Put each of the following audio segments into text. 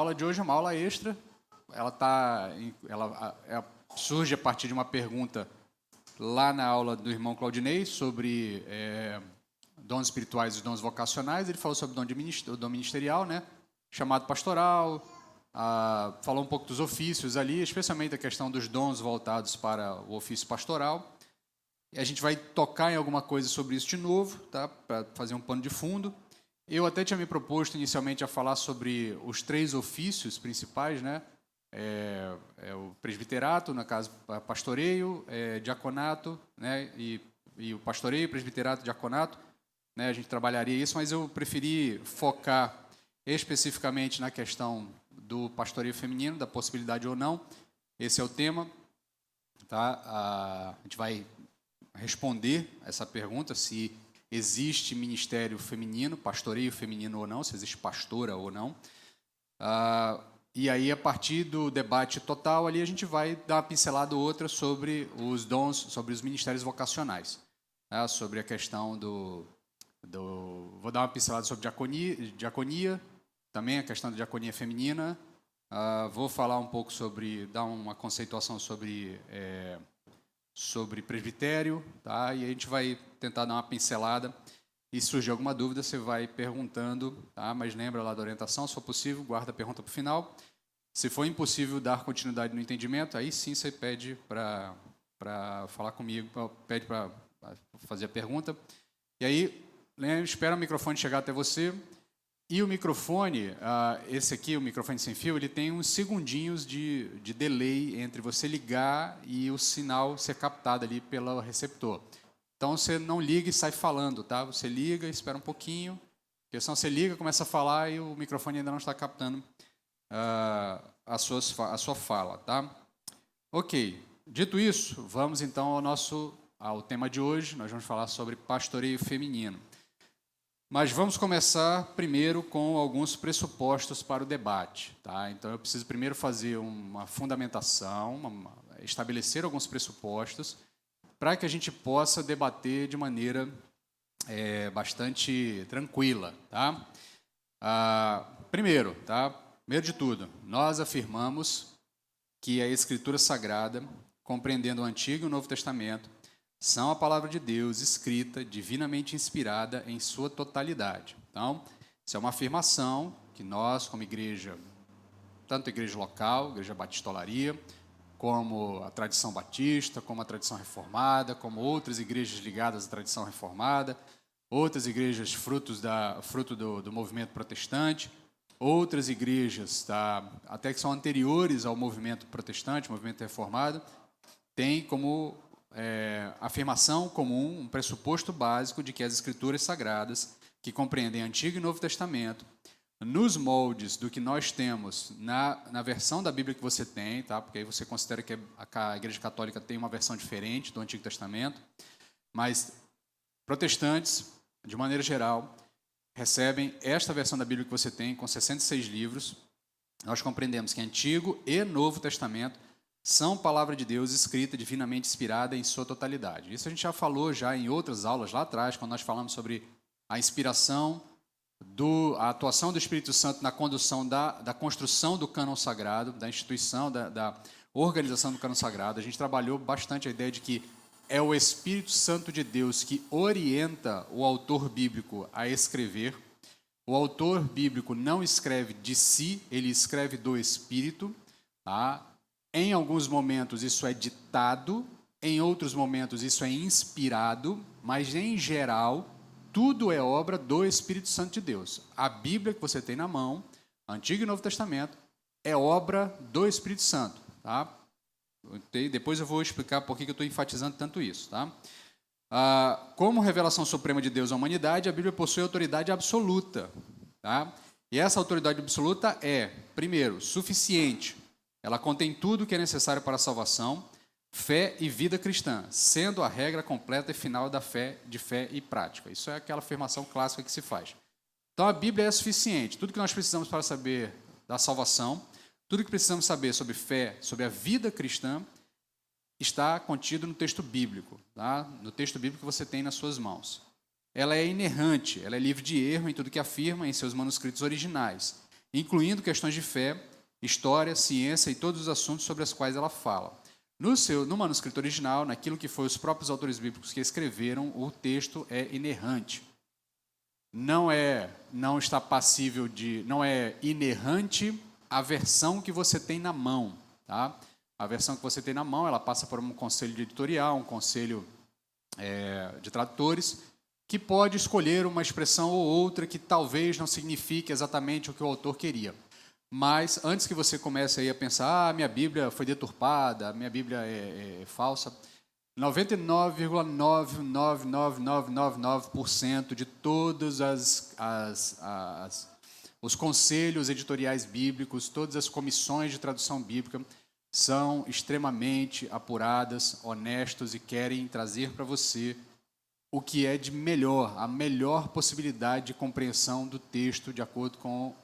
aula de hoje é uma aula extra. Surge a partir de uma pergunta lá na aula do irmão Claudinei sobre dons espirituais e dons vocacionais. Ele falou sobre o dom ministerial, né? Chamado pastoral, falou um pouco dos ofícios ali, especialmente a questão dos dons voltados para o ofício pastoral. E a gente vai tocar em alguma coisa sobre isso de novo, tá? Para fazer um pano de fundo. Eu até tinha me proposto inicialmente a falar sobre os 3 ofícios principais, né? O presbiterato, no caso, pastoreio, diaconato, né? E o pastoreio, presbiterato, diaconato, né? A gente trabalharia isso, mas eu preferi focar especificamente na questão do pastoreio feminino, da possibilidade ou não. Esse é o tema, tá? A gente vai responder essa pergunta, se existe ministério feminino, pastoreio feminino ou não, se existe pastora ou não. E aí, a partir do debate total, ali a gente vai dar uma pincelada ou outra sobre os dons, sobre os ministérios vocacionais, tá? Sobre a questão vou dar uma pincelada sobre diaconia, também a questão da diaconia feminina. Vou falar um pouco dar uma conceituação sobre presbitério, tá? E a gente vai tentar dar uma pincelada. E se surgir alguma dúvida, você vai perguntando, tá? Mas lembra lá da orientação, se for possível, guarda a pergunta para o final. Se for impossível dar continuidade no entendimento, aí sim você pede para falar comigo, pede para fazer a pergunta. E aí, espera o microfone chegar até você. E o microfone, esse aqui, o microfone sem fio, ele tem uns segundinhos de delay entre você ligar e o sinal ser captado ali pelo receptor. Então, você não liga e sai falando, tá? Você liga, espera um pouquinho, porque senão você liga, começa a falar e o microfone ainda não está captando a sua fala, tá? Ok. Dito isso, vamos então ao tema de hoje. Nós vamos falar sobre pastoreio feminino. Mas vamos começar primeiro com alguns pressupostos para o debate, tá? Então, eu preciso primeiro fazer uma fundamentação, estabelecer alguns pressupostos, para que a gente possa debater de maneira bastante tranquila, tá? Primeiro de tudo, nós afirmamos que a Escritura Sagrada, compreendendo o Antigo e o Novo Testamento, são a palavra de Deus escrita, divinamente inspirada em sua totalidade. Então, isso é uma afirmação que nós, como igreja, tanto a igreja local, a igreja Batista Olaria, como a tradição batista, como a tradição reformada, como outras igrejas ligadas à tradição reformada, outras igrejas fruto do movimento protestante, outras igrejas até que são anteriores ao movimento protestante, movimento reformado, têm como afirmação comum, um pressuposto básico de que as Escrituras Sagradas, que compreendem Antigo e Novo Testamento, nos moldes do que nós temos na versão da Bíblia que você tem, tá? Porque aí você considera que a Igreja Católica tem uma versão diferente do Antigo Testamento, mas protestantes, de maneira geral, recebem esta versão da Bíblia que você tem, com 66 livros. Nós compreendemos que Antigo e Novo Testamento são palavra de Deus escrita, divinamente inspirada em sua totalidade. Isso a gente já falou em outras aulas lá atrás, quando nós falamos sobre a inspiração, a atuação do Espírito Santo na condução da construção do cânon sagrado, da instituição, da organização do cânon sagrado. A gente trabalhou bastante a ideia de que é o Espírito Santo de Deus que orienta o autor bíblico a escrever. O autor bíblico não escreve de si, ele escreve do Espírito, tá? Em alguns momentos isso é ditado, em outros momentos isso é inspirado, mas em geral tudo é obra do Espírito Santo de Deus. A Bíblia que você tem na mão, Antigo e Novo Testamento, é obra do Espírito Santo, tá? Depois eu vou explicar por que eu estou enfatizando tanto isso, tá? Como revelação suprema de Deus à humanidade, a Bíblia possui autoridade absoluta, tá? E essa autoridade absoluta é, primeiro, suficiente. Ela contém tudo o que é necessário para a salvação, fé e vida cristã, sendo a regra completa e final da fé e prática. Isso é aquela afirmação clássica que se faz. Então, a Bíblia é suficiente. Tudo que nós precisamos para saber da salvação, tudo que precisamos saber sobre fé, sobre a vida cristã, está contido no texto bíblico, tá? No texto bíblico que você tem nas suas mãos. Ela é inerrante, ela é livre de erro em tudo que afirma em seus manuscritos originais. incluindo questões de fé, história, ciência e todos os assuntos sobre os quais ela fala. No manuscrito original, naquilo que foi os próprios autores bíblicos que escreveram, o texto é inerrante. Não está passível de, não é inerrante a versão que você tem na mão, tá? A versão que você tem na mão, ela passa por um conselho de editorial, um conselho de tradutores, que pode escolher uma expressão ou outra que talvez não signifique exatamente o que o autor queria. Mas antes que você comece aí a pensar, minha Bíblia foi deturpada, minha Bíblia é falsa, 99,99999% de todos os conselhos editoriais bíblicos, todas as comissões de tradução bíblica são extremamente apuradas, honestos e querem trazer para você o que é de melhor, a melhor possibilidade de compreensão do texto de acordo com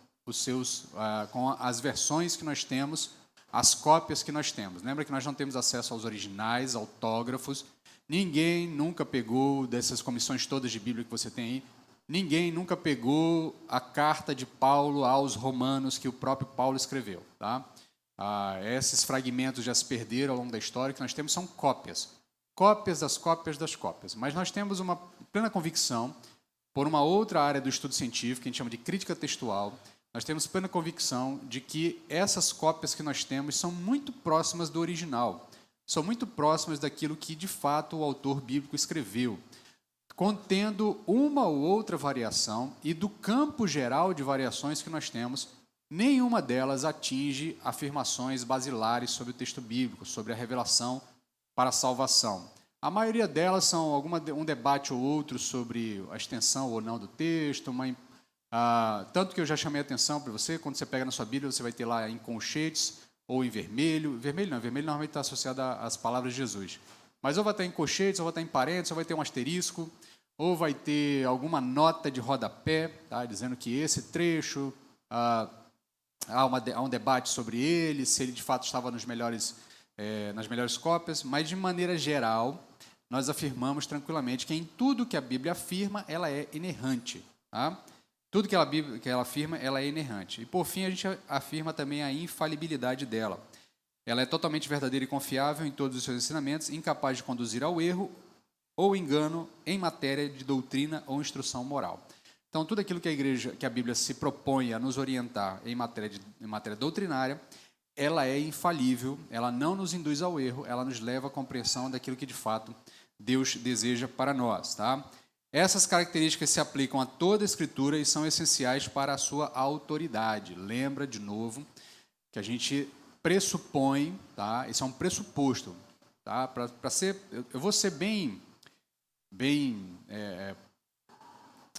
com as versões que nós temos, as cópias que nós temos. Lembra que nós não temos acesso aos originais, autógrafos. Ninguém nunca pegou dessas comissões todas de Bíblia que você tem aí. Ninguém nunca pegou a carta de Paulo aos Romanos que o próprio Paulo escreveu. Tá? Esses fragmentos já se perderam ao longo da história. O que nós temos são cópias. Cópias das cópias das cópias. Mas nós temos uma plena convicção, por uma outra área do estudo científico, que a gente chama de crítica textual, nós temos plena convicção de que essas cópias que nós temos são muito próximas do original, são muito próximas daquilo que, de fato, o autor bíblico escreveu, contendo uma ou outra variação, e do campo geral de variações que nós temos, nenhuma delas atinge afirmações basilares sobre o texto bíblico, sobre a revelação para a salvação. A maioria delas são um debate ou outro sobre a extensão ou não do texto, tanto que eu já chamei a atenção para você, quando você pega na sua Bíblia, você vai ter lá em colchetes ou em vermelho. Vermelho normalmente está associado às palavras de Jesus. Mas ou vai estar em colchetes, ou vai estar em parênteses, ou vai ter um asterisco, ou vai ter alguma nota de rodapé, tá, dizendo que esse trecho, há um debate sobre ele, se ele de fato estava nas melhores cópias, mas de maneira geral, nós afirmamos tranquilamente que em tudo que a Bíblia afirma, ela é inerrante. Tá? Tudo que ela afirma, ela é inerrante. E, por fim, a gente afirma também a infalibilidade dela. Ela é totalmente verdadeira e confiável em todos os seus ensinamentos, incapaz de conduzir ao erro ou engano em matéria de doutrina ou instrução moral. Então, tudo aquilo que a Bíblia se propõe a nos orientar em matéria doutrinária, ela é infalível, ela não nos induz ao erro, ela nos leva à compreensão daquilo que, de fato, Deus deseja para nós. Tá? Essas características se aplicam a toda a Escritura e são essenciais para a sua autoridade. Lembra, de novo, que a gente pressupõe, tá? Isso é um pressuposto. Tá? Eu vou ser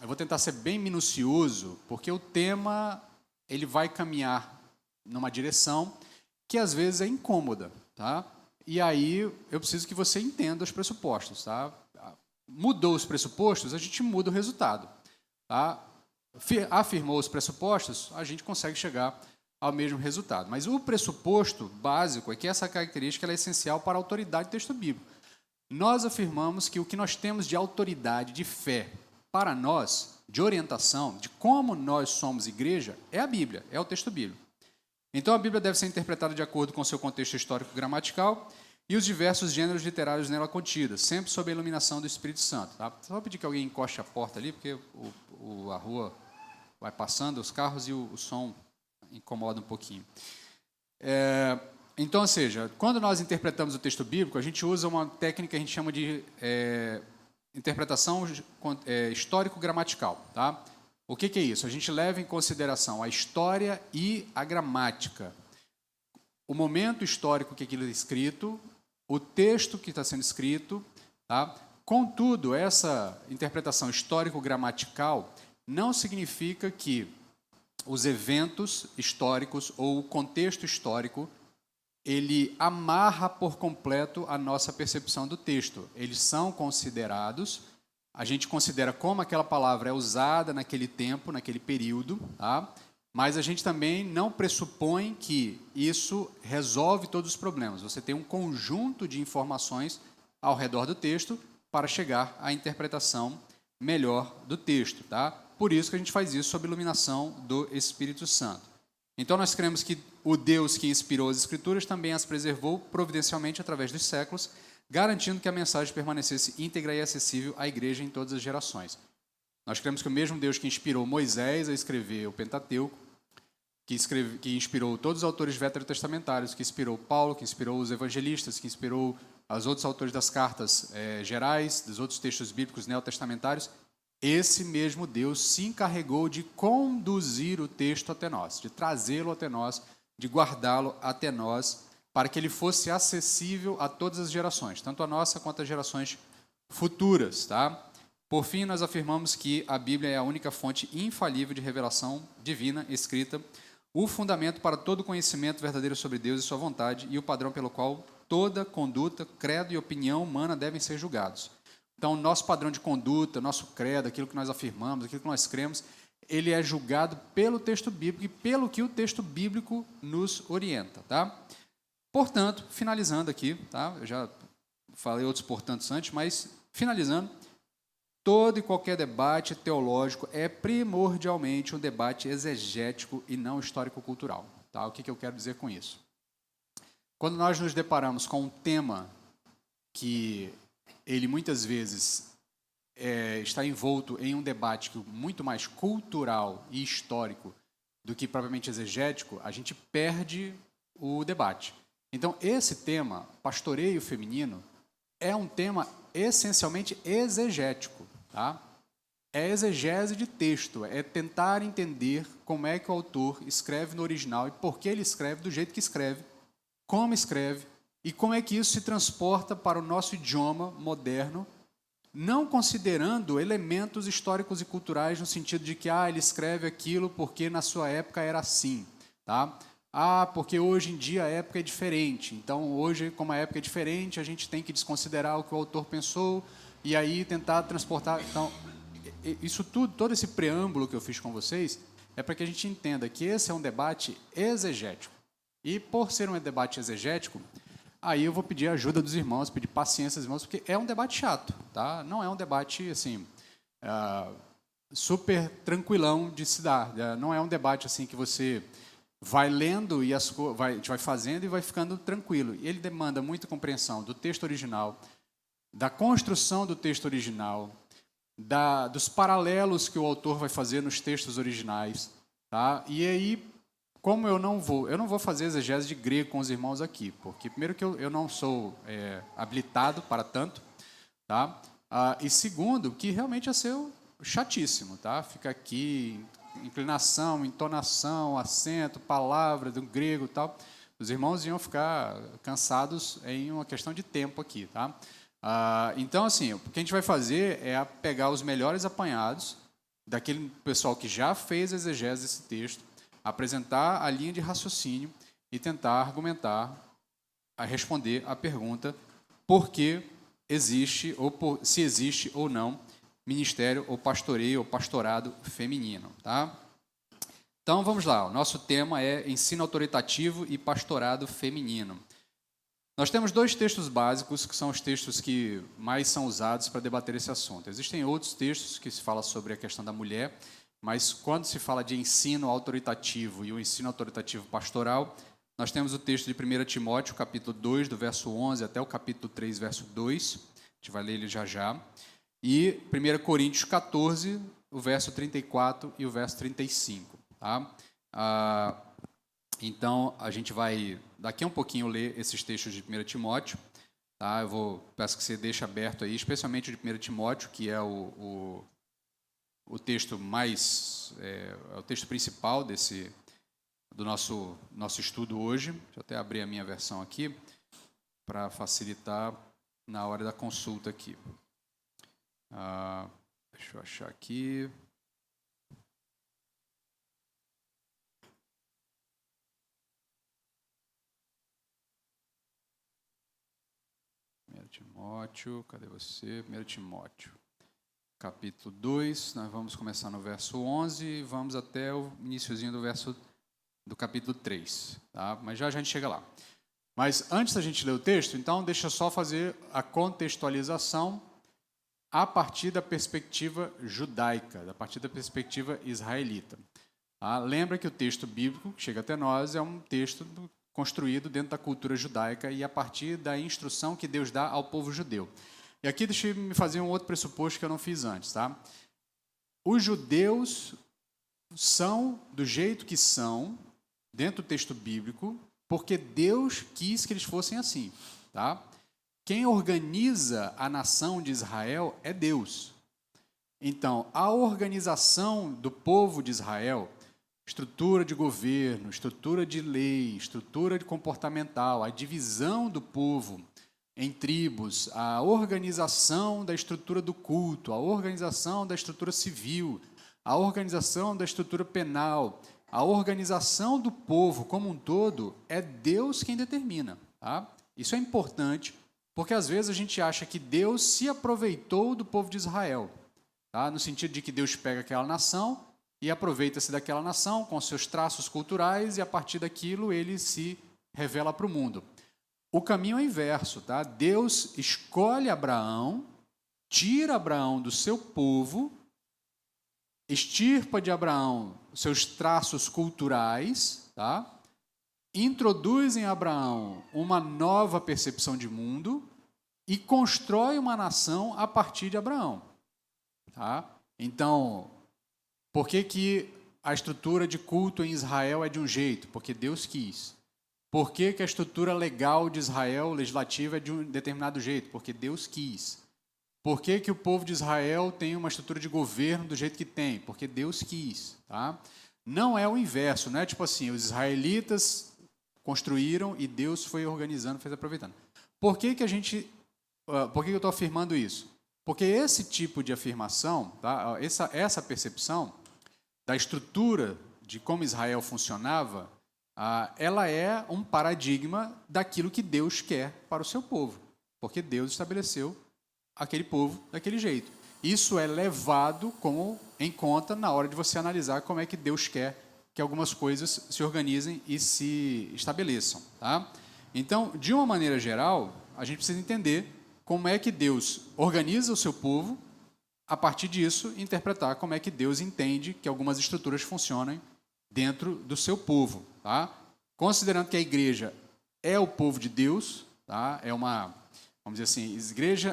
eu vou tentar ser bem minucioso, porque o tema ele vai caminhar numa direção que às vezes é incômoda. Tá? E aí eu preciso que você entenda os pressupostos. Tá? Mudou os pressupostos, a gente muda o resultado. Tá? Afirmou os pressupostos, a gente consegue chegar ao mesmo resultado. Mas o pressuposto básico é que essa característica ela é essencial para a autoridade do texto bíblico. Nós afirmamos que o que nós temos de autoridade, de fé, para nós, de orientação, de como nós somos igreja, é a Bíblia, é o texto bíblico. Então, a Bíblia deve ser interpretada de acordo com seu contexto histórico-gramatical e os diversos gêneros literários nela contidos, sempre sob a iluminação do Espírito Santo. Tá? Só vou pedir que alguém encoste a porta ali, porque a rua vai passando, os carros e o som incomoda um pouquinho. Então, ou seja, quando nós interpretamos o texto bíblico, a gente usa uma técnica que a gente chama de interpretação histórico-gramatical. Tá? O que é isso? A gente leva em consideração a história e a gramática. O momento histórico que aquilo é escrito, o texto que está sendo escrito. Tá? Contudo, essa interpretação histórico-gramatical não significa que os eventos históricos ou o contexto histórico ele amarra por completo a nossa percepção do texto. Eles são considerados, a gente considera como aquela palavra é usada naquele tempo, naquele período, tá? Mas a gente também não pressupõe que isso resolve todos os problemas. Você tem um conjunto de informações ao redor do texto para chegar à interpretação melhor do texto. Tá? Por isso que a gente faz isso sob iluminação do Espírito Santo. Então, nós cremos que o Deus que inspirou as Escrituras também as preservou providencialmente através dos séculos, garantindo que a mensagem permanecesse íntegra e acessível à igreja em todas as gerações. Nós cremos que o mesmo Deus que inspirou Moisés a escrever o Pentateuco, que inspirou todos os autores veterotestamentários, que inspirou Paulo, que inspirou os evangelistas, que inspirou os outros autores das cartas gerais, dos outros textos bíblicos neotestamentários, esse mesmo Deus se encarregou de conduzir o texto até nós, de trazê-lo até nós, de guardá-lo até nós, para que ele fosse acessível a todas as gerações, tanto a nossa quanto as gerações futuras, tá? Por fim, nós afirmamos que a Bíblia é a única fonte infalível de revelação divina escrita, o fundamento para todo conhecimento verdadeiro sobre Deus e sua vontade e o padrão pelo qual toda conduta, credo e opinião humana devem ser julgados. Então, nosso padrão de conduta, nosso credo, aquilo que nós afirmamos, aquilo que nós cremos, ele é julgado pelo texto bíblico e pelo que o texto bíblico nos orienta, tá? Portanto, finalizando aqui, tá? Eu já falei outros portantos antes, mas finalizando, todo e qualquer debate teológico é primordialmente um debate exegético e não histórico-cultural. Tá? O que eu quero dizer com isso? Quando nós nos deparamos com um tema que ele muitas vezes está envolto em um debate muito mais cultural e histórico do que propriamente exegético, a gente perde o debate. Então, esse tema, pastoreio feminino, é um tema essencialmente exegético. Tá? É exegese de texto, é tentar entender como é que o autor escreve no original e por que ele escreve do jeito que escreve, como escreve e como é que isso se transporta para o nosso idioma moderno, não considerando elementos históricos e culturais no sentido de que ele escreve aquilo porque na sua época era assim. Tá? Porque hoje em dia a época é diferente, então hoje, como a época é diferente, a gente tem que desconsiderar o que o autor pensou e aí tentar transportar. Então, isso tudo, todo esse preâmbulo que eu fiz com vocês, é para que a gente entenda que esse é um debate exegético. E por ser um debate exegético, aí eu vou pedir a ajuda dos irmãos, pedir paciência dos irmãos, porque é um debate chato, tá? Não é um debate assim super tranquilão de se dar. Não é um debate assim que você vai lendo e a gente vai fazendo e vai ficando tranquilo. Ele demanda muita compreensão do texto original, da construção do texto original, dos paralelos que o autor vai fazer nos textos originais. Tá? E aí, como eu não vou fazer exegese de grego com os irmãos aqui, porque primeiro que eu não sou habilitado para tanto, tá? E segundo, que realmente ia ser chatíssimo. Tá? Fica aqui, inclinação, entonação, acento, palavra do grego e tal. Os irmãos iam ficar cansados em uma questão de tempo aqui, tá? Então, assim, o que a gente vai fazer é pegar os melhores apanhados daquele pessoal que já fez a exegese desse texto, apresentar a linha de raciocínio e tentar argumentar, responder à pergunta por que existe, se existe ou não, ministério ou pastoreio ou pastorado feminino. Tá? Então, vamos lá. O nosso tema é ensino autoritativo e pastorado feminino. Nós temos dois textos básicos, que são os textos que mais são usados para debater esse assunto. Existem outros textos que se falam sobre a questão da mulher, mas quando se fala de ensino autoritativo e o ensino autoritativo pastoral, nós temos o texto de 1 Timóteo, capítulo 2, do verso 11 até o capítulo 3, verso 2. A gente vai ler ele já já. E 1 Coríntios 14, o verso 34 e o verso 35. Tá? Então, a gente vai, daqui a um pouquinho, ler esses textos de 1 Timóteo. Tá? Peço que você deixe aberto aí, especialmente o de 1 Timóteo, que é o texto o texto principal do nosso estudo hoje. Deixa eu até abrir a minha versão aqui, para facilitar na hora da consulta aqui. Deixa eu achar aqui. Timóteo, cadê você? 1 Timóteo, capítulo 2, nós vamos começar no verso 11 e vamos até o iniciozinho do capítulo 3, tá? Mas já a gente chega lá. Mas antes da gente ler o texto, então deixa eu só fazer a contextualização a partir da perspectiva judaica, a partir da perspectiva israelita. Tá? Lembra que o texto bíblico que chega até nós é um texto construído dentro da cultura judaica e a partir da instrução que Deus dá ao povo judeu. E aqui deixa eu me fazer um outro pressuposto que eu não fiz antes. Tá? Os judeus são do jeito que são, dentro do texto bíblico, porque Deus quis que eles fossem assim. Tá? Quem organiza a nação de Israel é Deus. Então, a organização do povo de Israel, estrutura de governo, estrutura de lei, estrutura de comportamental, a divisão do povo em tribos, a organização da estrutura do culto, a organização da estrutura civil, a organização da estrutura penal, a organização do povo como um todo, é Deus quem determina. Tá? Isso é importante, porque às vezes a gente acha que Deus se aproveitou do povo de Israel, tá? No sentido de que Deus pega aquela nação e aproveita-se daquela nação com seus traços culturais e a partir daquilo ele se revela para o mundo. O caminho é o inverso. Tá? Deus escolhe Abraão, tira Abraão do seu povo, extirpa de Abraão seus traços culturais, tá? Introduz em Abraão uma nova percepção de mundo e constrói uma nação a partir de Abraão. Tá? Então, por que a estrutura de culto em Israel é de um jeito? Porque Deus quis. Por que a estrutura legal de Israel, legislativa, é de um determinado jeito? Porque Deus quis. Por que o povo de Israel tem uma estrutura de governo do jeito que tem? Porque Deus quis. Tá? Não é o inverso, não é tipo assim, os israelitas construíram e Deus foi organizando, fez aproveitando. Por que eu estou afirmando isso? Porque esse tipo de afirmação, tá? essa percepção da estrutura de como Israel funcionava, ela é um paradigma daquilo que Deus quer para o seu povo. Porque Deus estabeleceu aquele povo daquele jeito. Isso é levado em conta na hora de você analisar como é que Deus quer que algumas coisas se organizem e se estabeleçam. Tá? Então, de uma maneira geral, a gente precisa entender como é que Deus organiza o seu povo, a partir disso, interpretar como é que Deus entende que algumas estruturas funcionem dentro do seu povo. Tá? Considerando que a igreja é o povo de Deus, tá? Vamos dizer assim,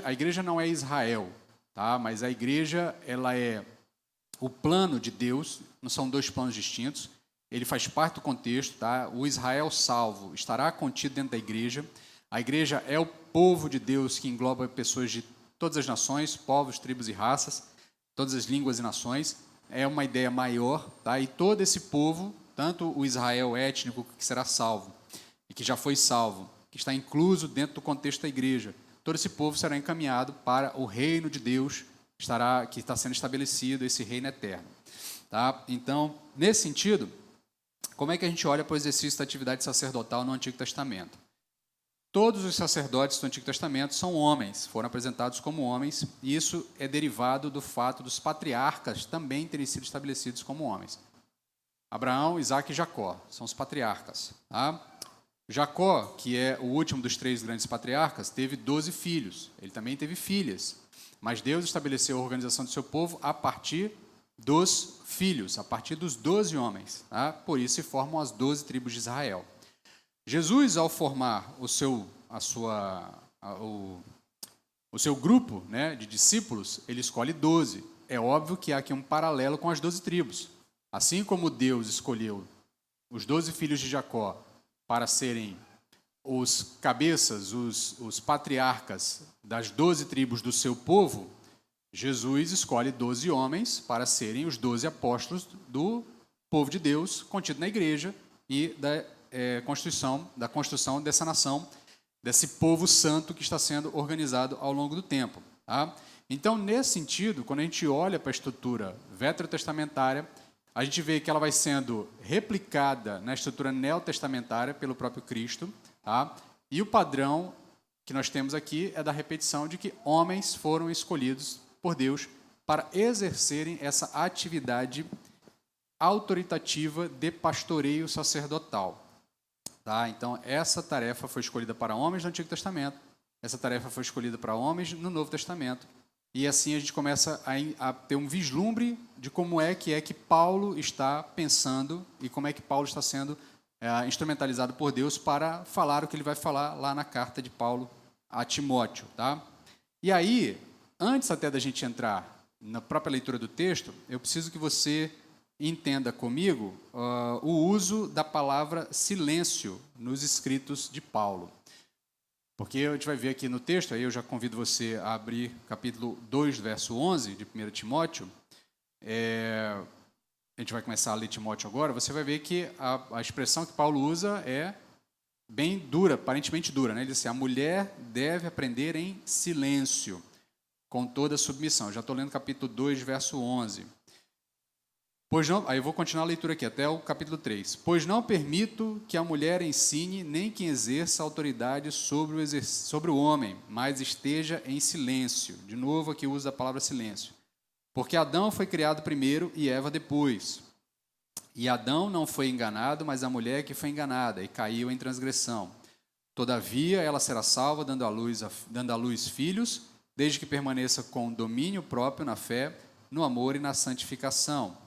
a igreja não é Israel, tá? Mas a igreja ela é o plano de Deus, não são dois planos distintos, ele faz parte do contexto, tá? O Israel salvo estará contido dentro da igreja, a igreja é o povo de Deus que engloba pessoas de todas as nações, povos, tribos e raças, todas as línguas e nações, é uma ideia maior, tá? E todo esse povo, tanto o Israel étnico que será salvo e que já foi salvo, que está incluso dentro do contexto da igreja, todo esse povo será encaminhado para o reino de Deus, que está sendo estabelecido, esse reino eterno. Tá? Então, nesse sentido, como é que a gente olha para o exercício da atividade sacerdotal no Antigo Testamento? Todos os sacerdotes do Antigo Testamento são homens, foram apresentados como homens, e isso é derivado do fato dos patriarcas também terem sido estabelecidos como homens. Abraão, Isaque e Jacó são os patriarcas. Tá? Jacó, que é o último dos 3 grandes patriarcas, teve 12 filhos. Ele também teve filhas. Mas Deus estabeleceu a organização do seu povo a partir dos filhos, a partir dos 12 homens. Tá? Por isso se formam as 12 tribos de Israel. Jesus, ao formar o seu grupo, né, de discípulos, ele escolhe 12. É óbvio que há aqui um paralelo com as 12 tribos. Assim como Deus escolheu os 12 filhos de Jacó para serem os cabeças, os patriarcas das 12 tribos do seu povo, Jesus escolhe 12 homens para serem os 12 apóstolos do povo de Deus contido na igreja e da construção dessa nação, desse povo santo que está sendo organizado ao longo do tempo. Tá? Então, nesse sentido, quando a gente olha para a estrutura veterotestamentária, a gente vê que ela vai sendo replicada na estrutura neotestamentária pelo próprio Cristo, tá? E o padrão que nós temos aqui é da repetição de que homens foram escolhidos por Deus para exercerem essa atividade autoritativa de pastoreio sacerdotal. Tá? Então, essa tarefa foi escolhida para homens no Antigo Testamento, essa tarefa foi escolhida para homens no Novo Testamento, e assim a gente começa a ter um vislumbre de como é que Paulo está pensando e como é que Paulo está sendo instrumentalizado por Deus para falar o que ele vai falar lá na carta de Paulo a Timóteo, tá? E aí, antes até da gente entrar na própria leitura do texto, eu preciso que você entenda comigo o uso da palavra silêncio nos escritos de Paulo. Porque a gente vai ver aqui no texto, aí eu já convido você a abrir capítulo 2, verso 11 de 1 Timóteo. A gente vai começar a ler Timóteo agora. Você vai ver que a expressão que Paulo usa é bem dura, aparentemente dura, né? Ele diz assim: a mulher deve aprender em silêncio, com toda submissão. Eu já estou lendo capítulo 2, verso 11. Pois não, aí eu vou continuar a leitura aqui, até o capítulo 3. Pois não permito que a mulher ensine, nem que exerça autoridade sobre o homem, mas esteja em silêncio. De novo aqui usa a palavra silêncio. Porque Adão foi criado primeiro e Eva depois. E Adão não foi enganado, mas a mulher que foi enganada e caiu em transgressão. Todavia, ela será salva, dando à luz filhos, desde que permaneça com domínio próprio na fé, no amor e na santificação.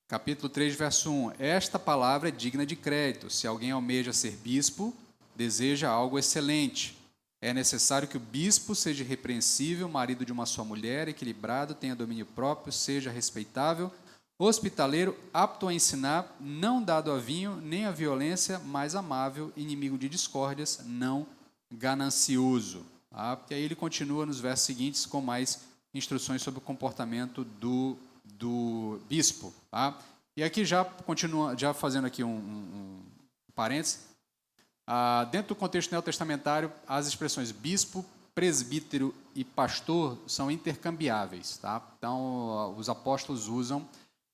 Capítulo 3, verso 1. Esta palavra é digna de crédito. Se alguém almeja ser bispo, deseja algo excelente. É necessário que o bispo seja irrepreensível, marido de uma só mulher, equilibrado, tenha domínio próprio, seja respeitável, hospitaleiro, apto a ensinar, não dado a vinho, nem a violência, mas amável, inimigo de discórdias, não ganancioso. Tá? E aí ele continua nos versos seguintes com mais instruções sobre o comportamento do bispo. Tá? E aqui já continua, já fazendo aqui um parênteses, dentro do contexto neotestamentário, as expressões bispo, presbítero e pastor são intercambiáveis. Tá? Então, os apóstolos usam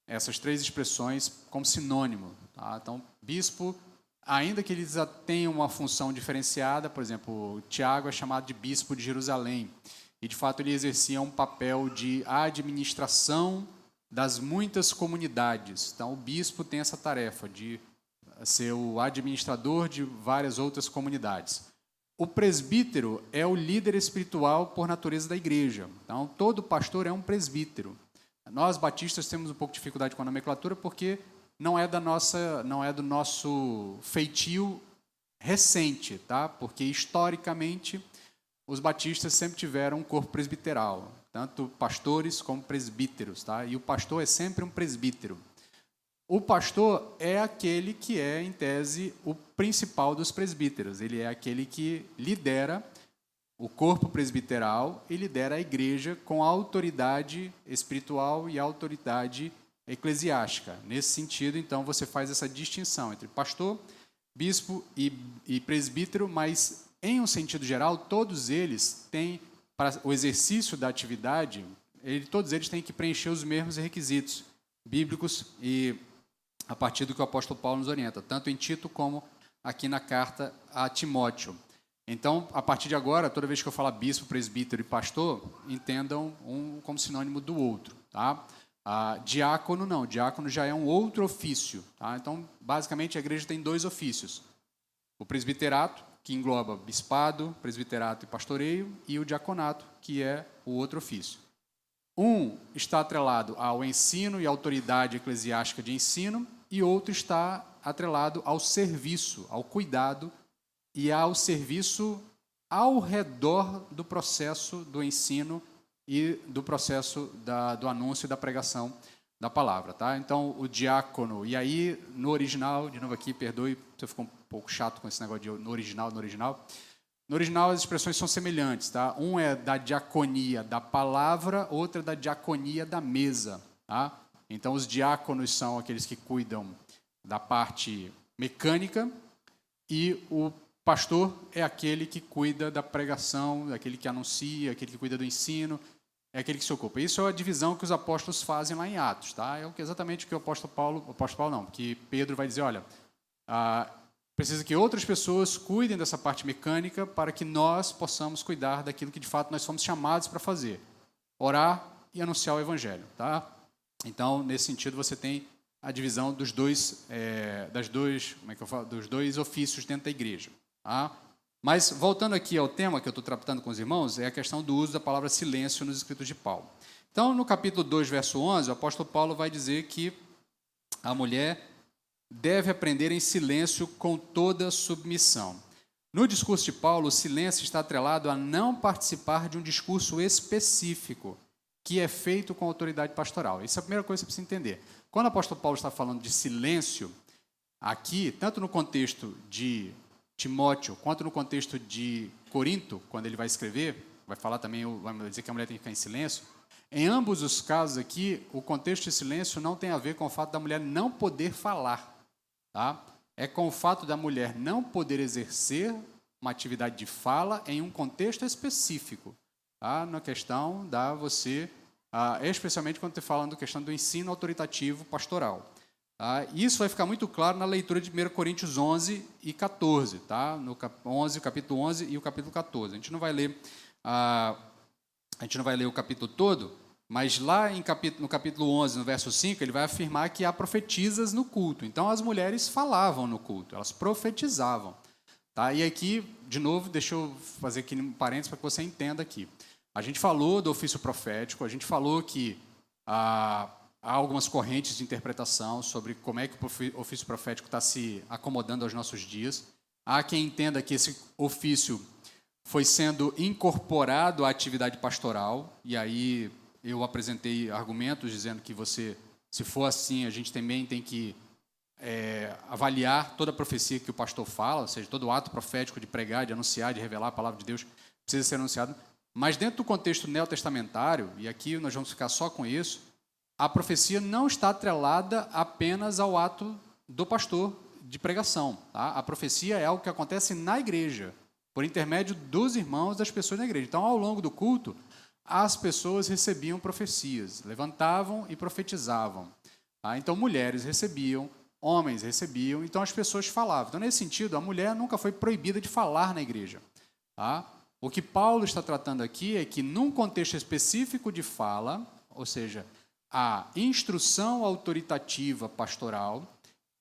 essas três expressões como sinônimo. Tá? Então, bispo, ainda que eles tenham uma função diferenciada, por exemplo, Tiago é chamado de bispo de Jerusalém, e de fato ele exercia um papel de administração das muitas comunidades. Então, o bispo tem essa tarefa de ser o administrador de várias outras comunidades. O presbítero é o líder espiritual por natureza da igreja. Então, todo pastor é um presbítero. Nós, batistas, temos um pouco de dificuldade com a nomenclatura porque não é do nosso feitio recente, tá? Porque, historicamente, os batistas sempre tiveram um corpo presbiteral, tanto pastores como presbíteros, tá? E o pastor é sempre um presbítero. O pastor é aquele que é, em tese, o principal dos presbíteros. Ele é aquele que lidera o corpo presbiteral e lidera a igreja com a autoridade espiritual e a autoridade eclesiástica. Nesse sentido, então, você faz essa distinção entre pastor, bispo e presbítero, mas, em um sentido geral, todos eles têm, para o exercício da atividade, todos eles têm que preencher os mesmos requisitos bíblicos e a partir do que o apóstolo Paulo nos orienta, tanto em Tito como aqui na carta a Timóteo. Então, a partir de agora, toda vez que eu falar bispo, presbítero e pastor, entendam um como sinônimo do outro. Tá? Diácono não, diácono já é um outro ofício. Tá? Então, basicamente, a igreja tem dois ofícios. O presbiterato, que engloba bispado, presbiterato e pastoreio, e o diaconato, que é o outro ofício. Um está atrelado ao ensino e autoridade eclesiástica de ensino, e outro está atrelado ao serviço, ao cuidado e ao serviço ao redor do processo do ensino e do processo do anúncio e da pregação da palavra. Tá? Então, o diácono, e aí no original, de novo aqui, perdoe, você ficou um pouco chato com esse negócio de no original. No original, as expressões são semelhantes. Tá? Um é da diaconia da palavra, outro é da diaconia da mesa. Tá? Então, os diáconos são aqueles que cuidam da parte mecânica e o pastor é aquele que cuida da pregação, aquele que anuncia, aquele que cuida do ensino, é aquele que se ocupa. Isso é a divisão que os apóstolos fazem lá em Atos. Tá? É exatamente o que o apóstolo Paulo não, que Pedro vai dizer, olha, precisa que outras pessoas cuidem dessa parte mecânica para que nós possamos cuidar daquilo que de fato nós fomos chamados para fazer, orar e anunciar o evangelho. Tá? Então, nesse sentido, você tem a divisão dos dois ofícios dentro da igreja. Tá? Mas, voltando aqui ao tema que eu estou tratando com os irmãos, é a questão do uso da palavra silêncio nos escritos de Paulo. Então, no capítulo 2, verso 11, o apóstolo Paulo vai dizer que a mulher deve aprender em silêncio com toda submissão. No discurso de Paulo, o silêncio está atrelado a não participar de um discurso específico, que é feito com autoridade pastoral. Essa é a primeira coisa que você precisa entender. Quando o apóstolo Paulo está falando de silêncio, aqui, tanto no contexto de Timóteo, quanto no contexto de Corinto, quando ele vai escrever, vai falar também, vai dizer que a mulher tem que ficar em silêncio. Em ambos os casos aqui, o contexto de silêncio não tem a ver com o fato da mulher não poder falar, tá? É com o fato da mulher não poder exercer uma atividade de fala em um contexto específico, tá? Na questão da você, especialmente quando está falando da questão do ensino autoritativo pastoral. Tá? Isso vai ficar muito claro na leitura de 1 Coríntios 11 e 14, tá? No capítulo 11 e o capítulo 14. A gente não vai ler o capítulo todo, mas lá no capítulo 11, no verso 5, ele vai afirmar que há profetisas no culto. Então, as mulheres falavam no culto, elas profetizavam. Tá? E aqui, de novo, deixa eu fazer aqui um parênteses para que você entenda aqui. A gente falou do ofício profético, a gente falou que há algumas correntes de interpretação sobre como é que o ofício profético está se acomodando aos nossos dias. Há quem entenda que esse ofício foi sendo incorporado à atividade pastoral, e aí eu apresentei argumentos dizendo que se for assim, a gente também tem que avaliar toda a profecia que o pastor fala, ou seja, todo o ato profético de pregar, de anunciar, de revelar a palavra de Deus precisa ser anunciado. Mas dentro do contexto neotestamentário, e aqui nós vamos ficar só com isso, a profecia não está atrelada apenas ao ato do pastor de pregação. Tá? A profecia é algo que acontece na igreja, por intermédio dos irmãos, das pessoas na igreja. Então, ao longo do culto, as pessoas recebiam profecias, levantavam e profetizavam. Tá? Então, mulheres recebiam, homens recebiam, então as pessoas falavam. Então, nesse sentido, a mulher nunca foi proibida de falar na igreja. Tá? O que Paulo está tratando aqui é que, num contexto específico de fala, ou seja, a instrução autoritativa pastoral,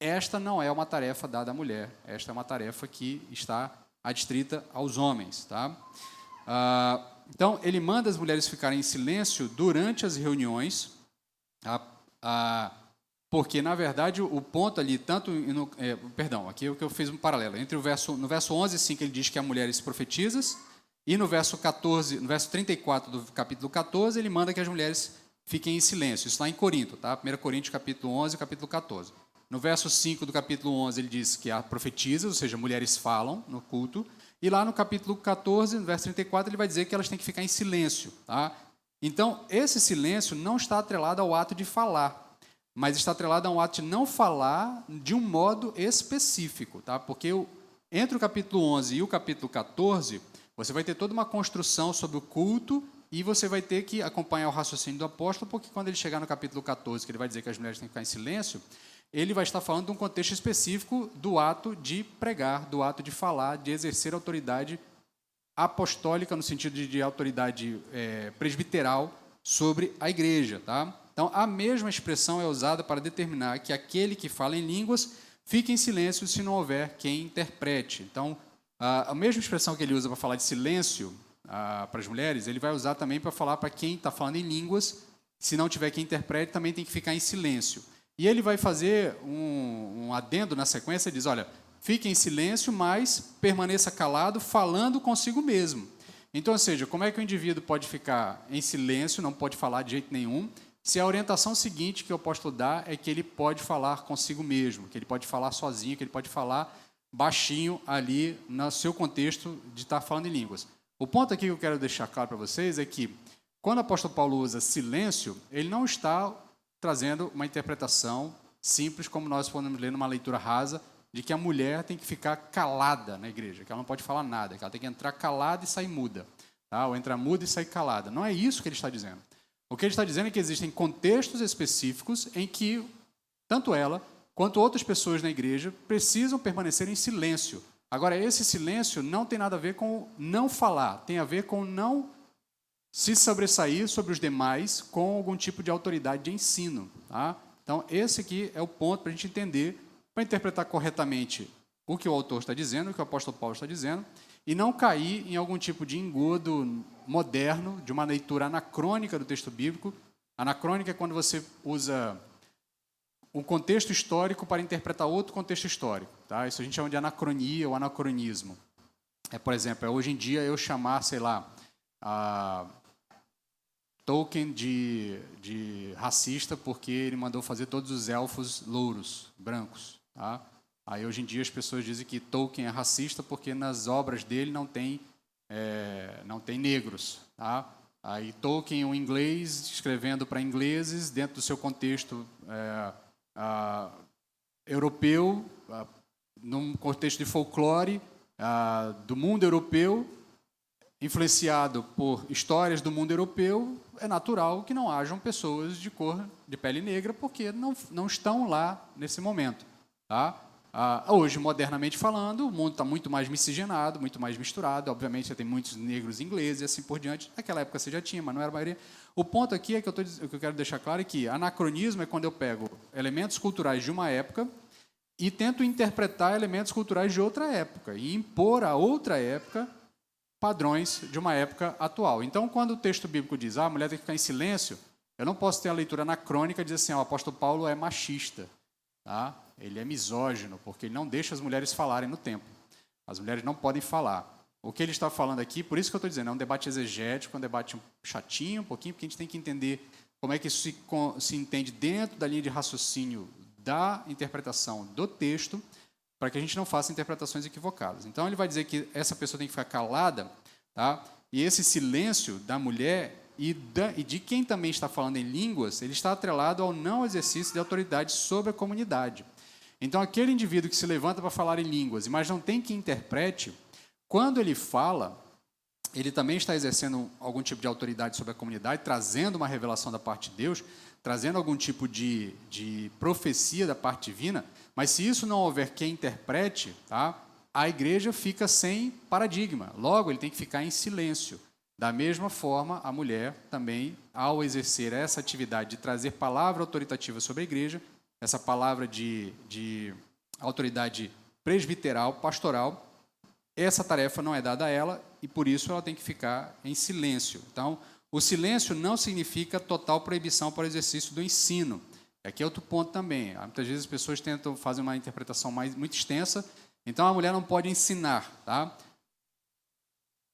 esta não é uma tarefa dada à mulher, esta é uma tarefa que está adstrita aos homens. Tá? Então, ele manda as mulheres ficarem em silêncio durante as reuniões, porque, na verdade, o ponto ali, aqui é o que eu fiz um paralelo, no verso 11, 5, ele diz que há mulheres profetizas, e no verso 34 do capítulo 14, ele manda que as mulheres fiquem em silêncio. Isso lá em Corinto, tá? 1 Coríntios, capítulo 11 e capítulo 14. No verso 5 do capítulo 11, ele diz que há profetizas, ou seja, mulheres falam no culto. E lá no capítulo 14, no verso 34, ele vai dizer que elas têm que ficar em silêncio. Tá? Então, esse silêncio não está atrelado ao ato de falar, mas está atrelado ao ato de não falar de um modo específico. Tá? Porque entre o capítulo 11 e o capítulo 14, você vai ter toda uma construção sobre o culto e você vai ter que acompanhar o raciocínio do apóstolo, porque quando ele chegar no capítulo 14, que ele vai dizer que as mulheres têm que ficar em silêncio, ele vai estar falando de um contexto específico do ato de pregar, do ato de falar, de exercer autoridade apostólica, no sentido de autoridade presbiteral sobre a igreja. Tá? Então, a mesma expressão é usada para determinar que aquele que fala em línguas fique em silêncio se não houver quem interprete. Então, a mesma expressão que ele usa para falar de silêncio para as mulheres, ele vai usar também para falar para quem está falando em línguas, se não tiver quem interprete, também tem que ficar em silêncio. E ele vai fazer um adendo na sequência, diz, olha, fique em silêncio, mas permaneça calado, falando consigo mesmo. Então, ou seja, como é que o indivíduo pode ficar em silêncio, não pode falar de jeito nenhum, se a orientação seguinte que o apóstolo dá é que ele pode falar consigo mesmo, que ele pode falar sozinho, que ele pode falar baixinho ali no seu contexto de estar falando em línguas. O ponto aqui que eu quero deixar claro para vocês é que, quando o apóstolo Paulo usa silêncio, ele não está trazendo uma interpretação simples, como nós podemos ler numa leitura rasa, de que a mulher tem que ficar calada na igreja, que ela não pode falar nada, que ela tem que entrar calada e sair muda, tá? Ou entrar muda e sair calada. Não é isso que ele está dizendo. O que ele está dizendo é que existem contextos específicos em que tanto ela quanto outras pessoas na igreja precisam permanecer em silêncio. Agora, esse silêncio não tem nada a ver com não falar, tem a ver com não se sobressair sobre os demais com algum tipo de autoridade de ensino. Tá? Então, esse aqui é o ponto para a gente entender, para interpretar corretamente o que o autor está dizendo, o que o apóstolo Paulo está dizendo, e não cair em algum tipo de engodo moderno, de uma leitura anacrônica do texto bíblico. Anacrônica é quando você usa um contexto histórico para interpretar outro contexto histórico. Tá? Isso a gente chama de anacronia ou anacronismo. Por exemplo, hoje em dia eu chamar, sei lá, Tolkien de racista porque ele mandou fazer todos os elfos louros, brancos. Tá? Aí hoje em dia as pessoas dizem que Tolkien é racista porque nas obras dele não tem negros. Tá? Aí Tolkien, um inglês, escrevendo para ingleses dentro do seu contexto europeu, num contexto de folclore do mundo europeu, influenciado por histórias do mundo europeu, é natural que não hajam pessoas de cor de pele negra, porque não estão lá nesse momento. Tá? Hoje, modernamente falando, o mundo está muito mais miscigenado, muito mais misturado. Obviamente, você tem muitos negros ingleses e assim por diante. Naquela época você já tinha, mas não era a maioria. O ponto aqui é que o que eu quero deixar claro é que anacronismo é quando eu pego elementos culturais de uma época e tento interpretar elementos culturais de outra época e impor a outra época padrões de uma época atual. Então, quando o texto bíblico diz a mulher tem que ficar em silêncio, eu não posso ter a leitura anacrônica e dizer assim, o apóstolo Paulo é machista. Tá? Ele é misógino, porque ele não deixa as mulheres falarem no templo. As mulheres não podem falar. O que ele está falando aqui, por isso que eu estou dizendo, é um debate exegético, um debate chatinho, um pouquinho, porque a gente tem que entender como é que isso se entende dentro da linha de raciocínio da interpretação do texto, para que a gente não faça interpretações equivocadas. Então, ele vai dizer que essa pessoa tem que ficar calada, tá? E esse silêncio da mulher e de quem também está falando em línguas, ele está atrelado ao não exercício de autoridade sobre a comunidade. Então, aquele indivíduo que se levanta para falar em línguas, mas não tem quem interprete, quando ele fala, ele também está exercendo algum tipo de autoridade sobre a comunidade, trazendo uma revelação da parte de Deus, trazendo algum tipo de profecia da parte divina, mas se isso não houver quem interprete, tá, a igreja fica sem paradigma. Logo, ele tem que ficar em silêncio. Da mesma forma, a mulher também, ao exercer essa atividade de trazer palavra autoritativa sobre a igreja, essa palavra de autoridade presbiteral, pastoral, essa tarefa não é dada a ela e, por isso, ela tem que ficar em silêncio. Então, o silêncio não significa total proibição para o exercício do ensino. Aqui é outro ponto também. Muitas vezes as pessoas tentam fazer uma interpretação muito extensa, então a mulher não pode ensinar. Tá?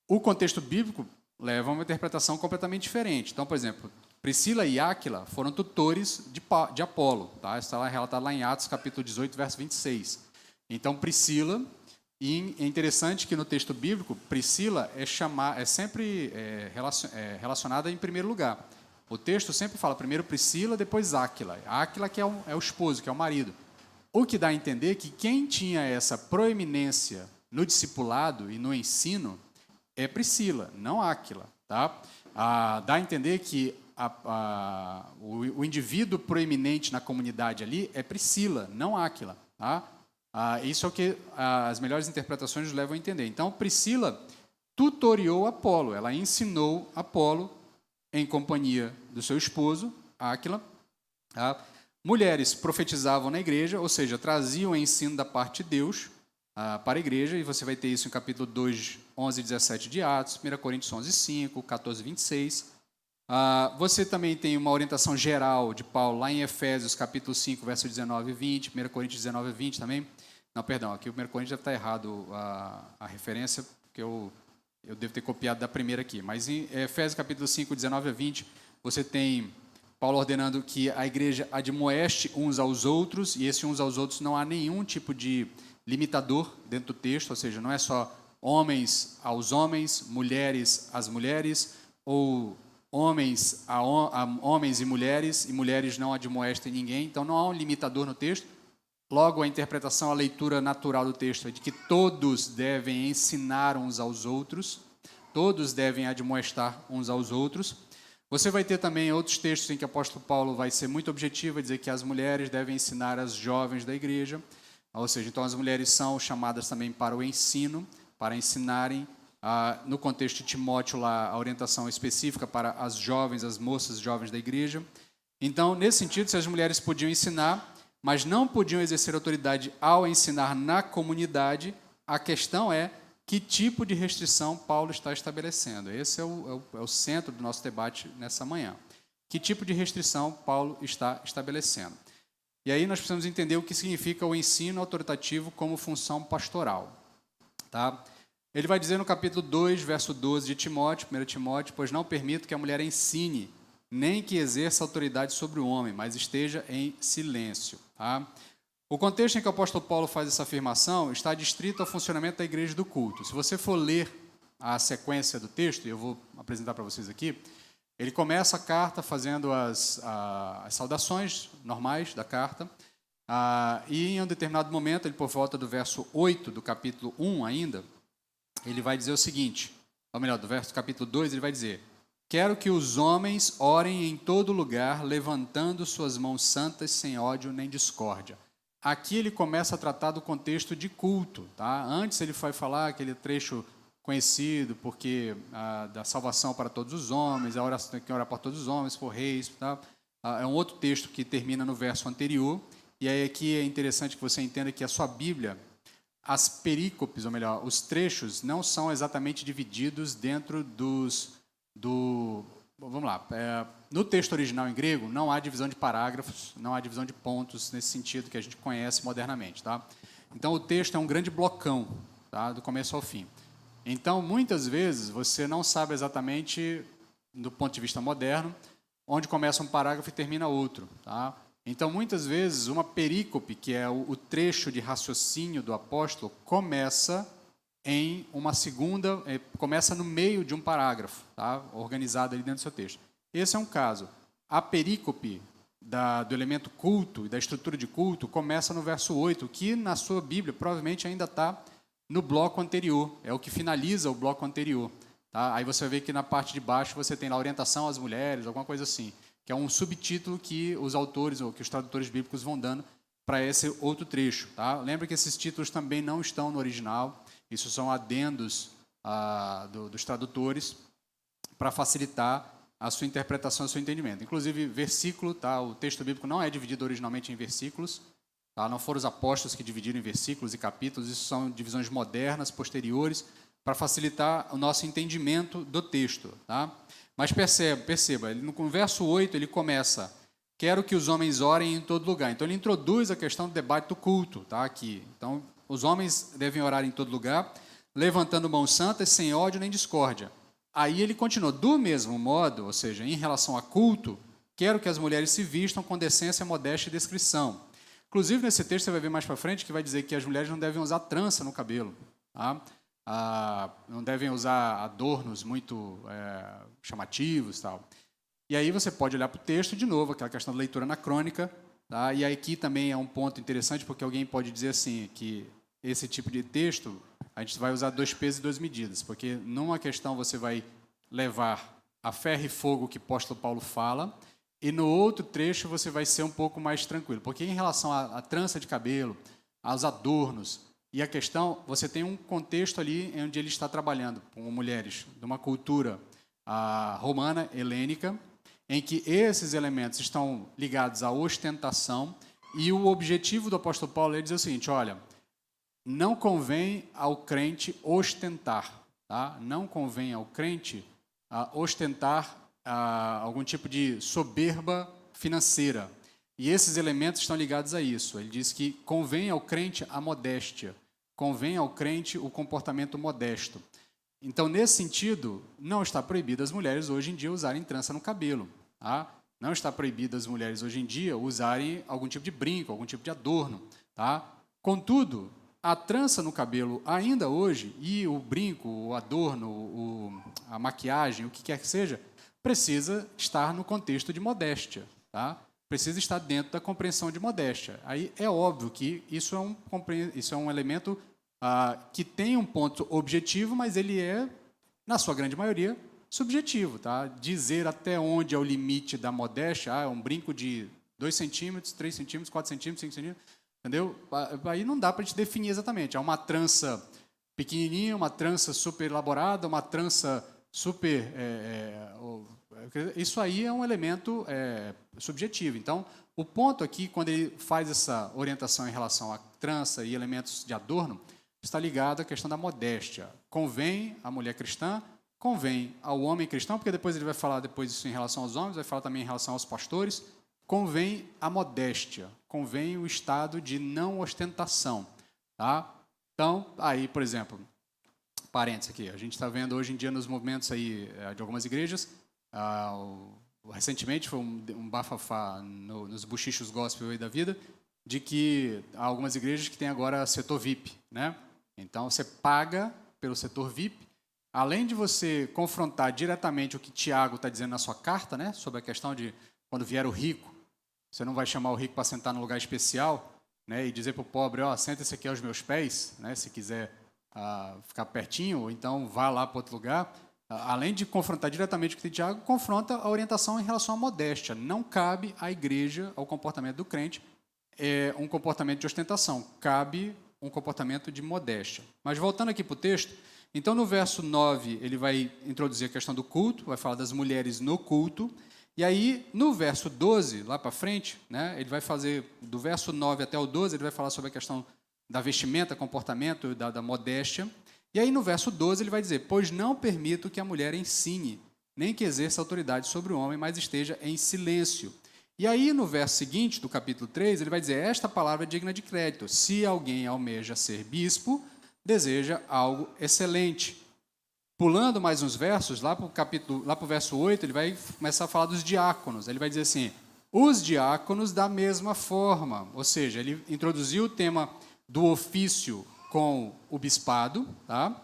O contexto bíblico leva a uma interpretação completamente diferente. Então, por exemplo, Priscila e Áquila foram tutores de Apolo. Tá? Isso está relatado lá em Atos, capítulo 18, verso 26. Então, Priscila, e é interessante que no texto bíblico, Priscila é sempre relacionada em primeiro lugar. O texto sempre fala primeiro Priscila, depois Áquila. Áquila que é o esposo, que é o marido. O que dá a entender que quem tinha essa proeminência no discipulado e no ensino é Priscila, não Áquila. Tá? Dá a entender que o indivíduo proeminente na comunidade ali é Priscila, não Áquila. Tá? Isso é o que as melhores interpretações nos levam a entender. Então, Priscila tutoriou Apolo, ela ensinou Apolo em companhia do seu esposo, Áquila. Mulheres profetizavam na igreja, ou seja, traziam o ensino da parte de Deus para a igreja, e você vai ter isso em capítulo 2, 11 e 17 de Atos, 1 Coríntios 11, 5, 14, 26. Você também tem uma orientação geral de Paulo lá em Efésios, capítulo 5, verso 19 e 20, 1 Coríntios 19 e 20 também. Não, perdão, aqui o 1 Coríntios deve estar errado a referência, porque eu devo ter copiado da primeira aqui. Mas em Efésios, capítulo 5, 19 a 20, você tem Paulo ordenando que a igreja admoeste uns aos outros, e esse uns aos outros não há nenhum tipo de limitador dentro do texto, ou seja, não é só homens aos homens, mulheres às mulheres, ou homens a homens e mulheres não admoestem ninguém. Então, não há um limitador no texto. Logo, a interpretação, a leitura natural do texto é de que todos devem ensinar uns aos outros, todos devem admoestar uns aos outros. Você vai ter também outros textos em que o apóstolo Paulo vai ser muito objetivo, vai dizer que as mulheres devem ensinar as jovens da igreja, ou seja, então as mulheres são chamadas também para o ensino, para ensinarem, no contexto de Timóteo, lá, a orientação específica para as jovens, as moças jovens da igreja. Então, nesse sentido, se as mulheres podiam ensinar, mas não podiam exercer autoridade ao ensinar na comunidade, a questão é que tipo de restrição Paulo está estabelecendo. Esse é o centro do nosso debate nessa manhã. Que tipo de restrição Paulo está estabelecendo? E aí nós precisamos entender o que significa o ensino autoritativo como função pastoral. Tá? Ele vai dizer no capítulo 2, verso 12 de Timóteo, 1 Timóteo, pois não permito que a mulher ensine, nem que exerça autoridade sobre o homem, mas esteja em silêncio. Tá? O contexto em que o apóstolo Paulo faz essa afirmação está adstrito ao funcionamento da igreja do culto. Se você for ler a sequência do texto, e eu vou apresentar para vocês aqui, ele começa a carta fazendo as saudações normais da carta, e em um determinado momento, ele por volta do verso 8 do capítulo 1 ainda, ele vai dizer o seguinte, ou melhor, do verso capítulo 2, ele vai dizer: quero que os homens orem em todo lugar, levantando suas mãos santas, sem ódio nem discórdia. Aqui ele começa a tratar do contexto de culto. Tá? Antes ele vai falar aquele trecho conhecido, porque da salvação para todos os homens, a oração tem que orar para todos os homens, por reis. Tá? É um outro texto que termina no verso anterior. E aí aqui é interessante que você entenda que a sua Bíblia, as perícopes, ou melhor, os trechos, não são exatamente divididos dentro vamos lá, no texto original em grego não há divisão de parágrafos, não há divisão de pontos nesse sentido que a gente conhece modernamente. Tá? Então o texto é um grande blocão, tá? Do começo ao fim. Então muitas vezes você não sabe exatamente, do ponto de vista moderno, onde começa um parágrafo e termina outro. Tá? Então muitas vezes uma perícope, que é o trecho de raciocínio do apóstolo, começa em uma segunda, começa no meio de um parágrafo, tá? Organizado ali dentro do seu texto. Esse é um caso. A perícope do elemento culto e da estrutura de culto começa no verso 8, que na sua Bíblia provavelmente ainda está no bloco anterior, é o que finaliza o bloco anterior. Tá? Aí você vai ver que na parte de baixo você tem lá orientação às mulheres, alguma coisa assim, que é um subtítulo que os autores ou que os tradutores bíblicos vão dando para esse outro trecho. Tá? Lembra que esses títulos também não estão no original. Isso são adendos dos tradutores para facilitar a sua interpretação, o seu entendimento. Inclusive, versículo, tá? O texto bíblico não é dividido originalmente em versículos. Tá? Não foram os apóstolos que dividiram em versículos e capítulos. Isso são divisões modernas, posteriores, para facilitar o nosso entendimento do texto. Tá? Mas perceba, no verso 8 ele começa: quero que os homens orem em todo lugar. Então ele introduz a questão do debate do culto, tá? Aqui. Então, os homens devem orar em todo lugar, levantando mãos santas, sem ódio nem discórdia. Aí ele continua, do mesmo modo, ou seja, em relação a culto, quero que as mulheres se vistam com decência, modéstia e discrição. Inclusive, nesse texto, você vai ver mais para frente, que vai dizer que as mulheres não devem usar trança no cabelo. Tá? Não devem usar adornos muito chamativos. Tal. E aí você pode olhar para o texto de novo, aquela questão da leitura anacrônica. Tá? E aqui também é um ponto interessante, porque alguém pode dizer assim, que esse tipo de texto, a gente vai usar 2 pesos e 2 medidas, porque numa questão você vai levar a ferro e fogo que o apóstolo Paulo fala, e no outro trecho você vai ser um pouco mais tranquilo, porque em relação à trança de cabelo, aos adornos, e a questão, você tem um contexto ali onde ele está trabalhando com mulheres de uma cultura romana, helênica, em que esses elementos estão ligados à ostentação, e o objetivo do apóstolo Paulo é dizer o seguinte: olha, não convém ao crente ostentar, tá? Não convém ao crente ostentar algum tipo de soberba financeira. E esses elementos estão ligados a isso. Ele diz que convém ao crente a modéstia, convém ao crente o comportamento modesto. Então, nesse sentido, não está proibido as mulheres hoje em dia usarem trança no cabelo. Tá? Não está proibido as mulheres hoje em dia usarem algum tipo de brinco, algum tipo de adorno. Tá? Contudo, a trança no cabelo ainda hoje, e o brinco, o adorno, a maquiagem, o que quer que seja, precisa estar no contexto de modéstia. Tá? Precisa estar dentro da compreensão de modéstia. Aí é óbvio que isso é um elemento que tem um ponto objetivo, mas ele é, na sua grande maioria, subjetivo. Tá? Dizer até onde é o limite da modéstia, é um brinco de 2 centímetros, 3 centímetros, 4 centímetros, 5 centímetros, entendeu? Aí não dá para a gente definir exatamente. É uma trança pequenininha, uma trança super elaborada, uma trança super... Isso aí é um elemento subjetivo. Então, o ponto aqui, quando ele faz essa orientação em relação à trança e elementos de adorno, está ligado à questão da modéstia. Convém à mulher cristã, convém ao homem cristão, porque depois ele vai falar depois isso em relação aos homens, vai falar também em relação aos pastores, convém a modéstia, convém o estado de não ostentação. Tá? Então, aí, por exemplo, parênteses aqui, a gente está vendo hoje em dia nos movimentos aí de algumas igrejas, recentemente foi um bafafá nos bochichos gospel aí da vida, de que há algumas igrejas que têm agora setor VIP, né? Então, você paga pelo setor VIP, além de você confrontar diretamente o que Tiago está dizendo na sua carta, né? Sobre a questão de quando vier o rico, você não vai chamar o rico para sentar num lugar especial, né? E dizer para o pobre, senta-se aqui aos meus pés, né? Se quiser ficar pertinho, ou então vá lá para outro lugar. Além de confrontar diretamente o que Tiago, confronta a orientação em relação à modéstia. Não cabe à igreja, ao comportamento do crente, um comportamento de ostentação. Cabe um comportamento de modéstia. Mas voltando aqui para o texto, então no verso 9 ele vai introduzir a questão do culto, vai falar das mulheres no culto, e aí no verso 12, lá para frente, né, ele vai fazer, do verso 9 até o 12, ele vai falar sobre a questão da vestimenta, comportamento, da modéstia, e aí no verso 12 ele vai dizer, pois não permito que a mulher ensine, nem que exerça autoridade sobre o homem, mas esteja em silêncio. E aí, no verso seguinte, do capítulo 3, ele vai dizer, esta palavra é digna de crédito. Se alguém almeja ser bispo, deseja algo excelente. Pulando mais uns versos, lá para o verso 8, ele vai começar a falar dos diáconos. Ele vai dizer assim, os diáconos da mesma forma. Ou seja, ele introduziu o tema do ofício com o bispado, tá?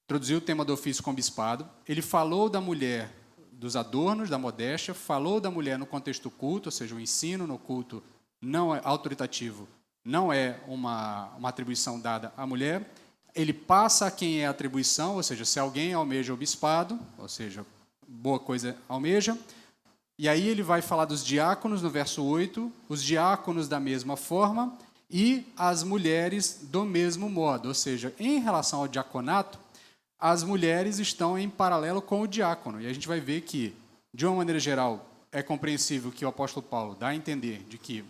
Introduziu o tema do ofício com o bispado. Ele falou da mulher dos adornos, da modéstia, falou da mulher no contexto do culto, ou seja, o ensino no culto não é autoritativo, não é uma atribuição dada à mulher. Ele passa a quem é a atribuição, ou seja, se alguém almeja o bispado, ou seja, boa coisa almeja. E aí ele vai falar dos diáconos no verso 8, os diáconos da mesma forma e as mulheres do mesmo modo, ou seja, em relação ao diaconato, as mulheres estão em paralelo com o diácono. E a gente vai ver que, de uma maneira geral, é compreensível que o apóstolo Paulo dá a entender de que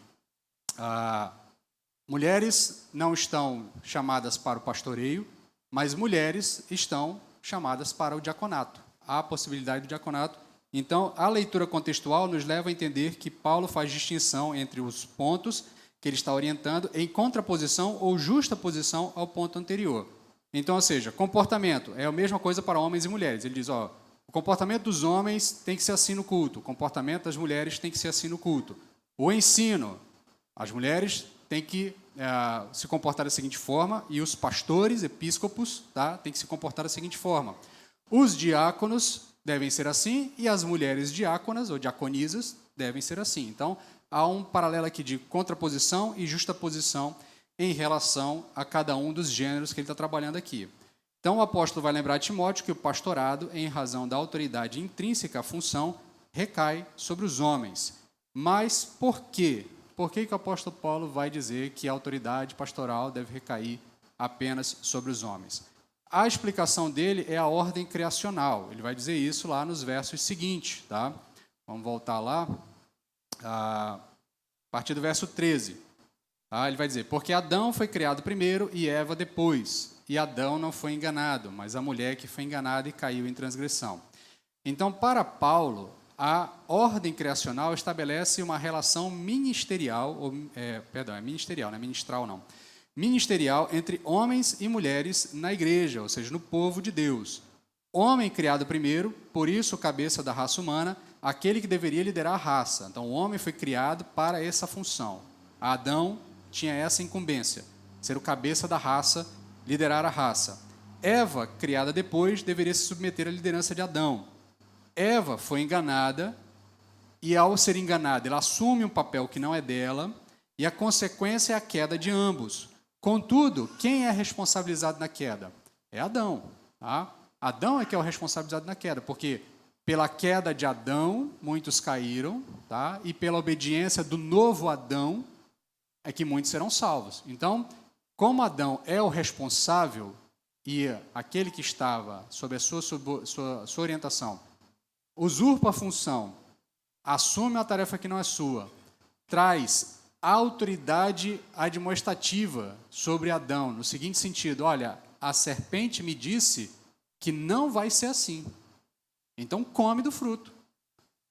mulheres não estão chamadas para o pastoreio, mas mulheres estão chamadas para o diaconato. Há a possibilidade do diaconato. Então, a leitura contextual nos leva a entender que Paulo faz distinção entre os pontos que ele está orientando em contraposição ou justaposição ao ponto anterior. Então, ou seja, comportamento é a mesma coisa para homens e mulheres. Ele diz, o comportamento dos homens tem que ser assim no culto, o comportamento das mulheres tem que ser assim no culto. O ensino, as mulheres têm que se comportar da seguinte forma e os pastores, episcopos, tá, têm que se comportar da seguinte forma. Os diáconos devem ser assim e as mulheres diáconas ou diaconisas devem ser assim. Então, há um paralelo aqui de contraposição e justaposição em relação a cada um dos gêneros que ele está trabalhando aqui. Então, o apóstolo vai lembrar a Timóteo que o pastorado, em razão da autoridade intrínseca à função, recai sobre os homens. Mas por quê? Por que o apóstolo Paulo vai dizer que a autoridade pastoral deve recair apenas sobre os homens? A explicação dele é a ordem criacional. Ele vai dizer isso lá nos versos seguintes. Tá? Vamos voltar lá, a partir do verso 13. Ele vai dizer, porque Adão foi criado primeiro e Eva depois. E Adão não foi enganado, mas a mulher que foi enganada e caiu em transgressão. Então, para Paulo, a ordem criacional estabelece uma relação ministerial, ministerial, não é ministral não, ministerial entre homens e mulheres na igreja, ou seja, no povo de Deus. Homem criado primeiro, por isso cabeça da raça humana, aquele que deveria liderar a raça. Então, o homem foi criado para essa função. Adão tinha essa incumbência, ser o cabeça da raça, liderar a raça. Eva, criada depois, deveria se submeter à liderança de Adão. Eva foi enganada, e ao ser enganada, ela assume um papel que não é dela, e a consequência é a queda de ambos. Contudo, quem é responsabilizado na queda? É Adão. Tá? Adão é que é o responsabilizado na queda, porque pela queda de Adão, muitos caíram, tá? E pela obediência do novo Adão, é que muitos serão salvos. Então, como Adão é o responsável e aquele que estava sob a sua orientação usurpa a função, assume uma tarefa que não é sua, traz autoridade admoestativa sobre Adão, no seguinte sentido: olha, a serpente me disse que não vai ser assim, então come do fruto.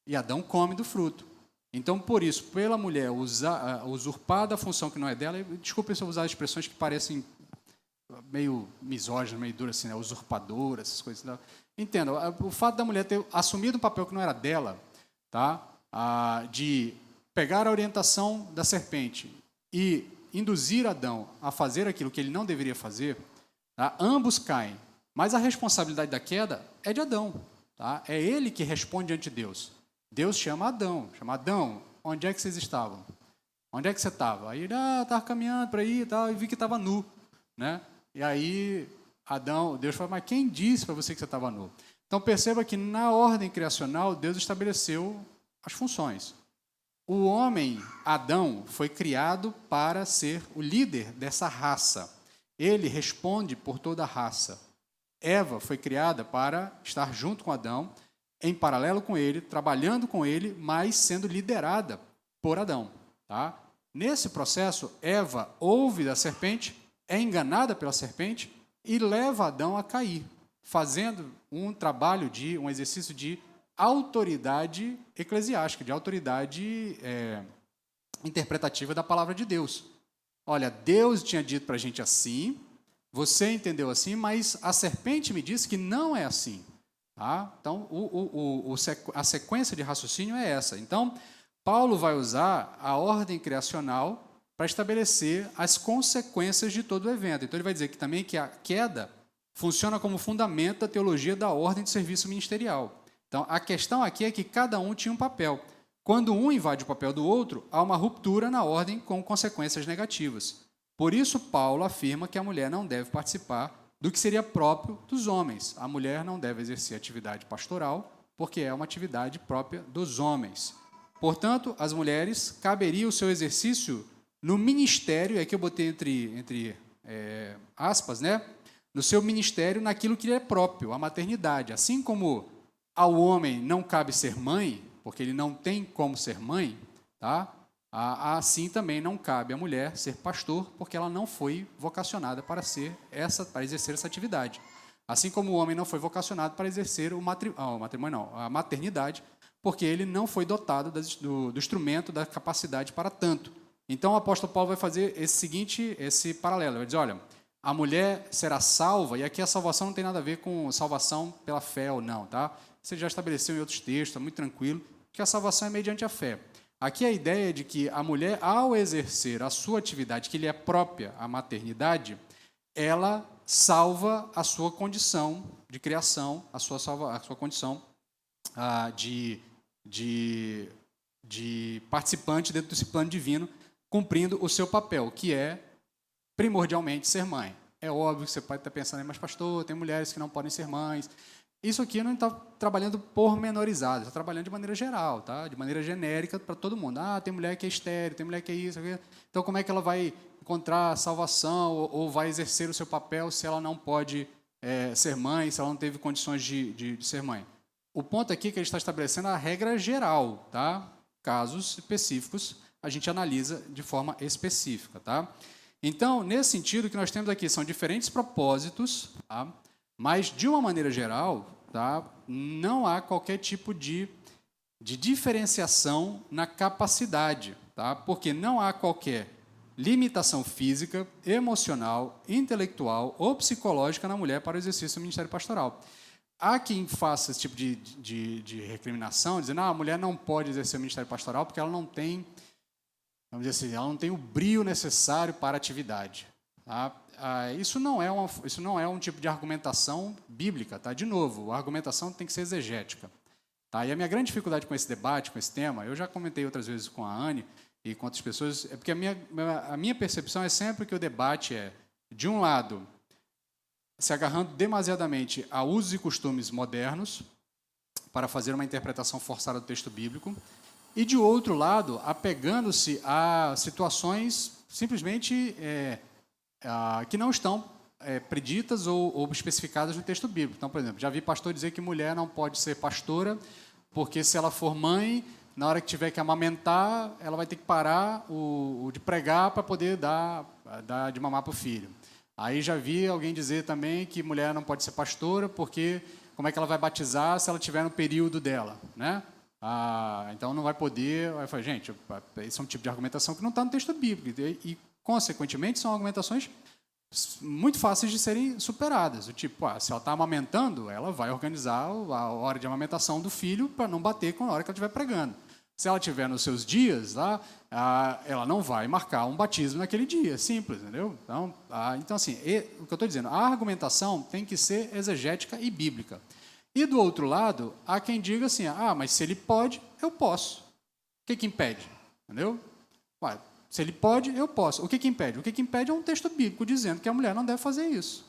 E Adão come do fruto. Então, por isso, pela mulher usurpar da função que não é dela, desculpe se eu usar expressões que parecem meio misóginas, meio duras, assim, né? Usurpadora, essas coisas. Não. Entenda, o fato da mulher ter assumido um papel que não era dela, tá? De pegar a orientação da serpente e induzir Adão a fazer aquilo que ele não deveria fazer, tá? Ambos caem, mas a responsabilidade da queda é de Adão, tá? É ele que responde ante Deus. Deus chama Adão, onde é que vocês estavam? Onde é que você estava? Aí ele, estava caminhando para aí e tal, e vi que estava nu, né? E aí Deus falou, mas quem disse para você que você estava nu? Então perceba que na ordem criacional, Deus estabeleceu as funções. O homem, Adão, foi criado para ser o líder dessa raça. Ele responde por toda a raça. Eva foi criada para estar junto com Adão, em paralelo com ele, trabalhando com ele, mas sendo liderada por Adão. Tá? Nesse processo, Eva ouve da serpente, é enganada pela serpente e leva Adão a cair, fazendo um exercício de autoridade eclesiástica, de autoridade interpretativa da palavra de Deus. Olha, Deus tinha dito para a gente assim, você entendeu assim, mas a serpente me disse que não é assim. Tá? Então, a sequência de raciocínio é essa. Então, Paulo vai usar a ordem criacional para estabelecer as consequências de todo o evento. Então, ele vai dizer que a queda funciona como fundamento da teologia da ordem de serviço ministerial. Então, a questão aqui é que cada um tinha um papel. Quando um invade o papel do outro, há uma ruptura na ordem com consequências negativas. Por isso, Paulo afirma que a mulher não deve participar do que seria próprio dos homens. A mulher não deve exercer atividade pastoral, porque é uma atividade própria dos homens. Portanto, às mulheres caberia o seu exercício no ministério, é que eu botei entre aspas, né? No seu ministério, naquilo que lhe é próprio, a maternidade. Assim como ao homem não cabe ser mãe, porque ele não tem como ser mãe, tá? Assim também não cabe à mulher ser pastor, porque ela não foi vocacionada para exercer essa atividade. Assim como o homem não foi vocacionado para exercer a maternidade, porque ele não foi dotado do instrumento, da capacidade para tanto. Então o apóstolo Paulo vai fazer esse paralelo. Ele vai dizer, olha, a mulher será salva, e aqui a salvação não tem nada a ver com salvação pela fé ou não, tá? Você já estabeleceu em outros textos, é muito tranquilo, que a salvação é mediante a fé. Aqui a ideia é de que a mulher, ao exercer a sua atividade, que lhe é própria, a maternidade, ela salva a sua condição de criação, a sua condição de participante dentro desse plano divino, cumprindo o seu papel, que é primordialmente ser mãe. É óbvio que você pode estar pensando, mas pastor, tem mulheres que não podem ser mães. Isso aqui não está trabalhando pormenorizado, está trabalhando de maneira geral, tá? De maneira genérica para todo mundo. Tem mulher que é estéril, tem mulher que é isso, aquilo. Então como é que ela vai encontrar salvação ou vai exercer o seu papel se ela não pode ser mãe, se ela não teve condições de ser mãe? O ponto aqui é que ele está estabelecendo a regra geral, tá? Casos específicos a gente analisa de forma específica, tá? Então, nesse sentido, o que nós temos aqui são diferentes propósitos, tá? Mas, de uma maneira geral, tá? Não há qualquer tipo de diferenciação na capacidade, tá? Porque não há qualquer limitação física, emocional, intelectual ou psicológica na mulher para o exercício do ministério pastoral. Há quem faça esse tipo de recriminação, dizendo que a mulher não pode exercer o ministério pastoral porque ela não tem, vamos dizer assim, ela não tem o brio necessário para a atividade. Tá? Isso não é um tipo de argumentação bíblica. Tá? De novo, a argumentação tem que ser exegética. Tá? E a minha grande dificuldade com esse debate, com esse tema, eu já comentei outras vezes com a Anne e com outras pessoas, é porque a minha percepção é sempre que o debate é, de um lado, se agarrando demasiadamente a usos e costumes modernos para fazer uma interpretação forçada do texto bíblico, e, de outro lado, apegando-se a situações simplesmente que não estão preditas ou especificadas no texto bíblico. Então, por exemplo, já vi pastor dizer que mulher não pode ser pastora porque, se ela for mãe, na hora que tiver que amamentar, ela vai ter que parar o de pregar para poder dar de mamar para o filho. Aí já vi alguém dizer também que mulher não pode ser pastora, porque como é que ela vai batizar se ela estiver no período dela, né? Então não vai poder. Aí eu falei, gente, esse é um tipo de argumentação que não está no texto bíblico e, consequentemente, são argumentações muito fáceis de serem superadas. O tipo, se ela está amamentando, ela vai organizar a hora de amamentação do filho para não bater com a hora que ela estiver pregando. Se ela estiver nos seus dias lá, ela não vai marcar um batismo naquele dia, simples, entendeu? Então assim, o que eu estou dizendo, a argumentação tem que ser exegética e bíblica. E do outro lado, há quem diga assim, mas se ele pode, eu posso. O que impede? Entendeu? Se ele pode, eu posso. O que impede? O que impede é um texto bíblico dizendo que a mulher não deve fazer isso.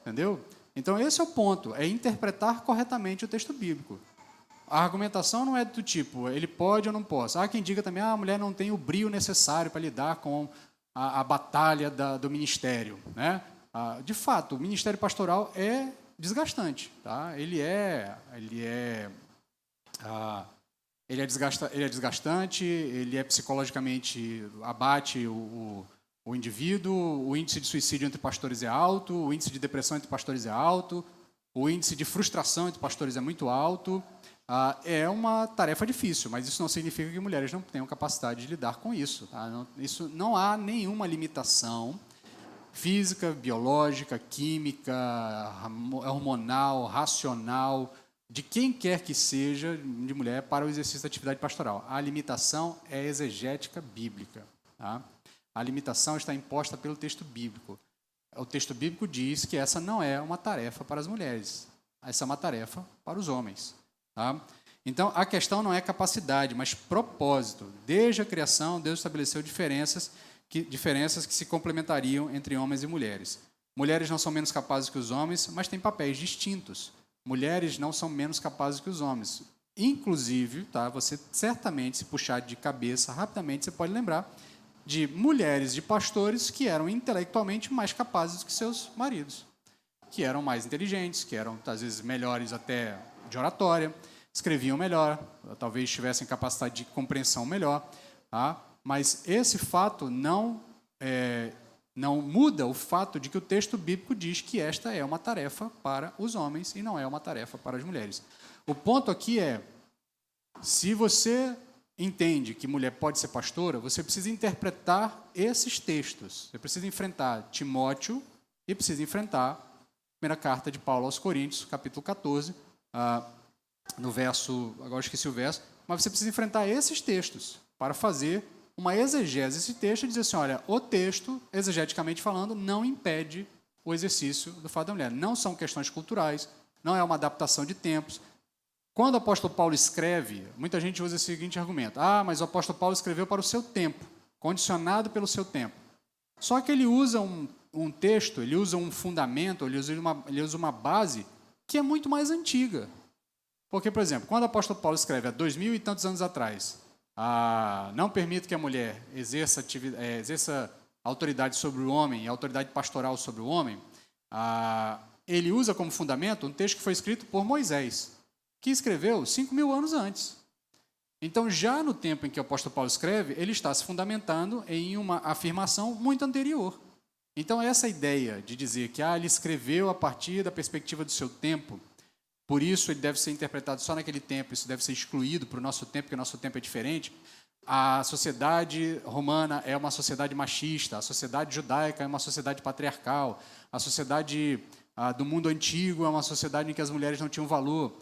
Entendeu? Então esse é o ponto, é interpretar corretamente o texto bíblico. A argumentação não é do tipo, ele pode ou não posso. Há quem diga também, a mulher não tem o brio necessário para lidar com a batalha do ministério, né? De fato, o ministério pastoral é desgastante, tá? Ele é desgastante, ele é psicologicamente, abate o indivíduo, o índice de suicídio entre pastores é alto, o índice de depressão entre pastores é alto, o índice de frustração entre pastores é muito alto. É uma tarefa difícil, mas isso não significa que mulheres não tenham capacidade de lidar com isso. Tá? Não há nenhuma limitação física, biológica, química, hormonal, racional, de quem quer que seja, de mulher, para o exercício da atividade pastoral. A limitação é exegética bíblica. Tá? A limitação está imposta pelo texto bíblico. O texto bíblico diz que essa não é uma tarefa para as mulheres, essa é uma tarefa para os homens. Tá? Então, a questão não é capacidade, mas propósito. Desde a criação, Deus estabeleceu diferenças que se complementariam entre homens e mulheres. Mulheres não são menos capazes que os homens, mas têm papéis distintos. Mulheres não são menos capazes que os homens. Inclusive, tá, você certamente, se puxar de cabeça rapidamente, você pode lembrar de mulheres de pastores que eram intelectualmente mais capazes que seus maridos, que eram mais inteligentes, que eram, às vezes, melhores até de oratória, escreviam melhor, talvez tivessem capacidade de compreensão melhor, tá? Mas esse fato não muda o fato de que o texto bíblico diz que esta é uma tarefa para os homens e não é uma tarefa para as mulheres. O ponto aqui é, se você entende que mulher pode ser pastora, você precisa interpretar esses textos. Você precisa enfrentar Timóteo e precisa enfrentar a primeira carta de Paulo aos Coríntios, capítulo 14, no verso, agora esqueci o verso, mas você precisa enfrentar esses textos para fazer uma exegese desse texto e dizer assim, olha, o texto, exegeticamente falando, não impede o exercício do fato da mulher. Não são questões culturais, não é uma adaptação de tempos. Quando o apóstolo Paulo escreve, muita gente usa o seguinte argumento, mas o apóstolo Paulo escreveu para o seu tempo, condicionado pelo seu tempo. Só que ele usa um texto, ele usa um fundamento, ele usa uma base que é muito mais antiga. Porque, por exemplo, quando o apóstolo Paulo escreve há 2000 e tantos anos atrás, não permito que a mulher exerça autoridade sobre o homem e autoridade pastoral sobre o homem, ele usa como fundamento um texto que foi escrito por Moisés, que escreveu 5.000 anos antes. Então, já no tempo em que o apóstolo Paulo escreve, ele está se fundamentando em uma afirmação muito anterior. Então, essa ideia de dizer que ele escreveu a partir da perspectiva do seu tempo, por isso ele deve ser interpretado só naquele tempo, isso deve ser excluído para o nosso tempo, porque o nosso tempo é diferente. A sociedade romana é uma sociedade machista, a sociedade judaica é uma sociedade patriarcal, a sociedade do mundo antigo é uma sociedade em que as mulheres não tinham valor.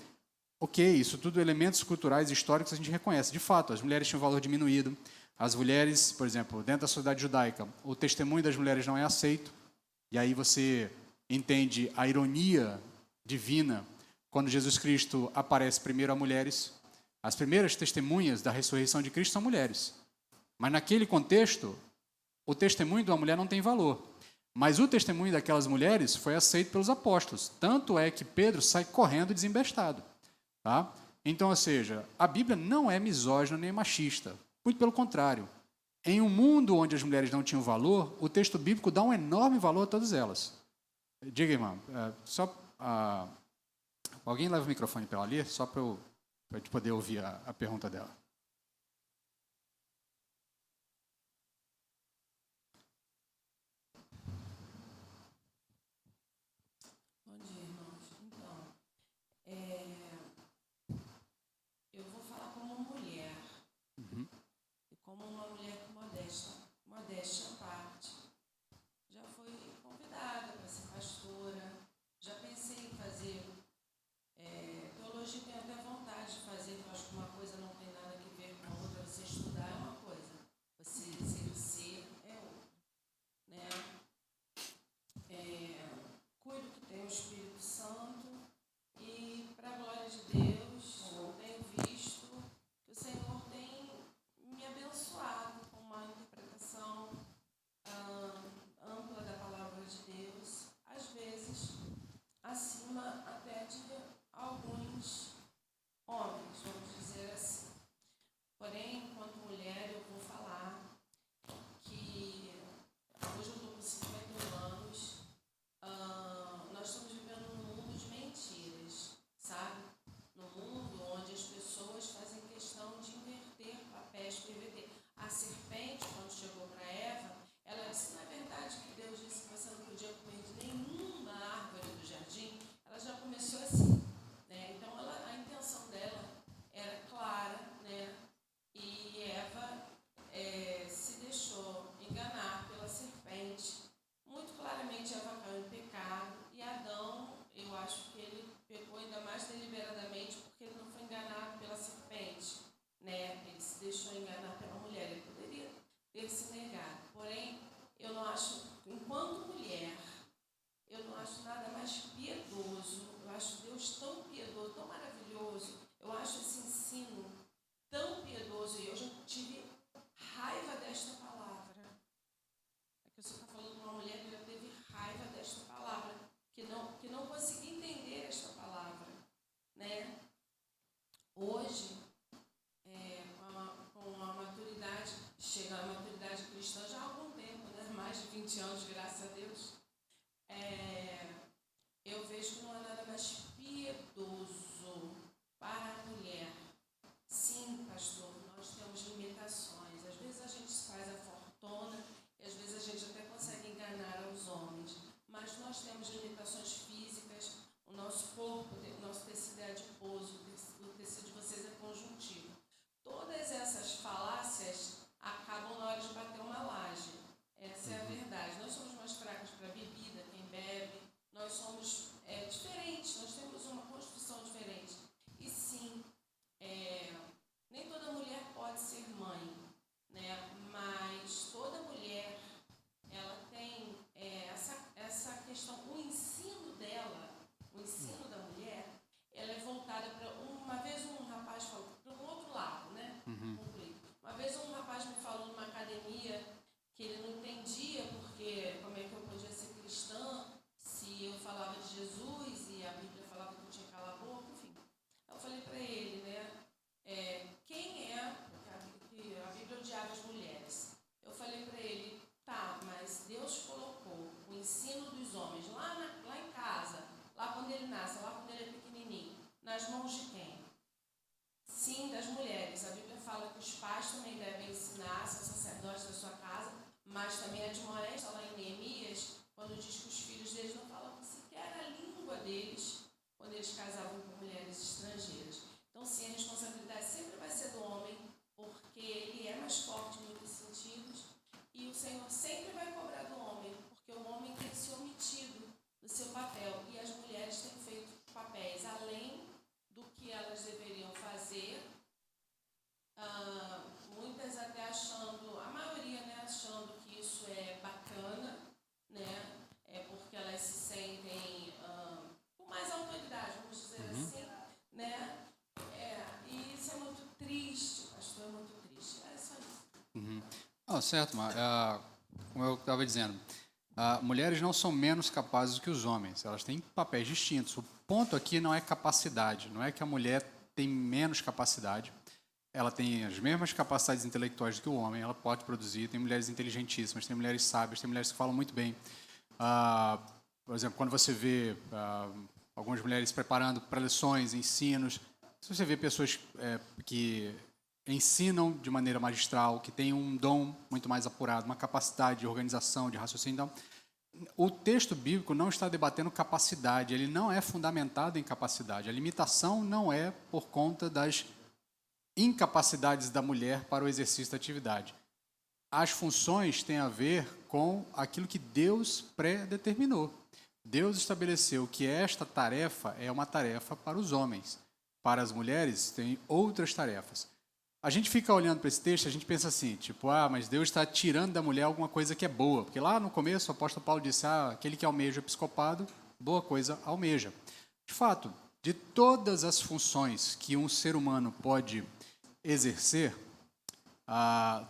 Ok, isso tudo elementos culturais e históricos a gente reconhece. De fato, as mulheres tinham valor diminuído. As mulheres, por exemplo, dentro da sociedade judaica, o testemunho das mulheres não é aceito. E aí você entende a ironia divina quando Jesus Cristo aparece primeiro a mulheres. As primeiras testemunhas da ressurreição de Cristo são mulheres. Mas naquele contexto, o testemunho de uma mulher não tem valor. Mas o testemunho daquelas mulheres foi aceito pelos apóstolos. Tanto é que Pedro sai correndo desembestado. Tá? Então, ou seja, a Bíblia não é misógina nem machista. Muito pelo contrário. Em um mundo onde as mulheres não tinham valor, o texto bíblico dá um enorme valor a todas elas. Diga, irmã, alguém leva o microfone para ela ler, só para a gente poder ouvir a pergunta dela. Deus, eu tenho visto que o Senhor tem me abençoado com uma interpretação ampla da palavra de Deus, às vezes acima até de alguns homens, vamos dizer assim. Porém, enquanto mulher, eu vou falar que hoje eu estou com 51 anos, nós estamos vivendo num mundo de mentiras, sabe? Num mundo onde as pessoas fazem questão de inverter papéis para inverter. A serpente, quando chegou para Eva, ela disse, na verdade, que Deus disse que você não podia comer de nenhuma árvore do jardim. Ela já começou assim, né? Então, a intenção dela era clara, né? E Eva se deixou enganar pela serpente. Muito claramente Eva caiu em pecado e Adão, eu acho que ele pecou ainda mais deliberadamente porque ele não foi enganado pela serpente, né? Ele se deixou enganar pela mulher, ele poderia ter se negado. Porém, eu não acho, enquanto mulher, eu não acho nada mais piedoso, eu acho Deus tão piedoso, tão maravilhoso, eu acho esse ensino tão piedoso e eu já tive raiva desta palavra. É que você está falando de uma mulher que já teve raiva desta palavra, que não conseguia entender esta palavra, né? Hoje, com a maturidade, chega a maturidade cristã já há algum tempo, né? Mais de 20 anos, graças a Deus. Eu vejo que não há nada mais piedoso para a mulher. Sim, pastor, nós temos limitações. Às vezes a gente faz a fortuna e às vezes a gente até consegue enganar os homens. Mas nós temos limitações físicas, o nosso corpo, o nosso tecido é adiposo, o tecido de vocês é conjuntivo. Todas essas falácias acabam na hora de bater uma laje. Essa é a verdade. Nós somos mais fracos para a bebida, quem bebe. Nós somos diferentes, nós temos uma construção diferente. E sim, nem toda mulher pode ser mãe, né? Mas toda mulher, ela tem essa questão, o ensino dela, o ensino da mulher, ela é voltada para... Uma vez um rapaz falou, para um outro lado, né? Uma vez um rapaz me falou numa academia que ele não entendia porque como é que eu podia ser cristã se eu falava de Jesus e a Bíblia falava que eu tinha que calar a boca, enfim. Eu falei para ele, né? Quem é, que a Bíblia odiava as mulheres. Eu falei para ele, tá, mas Deus colocou o ensino dos homens lá em casa, lá quando ele nasce, lá quando ele é pequenininho, nas mãos de quem? Sim, das mulheres. A Bíblia fala que os pais também devem ensinar, são sacerdotes da sua casa, mas também admoesta lá em Neemias, quando diz que os filhos deles não falavam sequer a língua deles, quando eles casavam com mulheres estrangeiras. Então, sim, a responsabilidade sempre vai ser do homem, porque ele é mais forte em muitos sentidos, e o Senhor sempre vai cobrar do homem, porque o homem tem se omitido do seu papel, e as mulheres têm feito papéis além do que elas deveriam fazer, muitas até achando, a maioria, né, achando que isso é bacana, né, porque elas se sentem com mais autoridade, vamos dizer assim, né, e isso é muito triste, pastor, é muito triste, é só isso. Certo, mas, como eu estava dizendo, mulheres não são menos capazes que os homens, elas têm papéis distintos. O ponto aqui não é capacidade, não é que a mulher tem menos capacidade, ela tem as mesmas capacidades intelectuais do que o homem, ela pode produzir, tem mulheres inteligentíssimas, tem mulheres sábias, tem mulheres que falam muito bem. Por exemplo, quando você vê algumas mulheres preparando preleções, ensinos, se você vê pessoas que ensinam de maneira magistral, que têm um dom muito mais apurado, uma capacidade de organização, de raciocínio. Então, o texto bíblico não está debatendo capacidade, ele não é fundamentado em capacidade. A limitação não é por conta das incapacidades da mulher para o exercício da atividade. As funções têm a ver com aquilo que Deus predeterminou. Deus estabeleceu que esta tarefa é uma tarefa para os homens. Para as mulheres, tem outras tarefas. A gente fica olhando para esse texto, a gente pensa assim, tipo, mas Deus está tirando da mulher alguma coisa que é boa. Porque lá no começo o apóstolo Paulo disse, aquele que almeja o episcopado, boa coisa almeja. De fato, de todas as funções que um ser humano pode exercer,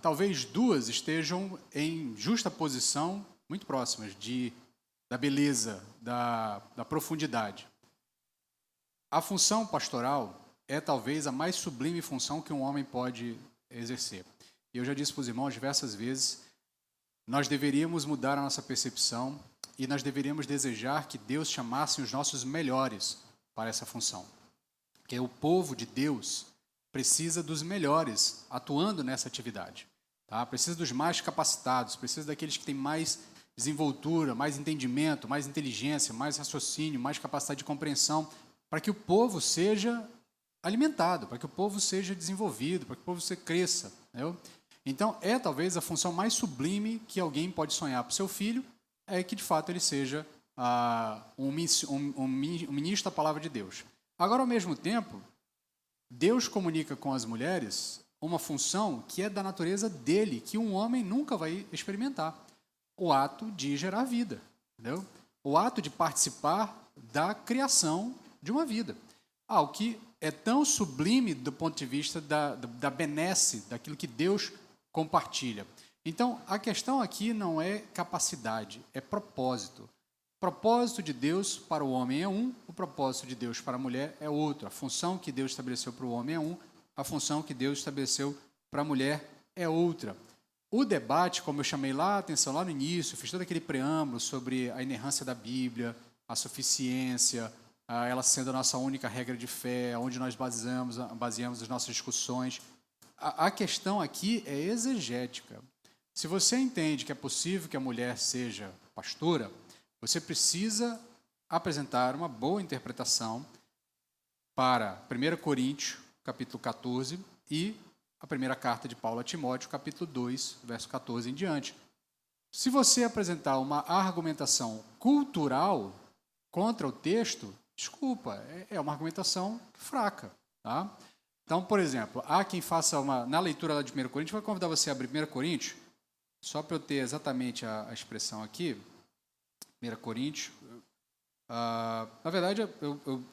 talvez duas estejam em justa posição, muito próximas, da beleza, da profundidade. A função pastoral é talvez a mais sublime função que um homem pode exercer. E eu já disse para os irmãos diversas vezes, nós deveríamos mudar a nossa percepção e nós deveríamos desejar que Deus chamasse os nossos melhores para essa função. Porque o povo de Deus precisa dos melhores atuando nessa atividade. Tá? Precisa dos mais capacitados, precisa daqueles que têm mais desenvoltura, mais entendimento, mais inteligência, mais raciocínio, mais capacidade de compreensão, para que o povo seja alimentado, para que o povo seja desenvolvido, para que o povo cresça. Entendeu? Então, talvez a função mais sublime que alguém pode sonhar para o seu filho, é que de fato ele seja um ministro da palavra de Deus. Agora, ao mesmo tempo, Deus comunica com as mulheres uma função que é da natureza dele, que um homem nunca vai experimentar. O ato de gerar vida, entendeu? O ato de participar da criação de uma vida. O que é tão sublime do ponto de vista da benesse, daquilo que Deus compartilha. Então, a questão aqui não é capacidade, é propósito. O propósito de Deus para o homem é um, o propósito de Deus para a mulher é outro. A função que Deus estabeleceu para o homem é um, a função que Deus estabeleceu para a mulher é outra. O debate, como eu chamei lá a atenção lá no início, fiz todo aquele preâmbulo sobre a inerrância da Bíblia, a suficiência, ela sendo a nossa única regra de fé, onde nós baseamos as nossas discussões. A questão aqui é exegética. Se você entende que é possível que a mulher seja pastora, você precisa apresentar uma boa interpretação para 1 Coríntios, capítulo 14, e a primeira carta de Paulo a Timóteo, capítulo 2, verso 14 em diante. Se você apresentar uma argumentação cultural contra o texto, desculpa, é uma argumentação fraca. Tá? Então, por exemplo, há quem faça na leitura lá de 1 Coríntios, vou convidar você a abrir 1 Coríntios, só para eu ter exatamente a expressão aqui, 1 Coríntios. Na verdade,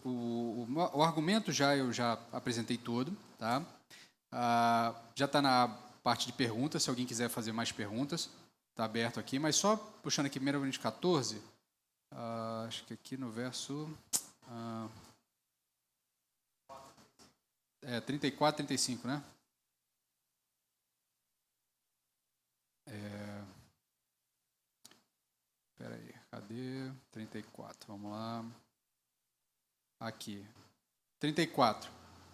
o argumento eu já apresentei todo, tá? Já está na parte de perguntas, se alguém quiser fazer mais perguntas, está aberto aqui, mas só puxando aqui 1 Coríntios 14, acho que aqui no verso 34, 35, né? Espera aí, cadê? 34, vamos lá. Aqui. 34.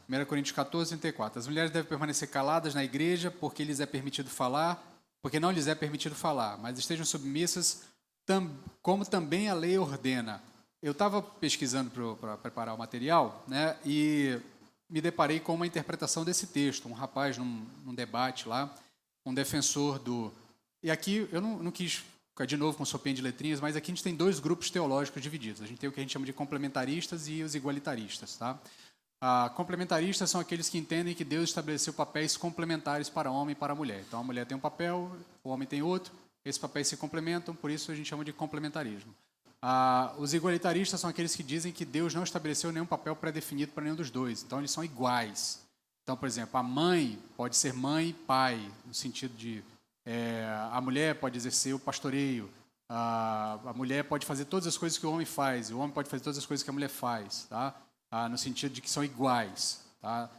1 Coríntios 14, 34. As mulheres devem permanecer caladas na igreja porque não lhes é permitido falar, mas estejam submissas como também a lei ordena. Eu estava pesquisando para preparar o material, né, e me deparei com uma interpretação desse texto. Um rapaz, num debate lá, um defensor E aqui, eu não quis ficar de novo com sopinha de letrinhas, mas aqui a gente tem dois grupos teológicos divididos. A gente tem o que a gente chama de complementaristas e os igualitaristas. Tá? Complementaristas são aqueles que entendem que Deus estabeleceu papéis complementares para o homem e para a mulher. Então, a mulher tem um papel, o homem tem outro, esses papéis se complementam, por isso a gente chama de complementarismo. Os igualitaristas são aqueles que dizem que Deus não estabeleceu nenhum papel pré-definido para nenhum dos dois. Então, eles são iguais. Então, por exemplo, a mãe pode ser mãe e pai, no sentido de a mulher pode exercer o pastoreio, a mulher pode fazer todas as coisas que o homem faz, o homem pode fazer todas as coisas que a mulher faz, tá? No sentido de que são iguais. Tá?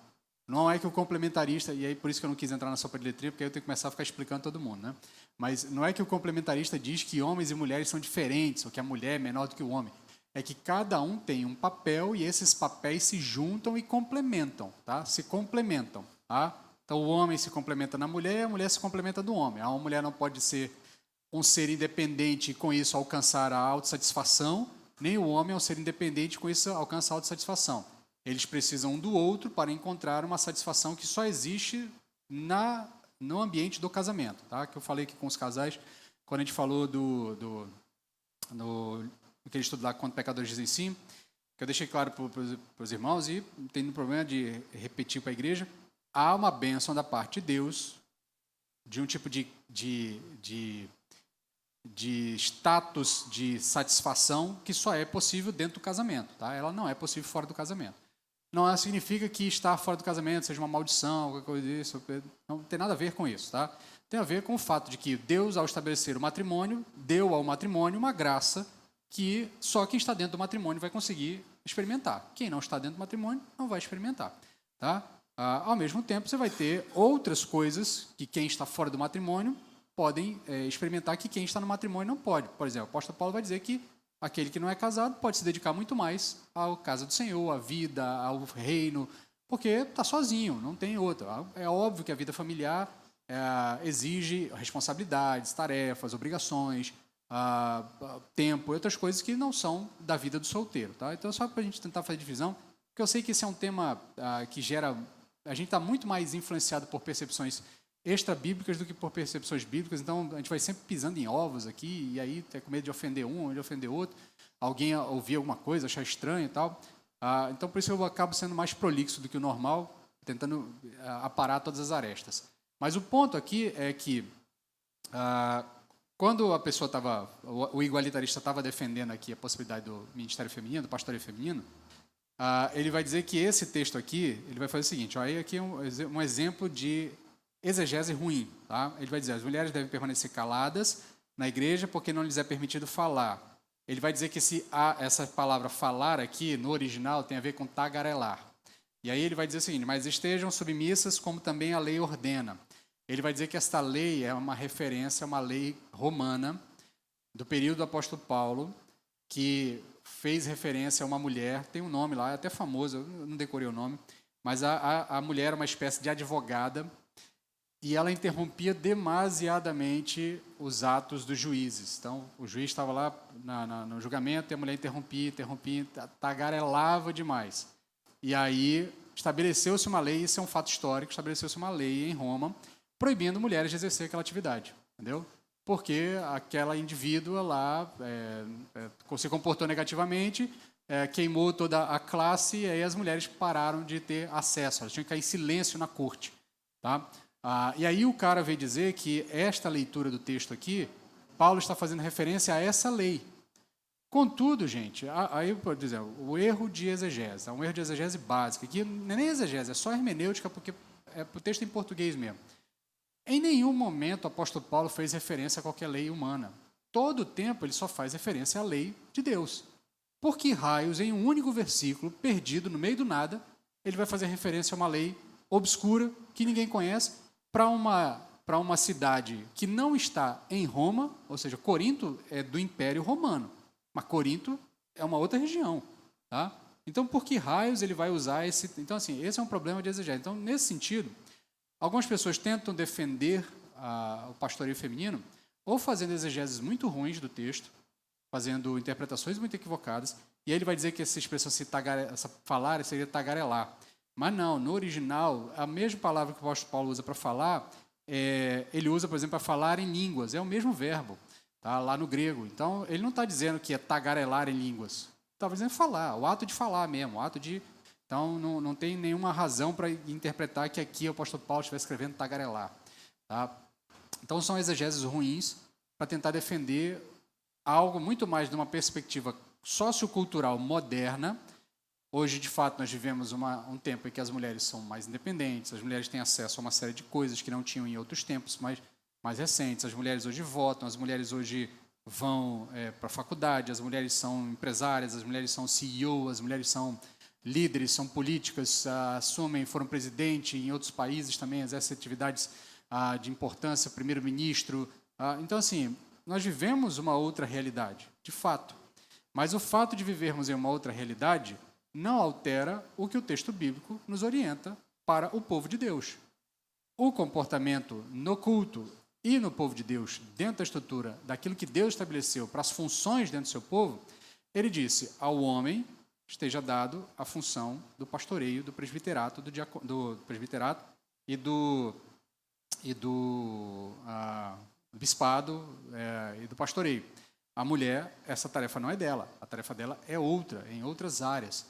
Não é que o complementarista, e aí por isso que eu não quis entrar na sopa de letrinha, porque aí eu tenho que começar a ficar explicando todo mundo, né? Mas não é que o complementarista diz que homens e mulheres são diferentes, ou que a mulher é menor do que o homem. É que cada um tem um papel e esses papéis se juntam e complementam, tá? Se complementam, tá? Então, o homem se complementa na mulher e a mulher se complementa do homem. A mulher não pode ser um ser independente e, com isso, alcançar a autossatisfação, nem o homem é um ser independente e, com isso, alcança a autossatisfação. Eles precisam um do outro para encontrar uma satisfação que só existe no ambiente do casamento. Tá? Que eu falei aqui com os casais, quando a gente falou naquele estudo lá, Quando Pecadores Dizem Sim, que eu deixei claro para os irmãos e não tem nenhum problema de repetir para a igreja, há uma bênção da parte de Deus, de um tipo de de status, de satisfação, que só é possível dentro do casamento. Tá? Ela não é possível fora do casamento. Não significa que estar fora do casamento seja uma maldição, qualquer coisa disso. Não tem nada a ver com isso. Tá? Tem a ver com o fato de que Deus, ao estabelecer o matrimônio, deu ao matrimônio uma graça que só quem está dentro do matrimônio vai conseguir experimentar. Quem não está dentro do matrimônio não vai experimentar. Tá? Ao mesmo tempo, você vai ter outras coisas que quem está fora do matrimônio podem experimentar que quem está no matrimônio não pode. Por exemplo, o apóstolo Paulo vai dizer que aquele que não é casado pode se dedicar muito mais à casa do Senhor, à vida, ao reino, porque está sozinho, não tem outro. É óbvio que a vida familiar exige responsabilidades, tarefas, obrigações, tempo e outras coisas que não são da vida do solteiro. Tá? Então, só para a gente tentar fazer divisão, porque eu sei que esse é um tema que gera... A gente está muito mais influenciado por percepções extra-bíblicas do que por percepções bíblicas, então a gente vai sempre pisando em ovos aqui, e aí tem com medo de ofender um, de ofender outro, alguém ouvir alguma coisa, achar estranho e tal. Então, por isso eu acabo sendo mais prolixo do que o normal, tentando aparar todas as arestas. Mas o ponto aqui é que, quando a pessoa estava, o igualitarista estava defendendo aqui a possibilidade do ministério feminino, do pastoreio feminino, ele vai dizer que esse texto aqui, ele vai fazer o seguinte, aí aqui é um exemplo de exegese ruim. Tá? Ele vai dizer, as mulheres devem permanecer caladas na igreja porque não lhes é permitido falar. Ele vai dizer que essa palavra falar aqui, no original, tem a ver com tagarelar. E aí ele vai dizer o seguinte, mas estejam submissas como também a lei ordena. Ele vai dizer que esta lei é uma referência a uma lei romana do período do apóstolo Paulo, que fez referência a uma mulher, tem um nome lá, é até famoso, eu não decorei o nome, mas a mulher era uma espécie de advogada e ela interrompia demasiadamente os atos dos juízes. Então, o juiz estava lá no julgamento e a mulher interrompia, tagarelava demais. E aí estabeleceu-se uma lei, isso é um fato histórico, estabeleceu-se uma lei em Roma proibindo mulheres de exercer aquela atividade, entendeu? Porque aquela indivídua lá se comportou negativamente, queimou toda a classe e aí as mulheres pararam de ter acesso, elas tinham que ficar em silêncio na corte. Tá? E aí o cara veio dizer que esta leitura do texto aqui, Paulo está fazendo referência a essa lei. Contudo, gente, aí, por exemplo, o erro de exegese, um erro de exegese básico, que não é nem exegese, é só hermenêutica, porque é o texto em português mesmo. Em nenhum momento o apóstolo Paulo fez referência a qualquer lei humana. Todo o tempo ele só faz referência à lei de Deus. Por que raios, em um único versículo, perdido no meio do nada, ele vai fazer referência a uma lei obscura, que ninguém conhece, para uma cidade que não está em Roma, ou seja, Corinto é do Império Romano, mas Corinto é uma outra região. Tá? Então, por que raios ele vai usar esse... Então, assim, esse é um problema de exegese. Então, nesse sentido, algumas pessoas tentam defender o pastoreio feminino ou fazendo exegeses muito ruins do texto, fazendo interpretações muito equivocadas, e aí ele vai dizer que essa expressão, essa falar, seria tagarelar. Mas não, no original, a mesma palavra que o apóstolo Paulo usa para falar, ele usa, por exemplo, para falar em línguas, é o mesmo verbo, tá, lá no grego. Então, ele não está dizendo que é tagarelar em línguas, está dizendo falar, o ato de falar mesmo, o ato de... Então, não tem nenhuma razão para interpretar que aqui o apóstolo Paulo estivesse escrevendo tagarelar. Tá? Então, são exegeses ruins para tentar defender algo muito mais de uma perspectiva sociocultural moderna. Hoje, de fato, nós vivemos um tempo em que as mulheres são mais independentes, as mulheres têm acesso a uma série de coisas que não tinham em outros tempos mais recentes. As mulheres hoje votam, as mulheres hoje vão para a faculdade, as mulheres são empresárias, as mulheres são CEO, as mulheres são líderes, são políticas, foram presidente em outros países também, exercem atividades de importância, primeiro-ministro. Então, assim, nós vivemos uma outra realidade, de fato. Mas o fato de vivermos em uma outra realidade não altera o que o texto bíblico nos orienta para o povo de Deus. O comportamento no culto e no povo de Deus, dentro da estrutura daquilo que Deus estabeleceu para as funções dentro do seu povo, ele disse ao homem esteja dado a função do pastoreio, do presbiterato, do presbiterato e do bispado e do pastoreio. A mulher, essa tarefa não é dela, a tarefa dela é outra, em outras áreas.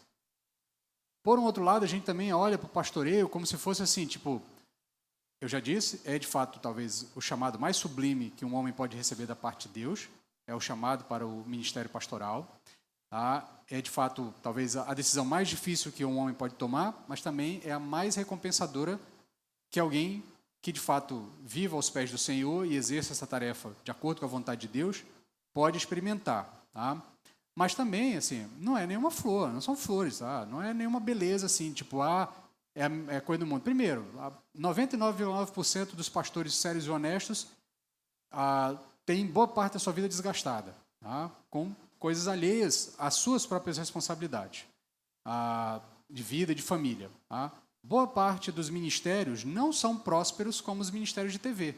Por um outro lado, a gente também olha para o pastoreio como se fosse assim, tipo, eu já disse, é de fato talvez o chamado mais sublime que um homem pode receber da parte de Deus, é o chamado para o ministério pastoral. Tá? É de fato talvez a decisão mais difícil que um homem pode tomar, mas também é a mais recompensadora que alguém que de fato viva aos pés do Senhor e exerça essa tarefa de acordo com a vontade de Deus pode experimentar. Tá? Mas também, assim, não é nenhuma flor, não são flores, tá? Não é nenhuma beleza assim, tipo, é coisa do mundo. Primeiro, 99,9% dos pastores sérios e honestos tem boa parte da sua vida desgastada, tá? Com coisas alheias às suas próprias responsabilidades, de vida e de família. Tá? Boa parte dos ministérios não são prósperos como os ministérios de TV,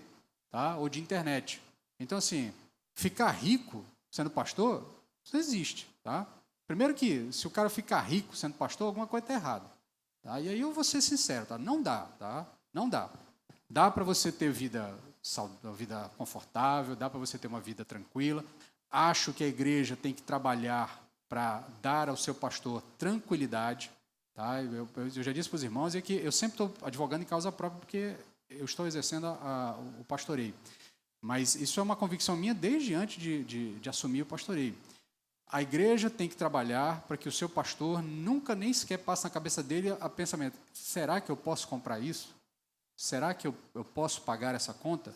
tá? Ou de internet. Então, assim, ficar rico sendo pastor, isso não existe. Tá? Primeiro que, se o cara ficar rico sendo pastor, alguma coisa está errada. Tá? E aí eu vou ser sincero, tá? Não dá. Tá? Não dá. Dá para você ter vida confortável, dá para você ter uma vida tranquila. Acho que a igreja tem que trabalhar para dar ao seu pastor tranquilidade. Tá? Eu já disse para os irmãos que eu sempre estou advogando em causa própria porque eu estou exercendo o pastoreio. Mas isso é uma convicção minha desde antes de assumir o pastoreio. A igreja tem que trabalhar para que o seu pastor nunca nem sequer passe na cabeça dele o pensamento: será que eu posso comprar isso? Será que eu posso pagar essa conta?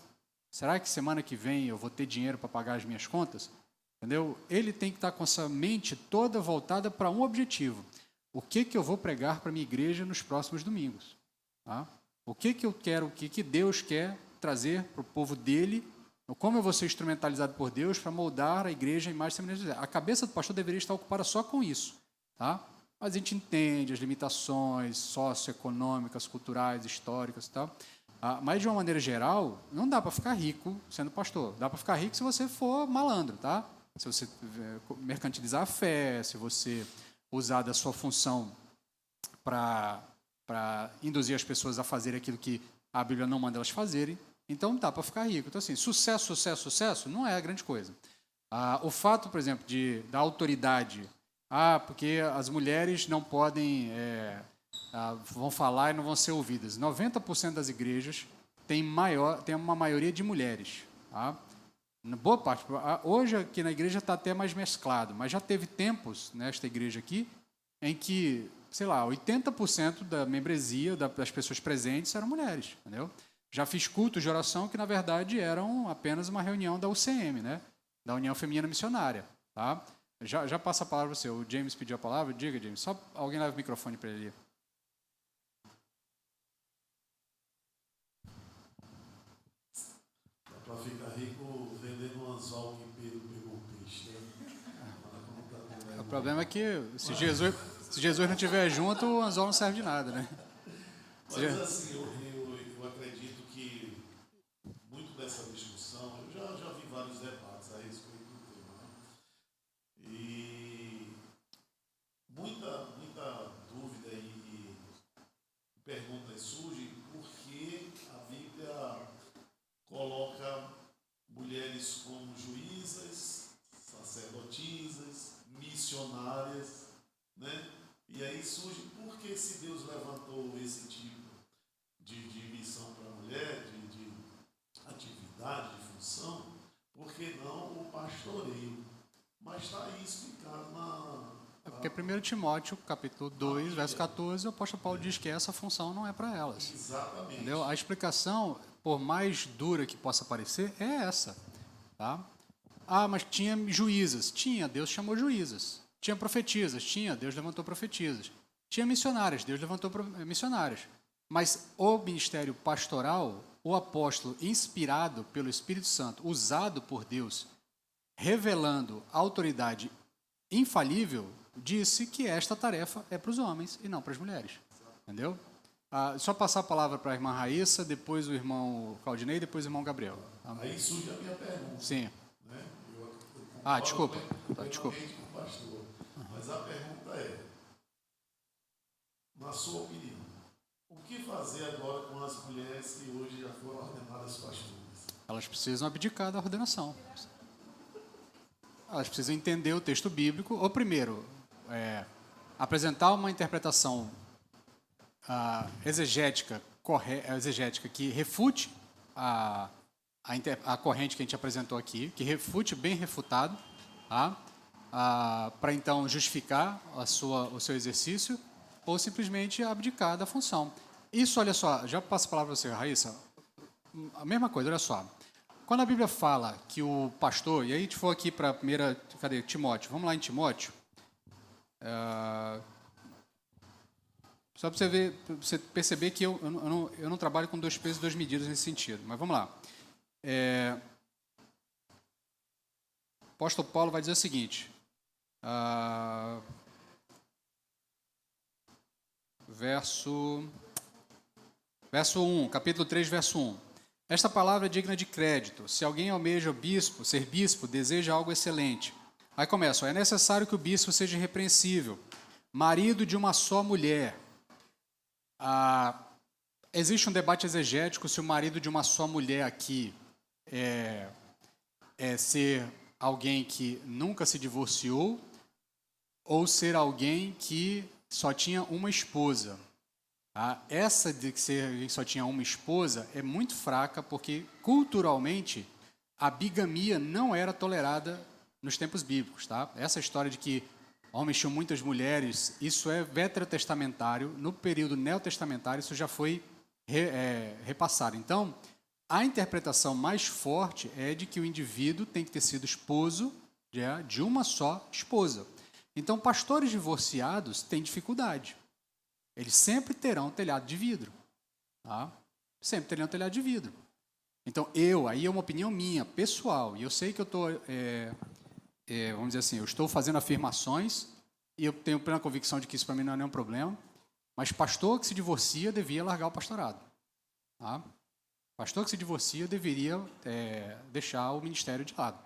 Será que semana que vem eu vou ter dinheiro para pagar as minhas contas? Entendeu? Ele tem que estar com essa mente toda voltada para um objetivo. O que eu vou pregar para a minha igreja nos próximos domingos? Tá? O que eu quero, o que Deus quer trazer para o povo dele? Como eu vou ser instrumentalizado por Deus para moldar a igreja em mais semelhança? A cabeça do pastor deveria estar ocupada só com isso. Tá? Mas a gente entende as limitações socioeconômicas, culturais, históricas e tal. Mas, de uma maneira geral, não dá para ficar rico sendo pastor. Dá para ficar rico se você for malandro, tá? Se você mercantilizar a fé, se você usar da sua função para induzir as pessoas a fazerem aquilo que a Bíblia não manda elas fazerem, então dá para ficar rico. Então, assim, sucesso não é a grande coisa. O fato, por exemplo, da autoridade, porque as mulheres não podem, vão falar e não vão ser ouvidas. 90% das igrejas tem uma maioria de mulheres. Tá? Boa parte. Hoje aqui na igreja está até mais mesclado, mas já teve tempos nesta igreja aqui em que, sei lá, 80% da membresia das pessoas presentes eram mulheres, entendeu? Já fiz cultos de oração que, na verdade, eram apenas uma reunião da UCM, né? Da União Feminina Missionária. Tá? Já passa a palavra para você. O James pediu a palavra. Diga, James. Só alguém leva o microfone para ele. Para ficar rico vendendo um anzol que Pedro pegou o peixe. O problema é que se Jesus não estiver junto, o anzol não serve de nada, né? Mas assim, eu acredito que muito dessa discussão, eu já vi vários debates a respeito do tema, né? E muita dúvida e perguntas surgem porque a Bíblia coloca mulheres como juízas, sacerdotisas, missionárias, né? E aí surge, por que se Deus levantou esse tipo de missão para a mulher, de atividade, de função, por que não o pastoreio? Mas está aí explicado porque 1 Timóteo, capítulo 2, verso 14, o apóstolo Paulo diz que essa função não é para elas. Exatamente. Entendeu? A explicação, por mais dura que possa parecer, é essa. Tá? Mas tinha juízas. Tinha, Deus chamou juízas. Tinha profetisas. Tinha, Deus levantou profetisas. Tinha missionárias. Deus levantou missionárias. Mas o ministério pastoral, o apóstolo inspirado pelo Espírito Santo, usado por Deus, revelando autoridade infalível, disse que esta tarefa é para os homens e não para as mulheres. Entendeu? Só passar a palavra para a irmã Raíssa, depois o irmão Claudinei, depois o irmão Gabriel. Aí surge a minha pergunta. Sim. Né? Desculpa. Desculpa. Com o pastor. Mas a pergunta é, na sua opinião, o que fazer agora com as mulheres que hoje já foram ordenadas pastoras? Elas precisam abdicar da ordenação. Elas precisam entender o texto bíblico. Ou primeiro, apresentar uma interpretação exegética exegética que refute a corrente que a gente apresentou aqui, que refute bem refutado, tá? Para então justificar o seu exercício, ou simplesmente abdicar da função. Isso, olha só, já passo a palavra para você, Raíssa. A mesma coisa, olha só. Quando a Bíblia fala que o pastor, e aí a gente for aqui para a primeira, cadê? Timóteo. Vamos lá em Timóteo. Só para você perceber que eu não trabalho com 2 pesos e 2 medidas nesse sentido. Mas vamos lá. O apóstolo Paulo vai dizer o seguinte. Verso 1, capítulo 3, verso 1. Esta palavra é digna de crédito. Se alguém almeja ser bispo, deseja algo excelente. Aí começa, é necessário que o bispo seja irrepreensível, marido de uma só mulher. Existe um debate exegético se o marido de uma só mulher aqui é ser alguém que nunca se divorciou ou ser alguém que só tinha uma esposa. Essa de que só tinha uma esposa é muito fraca porque, culturalmente, a bigamia não era tolerada nos tempos bíblicos. Tá? Essa história de que homens tinham muitas mulheres, isso é veterotestamentário. No período neotestamentário, isso já foi repassado. Então, a interpretação mais forte é de que o indivíduo tem que ter sido esposo de uma só esposa. Então, pastores divorciados têm dificuldade. Eles sempre terão telhado de vidro. Tá? Sempre terão telhado de vidro. Então, aí é uma opinião minha, pessoal, e eu sei que eu estou, vamos dizer assim, eu estou fazendo afirmações e eu tenho plena convicção de que isso para mim não é nenhum problema, mas pastor que se divorcia devia largar o pastorado. Tá? Pastor que se divorcia deveria deixar o ministério de lado.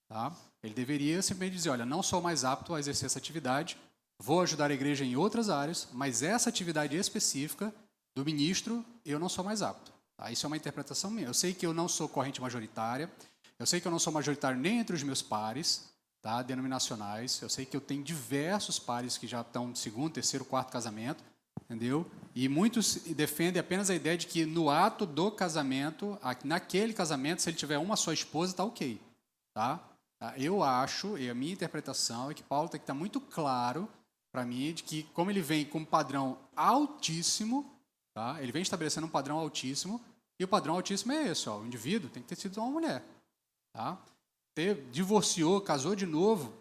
Tá? Ele deveria simplesmente dizer, olha, não sou mais apto a exercer essa atividade, vou ajudar a igreja em outras áreas, mas essa atividade específica do ministro, eu não sou mais apto. Tá? Isso é uma interpretação minha. Eu sei que eu não sou corrente majoritária, eu sei que eu não sou majoritário nem entre os meus pares, tá? Denominacionais, eu sei que eu tenho diversos pares que já estão no 2º, 3º, 4º casamento, entendeu? E muitos defendem apenas a ideia de que no ato do casamento, naquele casamento, se ele tiver uma só esposa, está ok. Tá? Eu acho, e a minha interpretação é que Paulo tem que estar muito claro para mim de que, como ele vem com um padrão altíssimo, tá? Ele vem estabelecendo um padrão altíssimo, e o padrão altíssimo é esse, o indivíduo tem que ter sido uma mulher. Tá? Divorciou, casou de novo.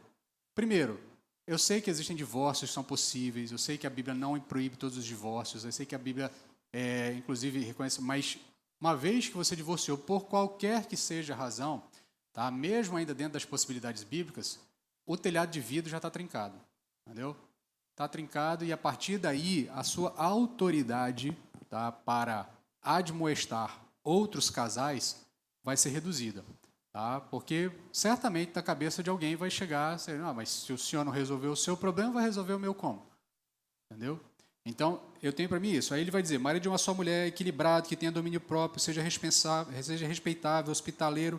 Primeiro, eu sei que existem divórcios que são possíveis, eu sei que a Bíblia não proíbe todos os divórcios, eu sei que a Bíblia, inclusive, reconhece, mas uma vez que você divorciou por qualquer que seja a razão, tá? Mesmo ainda dentro das possibilidades bíblicas, o telhado de vidro já está trincado. Entendeu? Está trincado e, a partir daí, a sua autoridade, tá, para admoestar outros casais vai ser reduzida. Tá? Porque, certamente, na cabeça de alguém vai chegar, mas se o senhor não resolveu o seu problema, vai resolver o meu como? Entendeu? Então, eu tenho para mim isso. Aí ele vai dizer, marido de uma só mulher, equilibrado, que tenha domínio próprio, seja respeitável, hospitaleiro,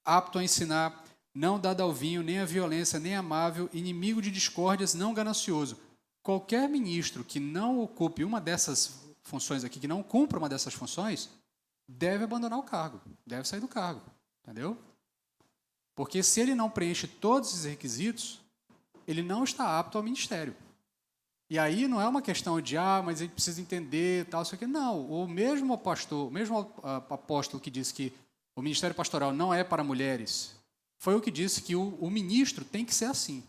apto a ensinar, não dado ao vinho, nem à violência, nem amável, inimigo de discórdias, não ganancioso. Qualquer ministro que não ocupe uma dessas funções aqui, que não cumpra uma dessas funções, deve abandonar o cargo, deve sair do cargo. Entendeu? Porque se ele não preenche todos esses requisitos, ele não está apto ao ministério. E aí não é uma questão de, mas ele precisa entender, tal, isso aqui. Não, o mesmo apóstolo que disse que o ministério pastoral não é para mulheres, foi o que disse que o ministro tem que ser assim.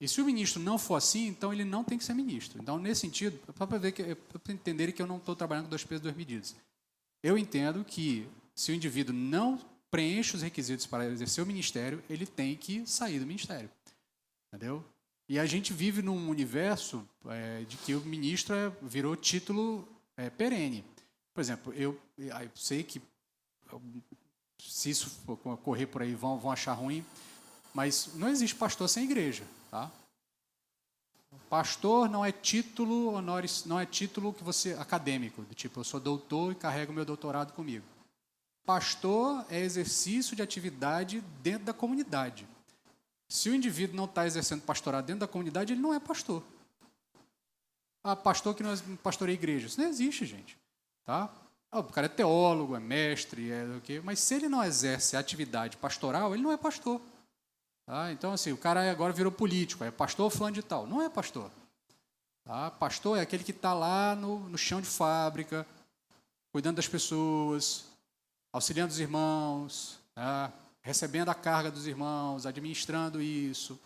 E se o ministro não for assim, então ele não tem que ser ministro. Então, nesse sentido, para entenderem que eu não estou trabalhando com 2 pesos e 2 medidas. Eu entendo que se o indivíduo não preenche os requisitos para exercer o ministério, ele tem que sair do ministério. Entendeu? E a gente vive num universo de que o ministro virou título perene. Por exemplo, eu sei que se isso correr por aí vão achar ruim, mas não existe pastor sem igreja. Tá? Pastor não é título honoris, não é título que você acadêmico, do tipo eu sou doutor e carrego meu doutorado comigo. Pastor é exercício de atividade dentro da comunidade. Se o indivíduo não está exercendo pastorado dentro da comunidade, ele não é pastor. Pastor que não pastoreia igreja. Isso não existe, gente. tá? O cara é teólogo, é mestre, é o quê? Mas se ele não exerce a atividade pastoral, ele não é pastor. Tá? Então, assim, o cara agora virou político, é pastor fulano de tal. Não é pastor. Tá? Pastor é aquele que está lá no chão de fábrica, cuidando das pessoas, auxiliando os irmãos, tá? Recebendo a carga dos irmãos, administrando isso,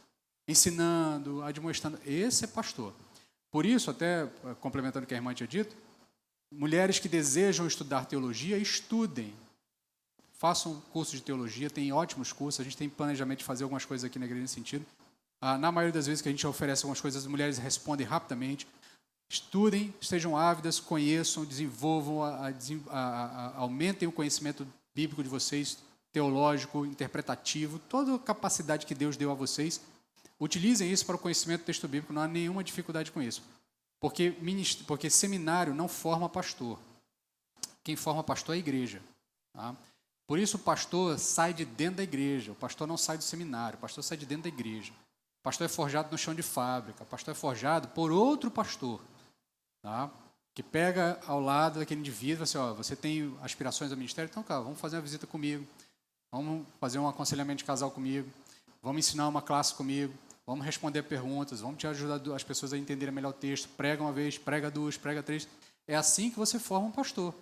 ensinando, admoestando. Esse é pastor. Por isso, até complementando o que a irmã tinha dito, mulheres que desejam estudar teologia, estudem. Façam curso de teologia, tem ótimos cursos, a gente tem planejamento de fazer algumas coisas aqui na igreja nesse sentido. Na maioria das vezes que a gente oferece algumas coisas, as mulheres respondem rapidamente. Estudem, estejam ávidas, conheçam, desenvolvam, aumentem o conhecimento bíblico de vocês, teológico, interpretativo, toda a capacidade que Deus deu a vocês. Utilizem isso para o conhecimento do texto bíblico, não há nenhuma dificuldade com isso. Porque seminário não forma pastor. Quem forma pastor é a igreja. Tá? Por isso o pastor sai de dentro da igreja, o pastor não sai do seminário, o pastor sai de dentro da igreja. O pastor é forjado no chão de fábrica, o pastor é forjado por outro pastor, tá? Que pega ao lado daquele indivíduo e fala assim, você tem aspirações ao ministério? Então, cara, vamos fazer uma visita comigo, vamos fazer um aconselhamento de casal comigo, vamos ensinar uma classe comigo, vamos responder perguntas, vamos te ajudar as pessoas a entenderem melhor o texto, prega uma vez, prega duas, prega três. É assim que você forma um pastor.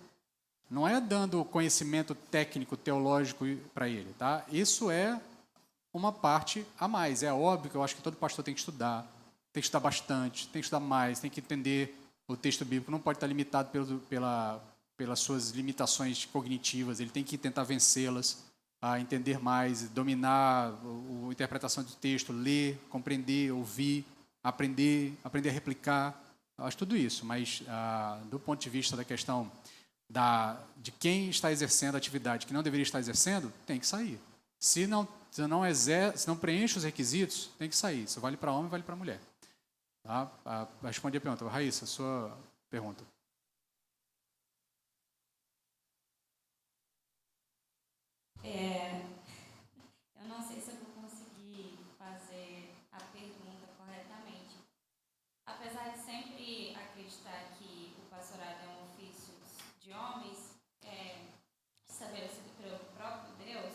Não é dando conhecimento técnico, teológico para ele, tá? Isso é uma parte a mais. É óbvio que eu acho que todo pastor tem que estudar bastante, tem que estudar mais, tem que entender o texto bíblico, não pode estar limitado pelas suas limitações cognitivas, ele tem que tentar vencê-las, a entender mais, dominar a interpretação do texto, ler, compreender, ouvir, aprender a replicar, eu acho tudo isso, mas do ponto de vista da questão de quem está exercendo a atividade que não deveria estar exercendo, tem que sair. Se não preenche os requisitos, tem que sair. Isso vale para homem, vale para mulher. Tá? Respondi a pergunta. Raíssa, sua pergunta. Eu não sei se eu vou conseguir fazer a pergunta corretamente. Apesar de sempre acreditar que o pastorado é um ofício de homens, estabelecido pelo próprio Deus,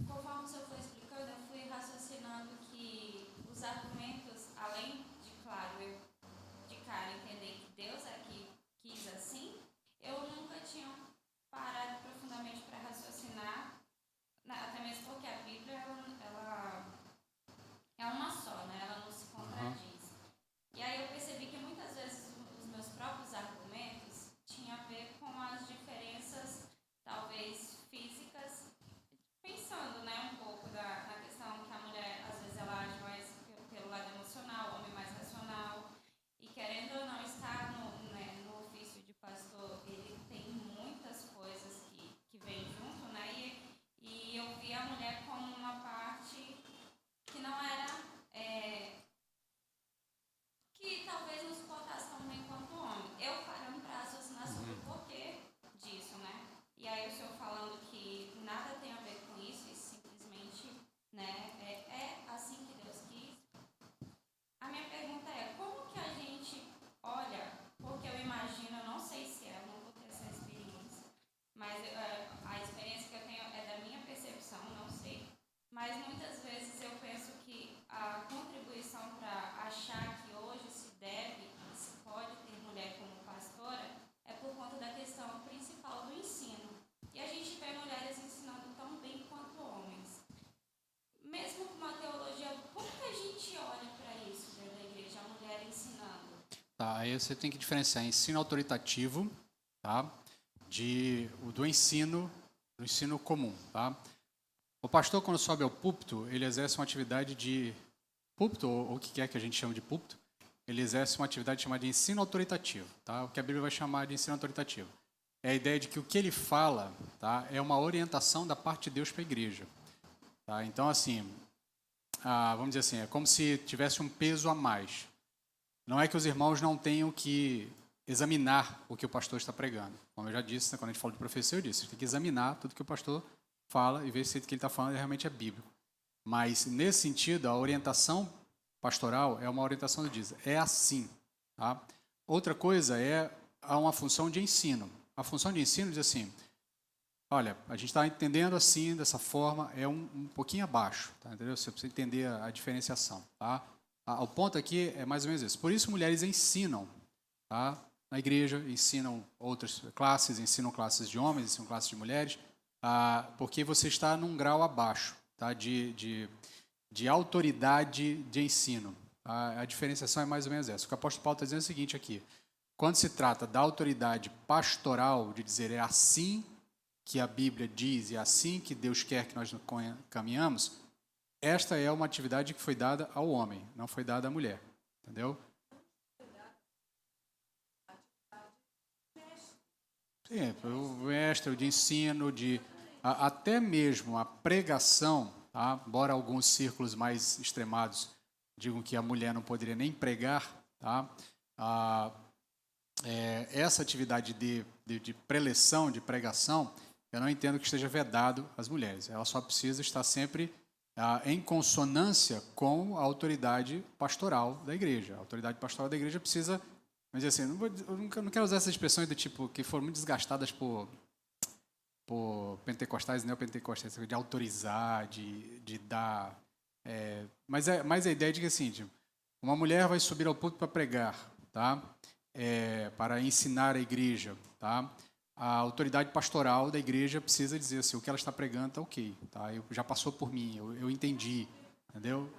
conforme o senhor foi explicando, eu fui raciocinando que os argumentos, além de, claro, eu de cara entender que Deus é que quis assim, eu nunca tinha parado profundamente para raciocinar, até mesmo porque a Bíblia ela é uma só, né? Ela não se contradiz. E aí eu percebi que muitas vezes os meus próprios argumentos tinham a ver com as diferenças, talvez físicas, pensando, né, um pouco na questão que a mulher, às vezes, ela age mais pelo lado emocional, o homem mais racional, e querendo ou não estar no ofício de pastor, ele tem muitas coisas que vêm junto, né, e eu vi a mulher como uma parte que não era, que talvez não se portasse tão bem quanto o homem. Eu parando para raciocinar sobre o porquê disso, né, e aí o senhor falando que nada tem a ver com isso e simplesmente, né, é assim que Deus quis. A minha pergunta é, como que a gente olha, porque eu imagino, eu não sei se eu não vou ter essa experiência, mas a experiência que eu tenho é da minha percepção, não sei, mas muitas vezes eu penso que a contribuição para achar que hoje se deve e se pode ter mulher como pastora é por conta da questão principal do ensino. E a gente vê mulheres ensinando tão bem quanto homens. Mesmo com uma teologia, como que a gente olha para isso dentro da igreja, a mulher ensinando? Tá, aí você tem que diferenciar ensino autoritativo, tá, do ensino comum. Tá? O pastor, quando sobe ao púlpito, ele exerce uma atividade de púlpito, ou o que quer que a gente chame de púlpito, ele exerce uma atividade chamada de ensino autoritativo, tá? O que a Bíblia vai chamar de ensino autoritativo. É a ideia de que o que ele fala, tá, é uma orientação da parte de Deus para a igreja. Tá? Então, assim, vamos dizer assim, é como se tivesse um peso a mais. Não é que os irmãos não tenham que examinar o que o pastor está pregando. Como eu já disse, né, quando a gente fala de profecia, eu disse, você tem que examinar tudo que o pastor fala e ver se o que ele está falando realmente é bíblico. Mas, nesse sentido, a orientação pastoral é uma orientação que diz, é assim. Tá? Outra coisa é há uma função de ensino. A função de ensino diz assim, olha, a gente está entendendo assim, dessa forma, é um pouquinho abaixo, tá? Entendeu? Você precisa entender a diferenciação, tá? O ponto aqui é mais ou menos isso. Por isso, mulheres ensinam, tá? Na igreja, ensinam outras classes, ensinam classes de homens, ensinam classes de mulheres, porque você está num grau abaixo, tá? de autoridade de ensino. A diferenciação é mais ou menos essa. O que o apóstolo Paulo está dizendo é o seguinte aqui. Quando se trata da autoridade pastoral, de dizer é assim que a Bíblia diz e é assim que Deus quer que nós caminhamos, esta é uma atividade que foi dada ao homem, não foi dada à mulher. Entendeu? Sim, o mestre, o de ensino, até mesmo a pregação, tá? Embora alguns círculos mais extremados digam que a mulher não poderia nem pregar, tá? Essa atividade de preleção, de pregação, eu não entendo que esteja vedado às mulheres. Ela só precisa estar sempre em consonância com a autoridade pastoral da igreja. A autoridade pastoral da igreja precisa, mas assim, eu não quero usar essas expressões do tipo que foram muito desgastadas por pentecostais e neopentecostais, de autorizar, de dar. Mas a ideia é de que assim, tipo, uma mulher vai subir ao púlpito para pregar, tá? Para ensinar a igreja, tá? A autoridade pastoral da igreja precisa dizer assim, o que ela está pregando está ok, tá? Já passou por mim, eu entendi, entendeu?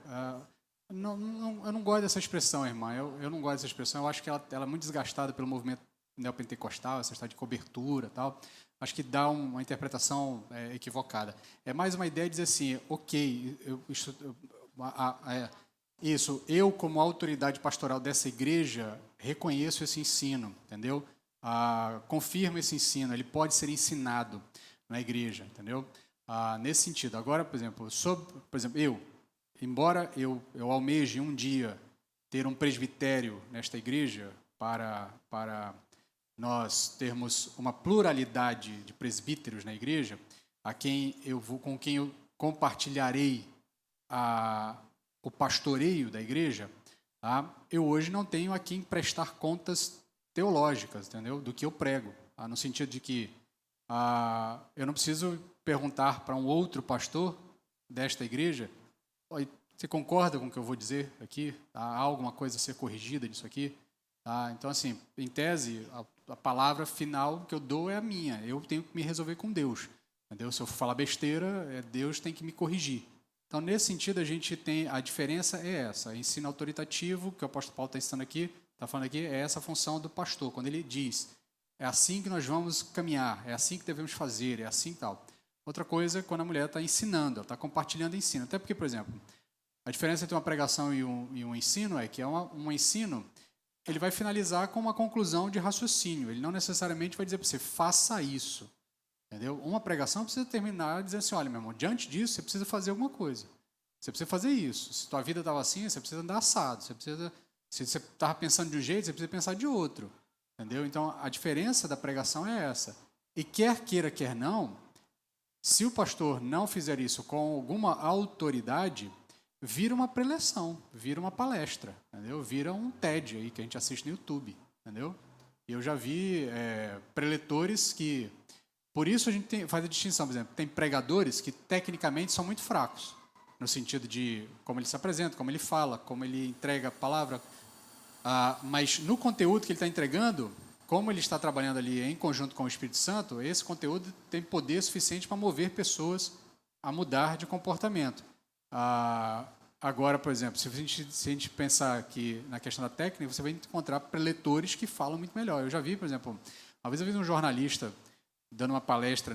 Eu não gosto dessa expressão, irmã, eu não gosto dessa expressão, eu acho que ela é muito desgastada pelo movimento neopentecostal, essa história de cobertura e tal, acho que dá uma interpretação equivocada. É mais uma ideia de dizer assim, ok, eu como autoridade pastoral dessa igreja, reconheço esse ensino, entendeu? Confirma esse ensino, ele pode ser ensinado na igreja, entendeu? Nesse sentido. Agora, por exemplo, embora eu almeje um dia ter um presbitério nesta igreja para nós termos uma pluralidade de presbíteros na igreja, com quem eu compartilharei o pastoreio da igreja, tá? Eu hoje não tenho a quem prestar contas teológicas, entendeu? Do que eu prego, no sentido de que eu não preciso perguntar para um outro pastor desta igreja, você concorda com o que eu vou dizer aqui? Há alguma coisa a ser corrigida disso aqui? Então, assim, em tese, a palavra final que eu dou é a minha, eu tenho que me resolver com Deus, entendeu? Se eu falar besteira, Deus tem que me corrigir. Então, nesse sentido, a diferença é essa, ensino autoritativo, que o apóstolo Paulo está falando aqui, é essa função do pastor, quando ele diz, é assim que nós vamos caminhar, é assim que devemos fazer, é assim e tal. Outra coisa é quando a mulher está ensinando, ela está compartilhando ensino. Até porque, por exemplo, a diferença entre uma pregação e um ensino é que um ensino, ele vai finalizar com uma conclusão de raciocínio, ele não necessariamente vai dizer para você, faça isso. Entendeu? Uma pregação precisa terminar dizendo assim, olha, meu irmão, diante disso você precisa fazer alguma coisa. Você precisa fazer isso. Se tua vida estava assim, você precisa andar assado. Se você estava pensando de um jeito, você precisa pensar de outro. Entendeu? Então, a diferença da pregação é essa. E quer queira, quer não, se o pastor não fizer isso com alguma autoridade, vira uma preleção, vira uma palestra, entendeu? Vira um TED aí que a gente assiste no YouTube, entendeu? E eu já vi preletores que... Por isso a gente faz a distinção, por exemplo, tem pregadores que tecnicamente são muito fracos, no sentido de como ele se apresenta, como ele fala, como ele entrega a palavra, mas no conteúdo que ele está entregando, como ele está trabalhando ali em conjunto com o Espírito Santo, esse conteúdo tem poder suficiente para mover pessoas a mudar de comportamento. Agora, por exemplo, se a gente pensar aqui na questão da técnica, você vai encontrar preletores que falam muito melhor. Eu já vi, por exemplo, uma vez eu vi um jornalista dando uma palestra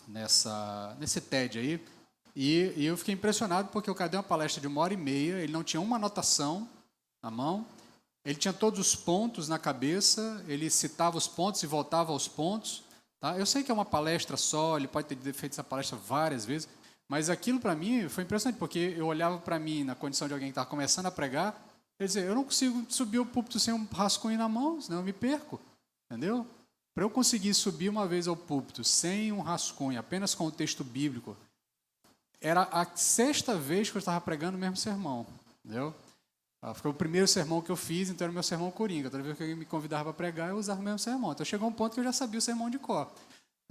nesse TED aí, e eu fiquei impressionado porque o cara deu uma palestra de 1h30, ele não tinha uma anotação na mão, ele tinha todos os pontos na cabeça, ele citava os pontos e voltava aos pontos. Tá? Eu sei que é uma palestra só, ele pode ter feito essa palestra várias vezes, mas aquilo para mim foi impressionante, porque eu olhava para mim na condição de alguém que estava começando a pregar, quer dizer, eu não consigo subir o púlpito sem um rascunho na mão, senão eu me perco, entendeu? Para eu conseguir subir uma vez ao púlpito sem um rascunho, apenas com o texto bíblico, era a 6ª vez que eu estava pregando o mesmo sermão, entendeu? Foi o primeiro sermão que eu fiz, então era o meu sermão coringa. Toda vez que alguém me convidava para pregar, eu usava o mesmo sermão. Então chegou um ponto que eu já sabia o sermão de cor.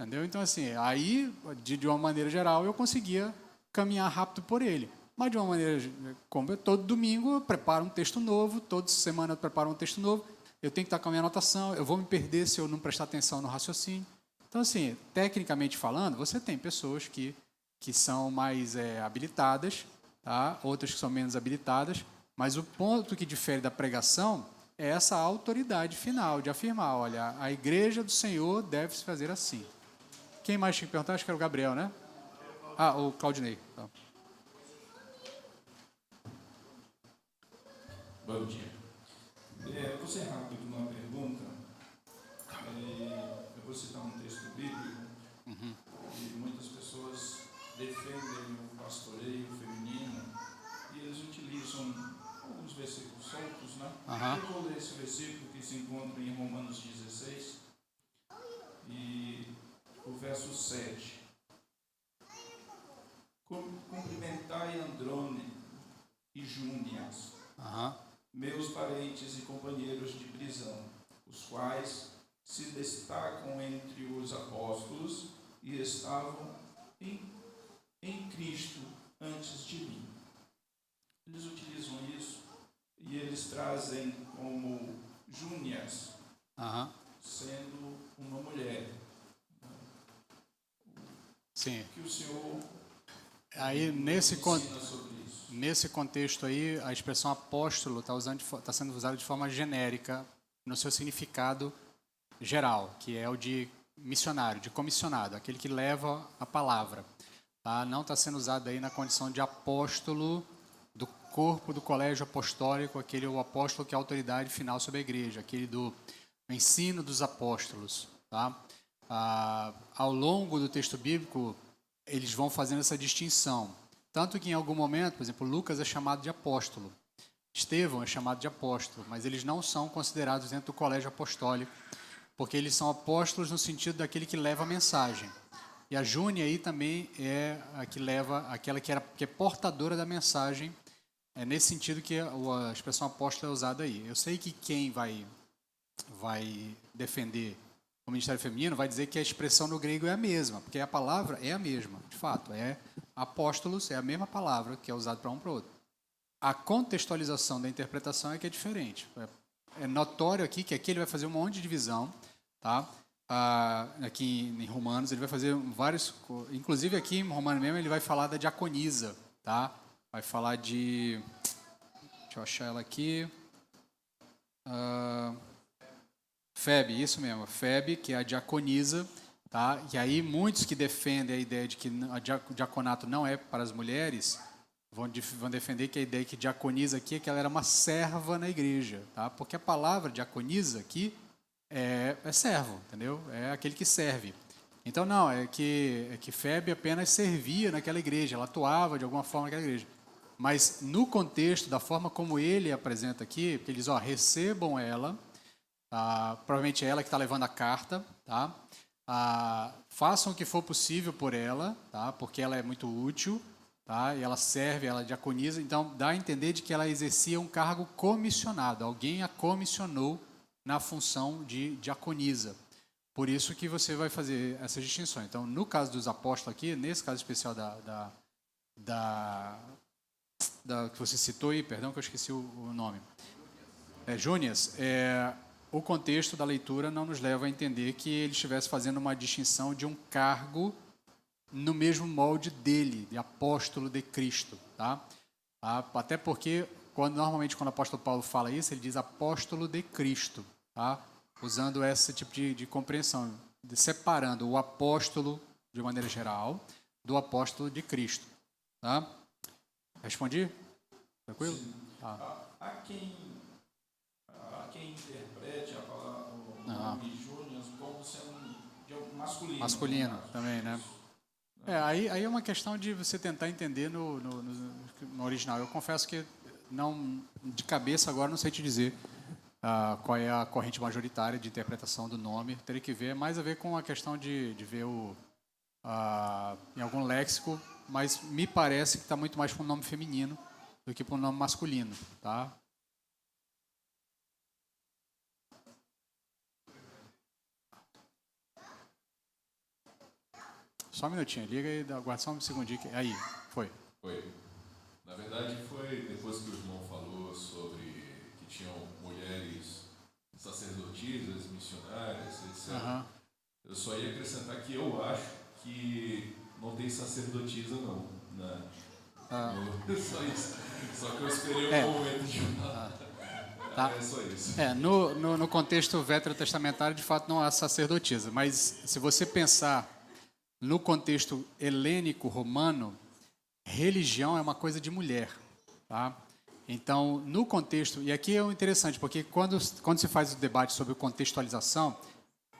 Entendeu? Então, assim, aí, de uma maneira geral, eu conseguia caminhar rápido por ele. Mas, de uma maneira, como todo domingo, eu preparo um texto novo, toda semana eu preparo um texto novo, eu tenho que estar com a minha anotação, eu vou me perder se eu não prestar atenção no raciocínio. Então, assim, tecnicamente falando, você tem pessoas que são mais habilitadas, tá? Outras que são menos habilitadas, mas o ponto que difere da pregação é essa autoridade final de afirmar, olha, a igreja do Senhor deve se fazer assim. Quem mais tinha que perguntar? Acho que era o Gabriel, né? Ah, o Claudinei. Tá. Bom dia. Eu vou ser rápido numa pergunta. Eu vou citar um texto bíblico e muitas pessoas defendem o pastoreio feminino e eles utilizam alguns versículos soltos, né? Eu vou ler esse versículo que se encontra em Romanos 16 e o verso 7. Cumprimentai Andrônico e Júnias, meus parentes e companheiros de prisão, os quais se destacam entre os apóstolos e estavam em Cristo antes de mim. Eles utilizam isso e eles trazem como Júnias, sendo uma mulher. Sim. Que o Senhor aí, ensina sobre isso. Nesse contexto aí, a expressão apóstolo está sendo usada de forma genérica no seu significado geral, que é o de missionário, de comissionado, aquele que leva a palavra. Tá? Não está sendo usado aí na condição de apóstolo do corpo do colégio apostólico, aquele o apóstolo que é a autoridade final sobre a igreja, aquele do ensino dos apóstolos. Tá? Ao longo do texto bíblico, eles vão fazendo essa distinção. Tanto que em algum momento, por exemplo, Lucas é chamado de apóstolo, Estevão é chamado de apóstolo, mas eles não são considerados dentro do colégio apostólico, porque eles são apóstolos no sentido daquele que leva a mensagem. E a Júnia aí também é a que leva, aquela que é portadora da mensagem, é nesse sentido que a expressão apóstolo é usada aí. Eu sei que quem vai defender o ministério feminino vai dizer que a expressão no grego é a mesma, porque a palavra é a mesma, de fato, é apóstolos, é a mesma palavra que é usada para um para o outro. A contextualização da interpretação é que é diferente. É notório aqui que aqui ele vai fazer um monte de divisão, tá? Aqui em Romanos ele vai fazer vários, inclusive aqui em Romanos mesmo ele vai falar da diaconisa, tá? Vai falar de, deixa eu achar ela aqui, Febe, isso mesmo, Febe, que é a diaconisa, tá? E aí muitos que defendem a ideia de que o diaconato não é para as mulheres vão defender que a ideia que diaconisa aqui é que ela era uma serva na igreja, tá? Porque a palavra diaconisa aqui é servo, entendeu? É aquele que serve. Então não, é que Febe apenas servia naquela igreja, ela atuava de alguma forma naquela igreja. Mas no contexto, da forma como ele apresenta aqui, porque ele diz, recebam ela, provavelmente é ela que está levando a carta, tá? Façam o que for possível por ela, tá? Porque ela é muito útil, tá? E ela serve, ela diaconiza, então dá a entender de que ela exercia um cargo comissionado, alguém a comissionou na função de diaconisa. Por isso que você vai fazer essa distinção. Então, no caso dos apóstolos aqui, nesse caso especial que você citou aí, perdão que eu esqueci o nome, Júnias, o contexto da leitura não nos leva a entender que ele estivesse fazendo uma distinção de um cargo no mesmo molde dele, de apóstolo de Cristo. Tá? Até porque, normalmente, quando o apóstolo Paulo fala isso, ele diz apóstolo de Cristo, tá? Usando esse tipo de compreensão, separando o apóstolo, de maneira geral, do apóstolo de Cristo. Tá? Respondi? Tranquilo? Há quem interprete o nome Júnior como sendo de masculino. Masculino também, né? Aí é uma questão de você tentar entender no original. Eu confesso que não, de cabeça agora não sei te dizer qual é a corrente majoritária de interpretação do nome. Teria que ver, mais a ver com a questão de ver em algum léxico, mas me parece que está muito mais para um nome feminino do que para um nome masculino, tá? Só um minutinho, liga e aguarda só um segundinho. Aí, foi. Foi. Na verdade, foi depois que o irmão falou sobre que tinham mulheres sacerdotisas, missionárias, etc. Aham. Eu só ia acrescentar que eu acho que não tem sacerdotisa, não. Só isso. Só que eu esperei um momento de falar. Tá. É só isso. No contexto veterotestamentário, de fato, não há sacerdotisa. Mas se você pensar no contexto helênico romano, religião é uma coisa de mulher, tá? Então, no contexto, e aqui é o interessante, porque quando se faz o debate sobre contextualização,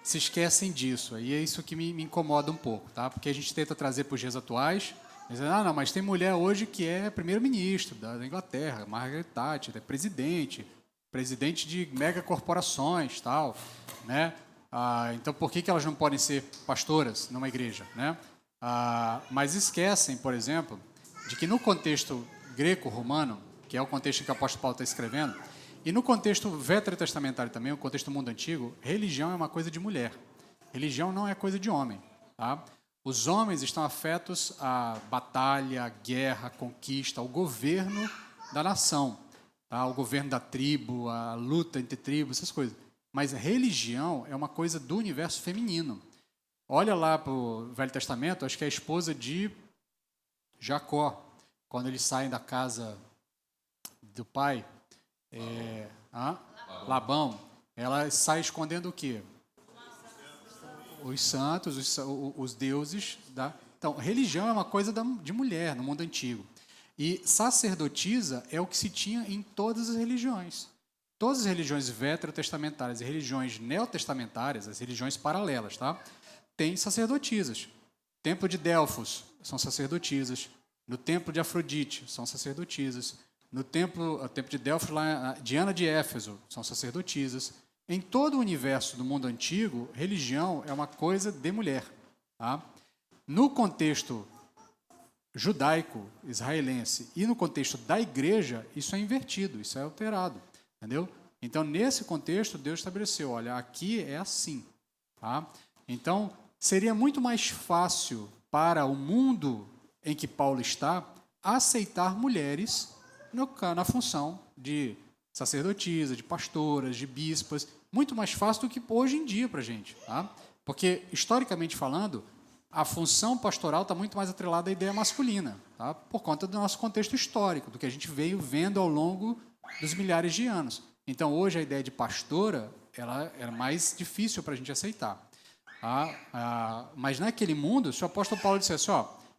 se esquecem disso, e é isso que me incomoda um pouco, tá? Porque a gente tenta trazer para os dias atuais, dizendo, não, mas tem mulher hoje que é primeiro-ministro da Inglaterra, Margaret Thatcher, é presidente de megacorporações, tal, né? Então, por que elas não podem ser pastoras numa igreja, né? Mas esquecem, por exemplo, de que no contexto greco-romano, que é o contexto em que o apóstolo Paulo está escrevendo, e no contexto veterotestamentário também, o contexto do mundo antigo, religião é uma coisa de mulher. Religião não é coisa de homem, tá? Os homens estão afetos à batalha, à guerra, à conquista, ao governo da nação, tá? O governo da tribo, a luta entre tribos, essas coisas. Mas religião é uma coisa do universo feminino. Olha lá para o Velho Testamento, acho que é a esposa de Jacó, quando eles saem da casa do pai, Labão, ela sai escondendo o quê? Os santos, os deuses. Então, religião é uma coisa de mulher no mundo antigo. E sacerdotisa é o que se tinha em todas as religiões. Todas as religiões veterotestamentárias e religiões neotestamentárias, as religiões paralelas, tá? Tem sacerdotisas. Templo de Delfos são sacerdotisas. No templo de Afrodite são sacerdotisas. No templo de Delfos, lá, Diana de Éfeso, são sacerdotisas. Em todo o universo do mundo antigo, religião é uma coisa de mulher. Tá? No contexto judaico, israelense, e no contexto da igreja, isso é invertido, isso é alterado. Entendeu? Então, nesse contexto, Deus estabeleceu, olha, aqui é assim. Tá? Então, seria muito mais fácil para o mundo em que Paulo está aceitar mulheres na função de sacerdotisa, de pastoras, de bispas, muito mais fácil do que hoje em dia para a gente. Tá? Porque, historicamente falando, a função pastoral está muito mais atrelada à ideia masculina, tá? Por conta do nosso contexto histórico, do que a gente veio vendo ao longo dos milhares de anos. Então, hoje, a ideia de pastora ela é mais difícil para a gente aceitar. Tá? Mas naquele mundo, se o apóstolo Paulo dissesse,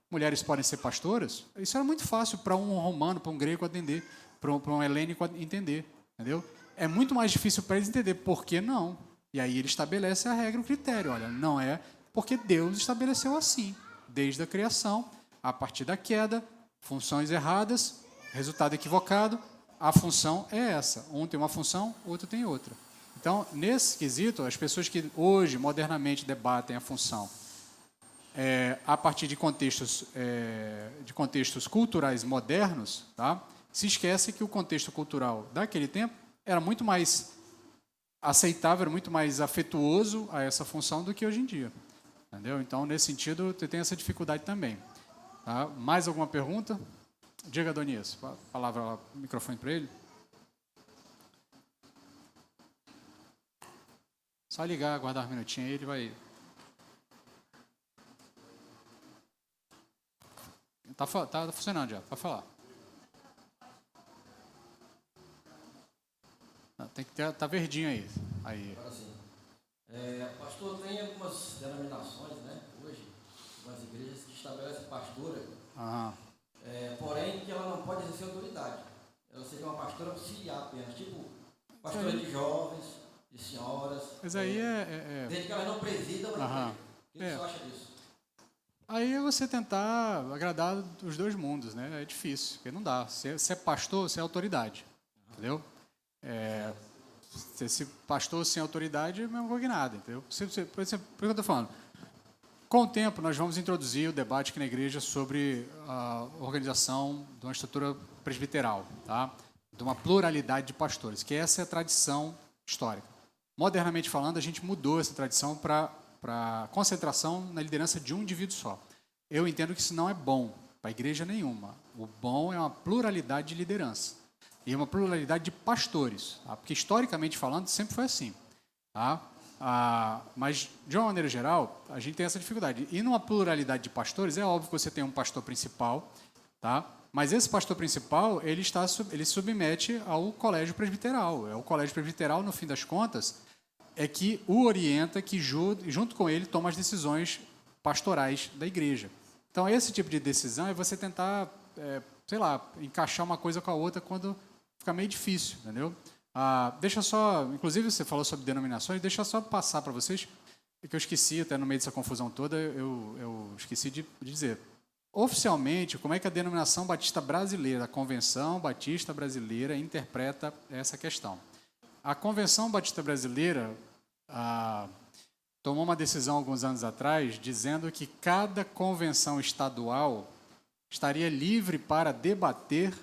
mulheres podem ser pastoras, isso era muito fácil para um romano, para um grego entender, para um helênico entender, entendeu? É muito mais difícil para eles entender por que não. E aí ele estabelece a regra, o critério. Olha, não é porque Deus estabeleceu assim, desde a criação, a partir da queda, funções erradas, resultado equivocado, a função é essa. Um tem uma função, outro tem outra. Então, nesse quesito, as pessoas que hoje, modernamente, debatem a função a partir de contextos culturais modernos, tá? Se esquece que o contexto cultural daquele tempo era muito mais aceitável, era muito mais afetuoso a essa função do que hoje em dia. Entendeu? Então, nesse sentido, tem essa dificuldade também. Tá? Mais alguma pergunta? Diga, Adonias. Palavra, o microfone para ele. Só ligar, aguardar um minutinho aí, ele vai... Tá funcionando já, pode falar. Tem que ter, tá verdinho aí. Agora sim. Pastor, tem algumas denominações, né, hoje, algumas igrejas que estabelecem pastora, porém que ela não pode exercer autoridade. Ela seria uma pastora auxiliar apenas, tipo pastora de jovens, de senhoras. Mas aí desde que elas não presidam, o que você acha disso? Aí é você tentar agradar os dois mundos, né? É difícil, porque não dá. Você é pastor, você é autoridade, entendeu? Se pastor sem autoridade, é mesmo que nada, entendeu? Por exemplo, por que eu estou falando? Com o tempo, nós vamos introduzir o debate aqui na igreja sobre a organização de uma estrutura presbiteral, tá? De uma pluralidade de pastores, que essa é a tradição histórica. Modernamente falando, a gente mudou essa tradição para para concentração na liderança de um indivíduo só. Eu entendo que isso não é bom para a igreja nenhuma. O bom é uma pluralidade de liderança e uma pluralidade de pastores, tá? Porque historicamente falando sempre foi assim, tá? Mas de uma maneira geral a gente tem essa dificuldade. E numa pluralidade de pastores é óbvio que você tem um pastor principal, tá? Mas esse pastor principal ele submete ao colégio presbiteral. É o colégio presbiteral, no fim das contas, é que o orienta, que junto com ele toma as decisões pastorais da igreja. Então, esse tipo de decisão é você tentar, encaixar uma coisa com a outra quando fica meio difícil, entendeu? Deixa só, inclusive você falou sobre denominações, deixa eu só passar para vocês, que eu esqueci, até no meio dessa confusão toda, eu esqueci de dizer. Oficialmente, como é que a denominação batista brasileira, a Convenção Batista Brasileira, interpreta essa questão? A Convenção Batista Brasileira tomou uma decisão alguns anos atrás dizendo que cada convenção estadual estaria livre para debater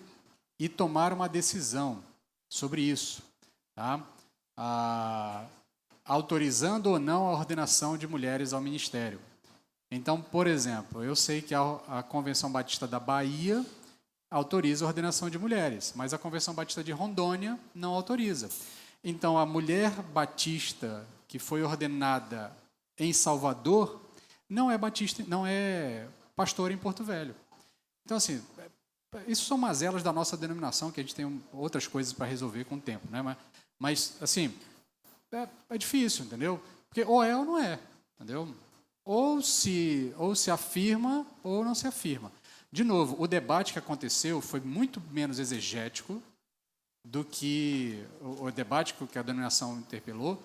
e tomar uma decisão sobre isso, tá? Autorizando ou não a ordenação de mulheres ao ministério. Então, por exemplo, eu sei que a Convenção Batista da Bahia autoriza a ordenação de mulheres, mas a Convenção Batista de Rondônia não autoriza. Então, a mulher batista que foi ordenada em Salvador não é batista, não é pastora em Porto Velho. Então, assim, isso são mazelas da nossa denominação, que a gente tem outras coisas para resolver com o tempo, né? Mas assim, é difícil, entendeu? Porque ou é ou não é, entendeu? Ou se afirma ou não se afirma. De novo, o debate que aconteceu foi muito menos exegético do que o debate que a denominação interpelou,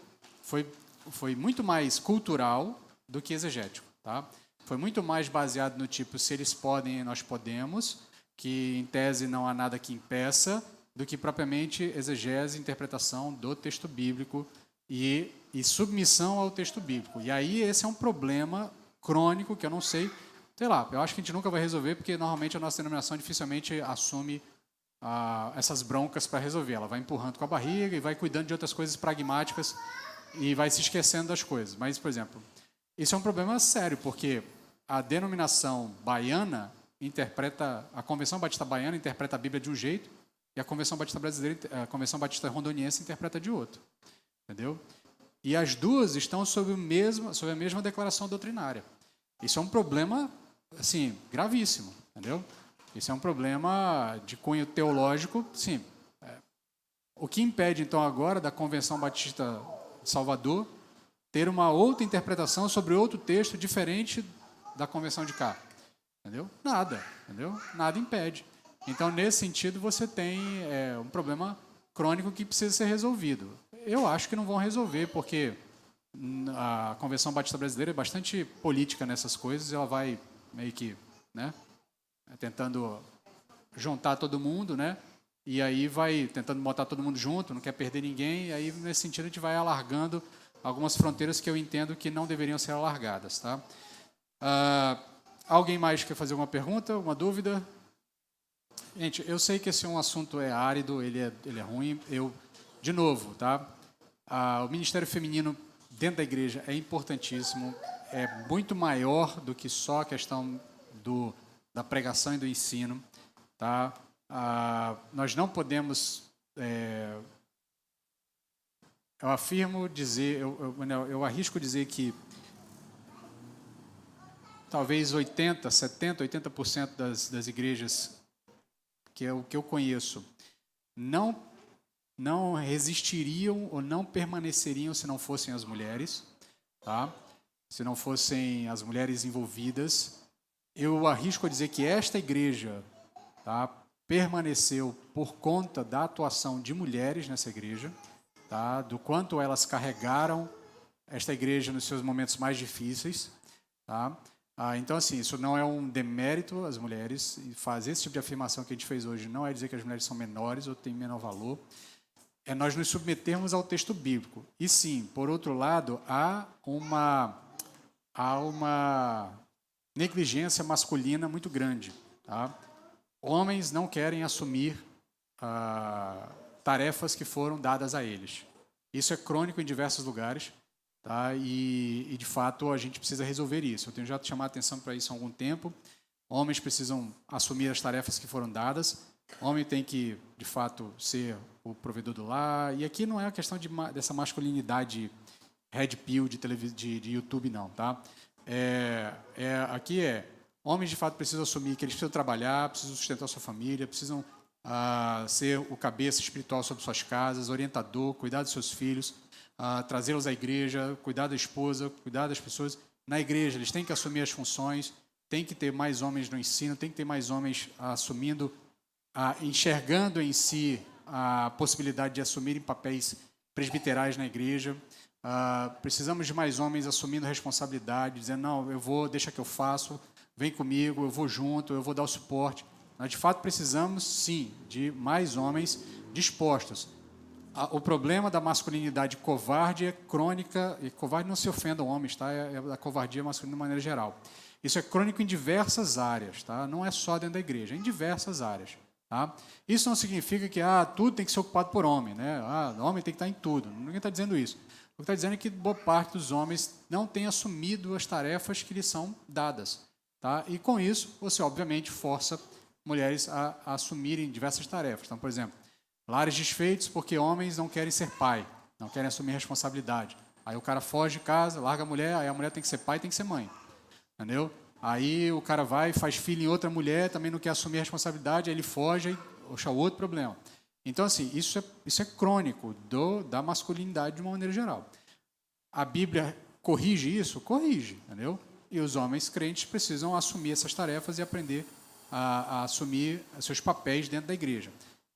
foi muito mais cultural do que exegético, tá? Foi muito mais baseado no tipo, se eles podem, nós podemos, que em tese não há nada que impeça, do que propriamente exegese, interpretação do texto bíblico e submissão ao texto bíblico. E aí esse é um problema crônico que eu não sei lá, eu acho que a gente nunca vai resolver, porque normalmente a nossa denominação dificilmente assume essas broncas para resolver. Ela vai empurrando com a barriga e vai cuidando de outras coisas pragmáticas e vai se esquecendo das coisas. Mas, por exemplo, isso é um problema sério, porque a denominação baiana a Convenção Batista Baiana interpreta a Bíblia de um jeito e a Convenção Batista Brasileira, a Convenção Batista Rondoniense interpreta de outro. Entendeu? E as duas estão sob a mesma declaração doutrinária. Isso é um problema, assim, gravíssimo, entendeu? Isso é um problema de cunho teológico, sim. O que impede, então, agora da Convenção Batista de Salvador ter uma outra interpretação sobre outro texto diferente da Convenção de cá? Entendeu? Nada, entendeu? Nada impede. Então, nesse sentido, você tem um problema crônico que precisa ser resolvido. Eu acho que não vão resolver, porque a Convenção Batista Brasileira é bastante política nessas coisas, ela vai meio que, né, tentando juntar todo mundo, né, e aí vai tentando botar todo mundo junto, não quer perder ninguém, e aí, nesse sentido, a gente vai alargando algumas fronteiras que eu entendo que não deveriam ser alargadas, tá? Alguém mais quer fazer alguma pergunta, alguma dúvida? Gente, eu sei que esse é um assunto árido, ele é ruim. De novo, tá? O ministério feminino dentro da igreja é importantíssimo, é muito maior do que só a questão da pregação e do ensino, tá? Nós não podemos, eu afirmo dizer, eu arrisco dizer que talvez 80% das igrejas que eu conheço não resistiriam ou não permaneceriam se não fossem as mulheres, tá? Se não fossem as mulheres envolvidas. Eu arrisco a dizer que esta igreja, tá, permaneceu por conta da atuação de mulheres nessa igreja, tá, do quanto elas carregaram esta igreja nos seus momentos mais difíceis, tá? Então, assim, isso não é um demérito às mulheres, e fazer esse tipo de afirmação que a gente fez hoje não é dizer que as mulheres são menores ou têm menor valor, é nós nos submetermos ao texto bíblico. E sim, por outro lado, há uma negligência masculina muito grande, tá? Homens não querem assumir tarefas que foram dadas a eles. Isso é crônico em diversos lugares, tá? E, de fato, a gente precisa resolver isso. Eu tenho já chamado a atenção para isso há algum tempo. Homens precisam assumir as tarefas que foram dadas. Homem tem que, de fato, ser o provedor do lar. E aqui não é a questão dessa masculinidade red pill de YouTube, não, tá? Aqui homens, de fato, precisam assumir que eles precisam trabalhar, precisam sustentar sua família, precisam ser o cabeça espiritual sobre suas casas, orientador, cuidar dos seus filhos, trazê-los à igreja, cuidar da esposa, cuidar das pessoas. Na igreja, eles têm que assumir as funções, tem que ter mais homens no ensino, tem que ter mais homens assumindo, enxergando em si a possibilidade de assumirem papéis presbiterais na igreja. Precisamos de mais homens assumindo responsabilidade, dizendo, não, deixa que eu faço, vem comigo, eu vou junto, eu vou dar o suporte. Nós, de fato, precisamos, sim, de mais homens dispostos. O problema da masculinidade covarde é crônica, e covarde não se ofendam homens, tá? É a covardia masculina de maneira geral. Isso é crônico em diversas áreas, tá? Não é só dentro da igreja, é em diversas áreas. Tá? Isso não significa que tudo tem que ser ocupado por homem, né? O homem tem que estar em tudo. Ninguém está dizendo isso. O que está dizendo é que boa parte dos homens não tem assumido as tarefas que lhes são dadas. Tá? E com isso, você obviamente força mulheres a assumirem diversas tarefas. Então, por exemplo, lares desfeitos porque homens não querem ser pai, não querem assumir responsabilidade. Aí o cara foge de casa, larga a mulher, aí a mulher tem que ser pai, tem que ser mãe. Entendeu? Aí o cara vai, faz filho em outra mulher, também não quer assumir a responsabilidade, aí ele foge, aí é outro problema. Então, assim, isso é crônico da masculinidade de uma maneira geral. A Bíblia corrige isso? Corrige, entendeu? E os homens crentes precisam assumir essas tarefas e aprender a assumir seus papéis dentro da igreja.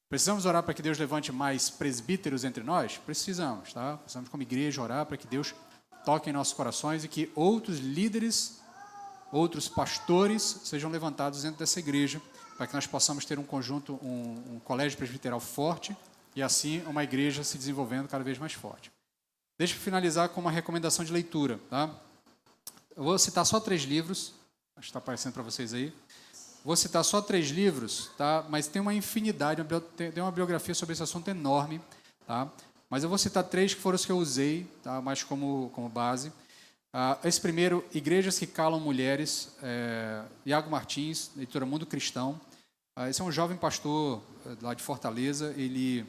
Precisamos orar para que Deus levante mais presbíteros entre nós? Precisamos, tá? Precisamos, como igreja, orar para que Deus toque em nossos corações e que outros líderes, outros pastores sejam levantados dentro dessa igreja, para que nós possamos ter um conjunto, um colégio presbiteral forte e assim uma igreja se desenvolvendo cada vez mais forte. Deixa eu finalizar com uma recomendação de leitura. Tá? Eu vou citar só 3 livros, acho que está aparecendo para vocês aí. Vou citar só 3 livros, tá? Mas tem uma infinidade, tem uma biografia sobre esse assunto enorme. Tá? Mas eu vou citar 3 que foram os que eu usei, tá? Mais como base. Esse primeiro, Igrejas que Calam Mulheres, Iago Martins, editora Mundo Cristão. Esse é um jovem pastor lá de Fortaleza, ele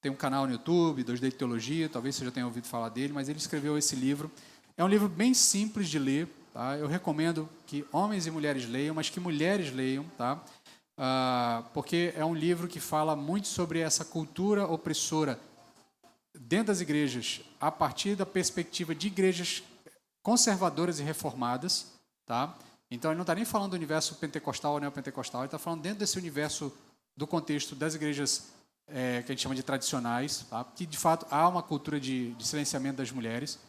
tem um canal no YouTube, 2D de Teologia, talvez você já tenha ouvido falar dele, mas ele escreveu esse livro. É um livro bem simples de ler, tá? Eu recomendo que homens e mulheres leiam, mas que mulheres leiam, tá? Porque é um livro que fala muito sobre essa cultura opressora dentro das igrejas, a partir da perspectiva de igrejas conservadoras e reformadas, tá? Então, ele não está nem falando do universo pentecostal ou neopentecostal, ele está falando dentro desse universo do contexto das igrejas que a gente chama de tradicionais, tá? Que, de fato, há uma cultura de silenciamento das mulheres,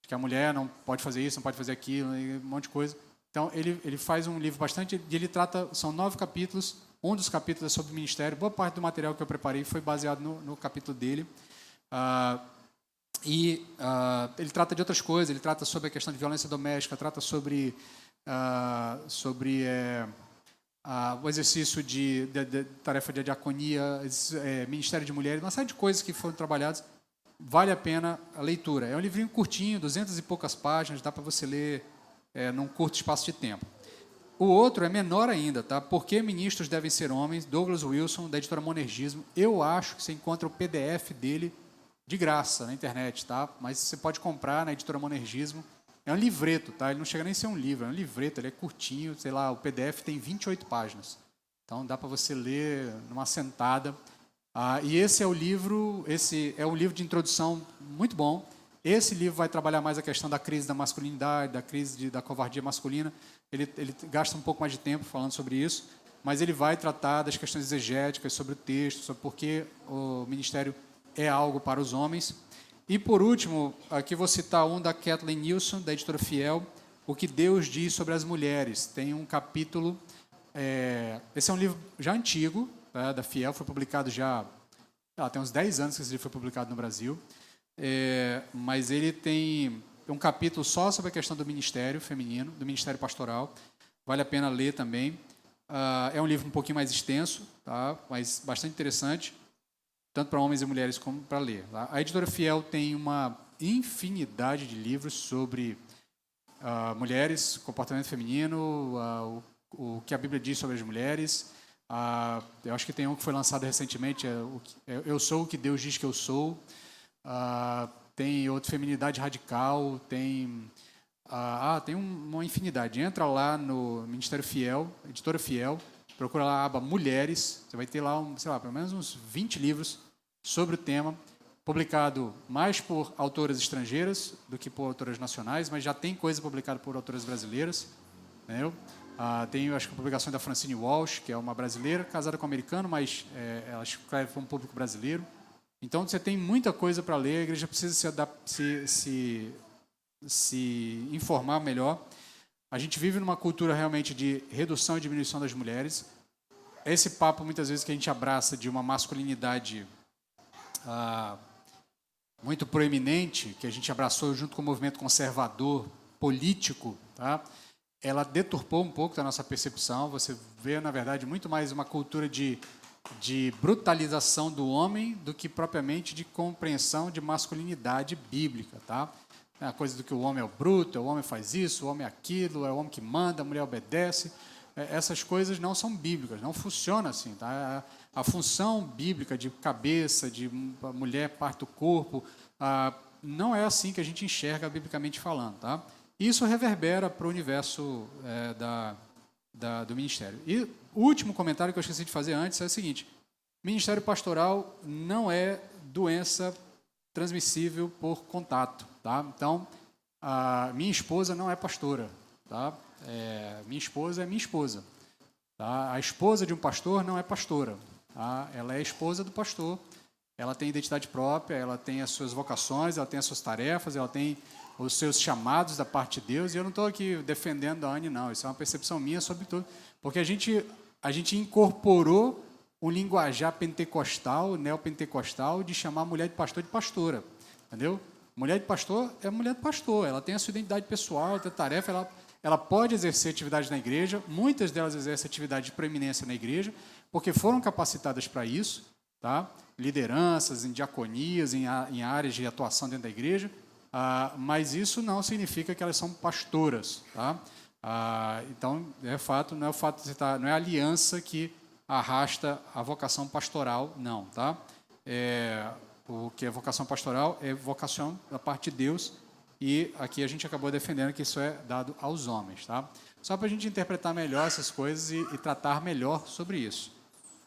que a mulher não pode fazer isso, não pode fazer aquilo, um monte de coisa. Então, ele faz um livro bastante... Ele trata... São 9 capítulos, um dos capítulos é sobre o ministério, boa parte do material que eu preparei foi baseado no capítulo dele. Ele trata de outras coisas, ele trata sobre a questão de violência doméstica, trata sobre o exercício de tarefa de diaconia, ministério de mulheres, uma série de coisas que foram trabalhadas. Vale a pena a leitura. É um livrinho curtinho, 200 e poucas páginas, dá para você ler num curto espaço de tempo. O outro é menor ainda, tá? Por que ministros devem ser homens? Douglas Wilson, da editora Monergismo. Eu acho que você encontra o PDF dele de graça na internet, tá? Mas você pode comprar na editora Monergismo. É um livreto, tá? Ele não chega nem a ser um livro, é um livreto, ele é curtinho, sei lá, o PDF tem 28 páginas. Então dá para você ler numa sentada. E esse é um livro de introdução muito bom. Esse livro vai trabalhar mais a questão da crise da masculinidade, da crise da covardia masculina. Ele gasta um pouco mais de tempo falando sobre isso, mas ele vai tratar das questões exegéticas, sobre o texto, sobre por que o ministério é algo para os homens. E, por último, aqui vou citar um da Kathleen Nilsson, da editora Fiel, O que Deus diz sobre as mulheres. Tem um capítulo... esse é um livro já antigo, tá, da Fiel, foi publicado já... tem uns 10 anos que esse livro foi publicado no Brasil. Mas ele tem um capítulo só sobre a questão do ministério feminino, do ministério pastoral. Vale a pena ler também. É um livro um pouquinho mais extenso, tá, mas bastante interessante, tanto para homens e mulheres como para ler. Tá? A editora Fiel tem uma infinidade de livros sobre mulheres, comportamento feminino, o que a Bíblia diz sobre as mulheres. Eu acho que tem um que foi lançado recentemente, Eu Sou o que Deus Diz que Eu Sou. Tem outro, Feminidade Radical, tem uma infinidade. Entra lá no Ministério Fiel, Editora Fiel, procura lá a aba Mulheres, você vai ter lá, pelo menos uns 20 livros sobre o tema, publicado mais por autoras estrangeiras do que por autoras nacionais, mas já tem coisa publicada por autoras brasileiras, entendeu? Tem, acho que, a publicação da Francine Walsh, que é uma brasileira, casada com um americano, mas ela escreve para um público brasileiro. Então, você tem muita coisa para ler, a igreja precisa se informar melhor. A gente vive numa cultura realmente de redução e diminuição das mulheres. Esse papo, muitas vezes, que a gente abraça de uma masculinidade muito proeminente, que a gente abraçou junto com o movimento conservador político, tá? Ela deturpou um pouco da nossa percepção. Você vê, na verdade, muito mais uma cultura de brutalização do homem do que propriamente de compreensão de masculinidade bíblica, tá? A coisa do que o homem é o bruto, o homem faz isso, o homem é aquilo, é o homem que manda, a mulher obedece. Essas coisas não são bíblicas, não funcionam assim, tá? A função bíblica de cabeça, de mulher parte do corpo, não é assim que a gente enxerga biblicamente falando, tá? Isso reverbera para o universo do ministério. E o último comentário que eu esqueci de fazer antes é o seguinte: ministério pastoral não é doença transmissível por contato, tá? Então, a minha esposa não é pastora, tá? Minha esposa é minha esposa, tá? A esposa de um pastor não é pastora, tá? Ela é esposa do pastor, ela tem identidade própria, ela tem as suas vocações, ela tem as suas tarefas, ela tem os seus chamados da parte de Deus. E eu não estou aqui defendendo a Anne, não. Isso é uma percepção minha sobre tudo. Porque a gente incorporou um linguajar pentecostal, neopentecostal, de chamar a mulher de pastor de pastora. Entendeu? Mulher de pastor é mulher de pastor. Ela tem a sua identidade pessoal, ela tem tarefa, ela pode exercer atividade na igreja. Muitas delas exercem atividade de proeminência na igreja, porque foram capacitadas para isso, tá? Lideranças, em diaconias, em áreas de atuação dentro da igreja. Mas isso não significa que elas são pastoras, tá? Então, fato, não é a aliança que arrasta a vocação pastoral, não, tá? O que é vocação pastoral é vocação da parte de Deus, e aqui a gente acabou defendendo que isso é dado aos homens, tá? Só para a gente interpretar melhor essas coisas e tratar melhor sobre isso.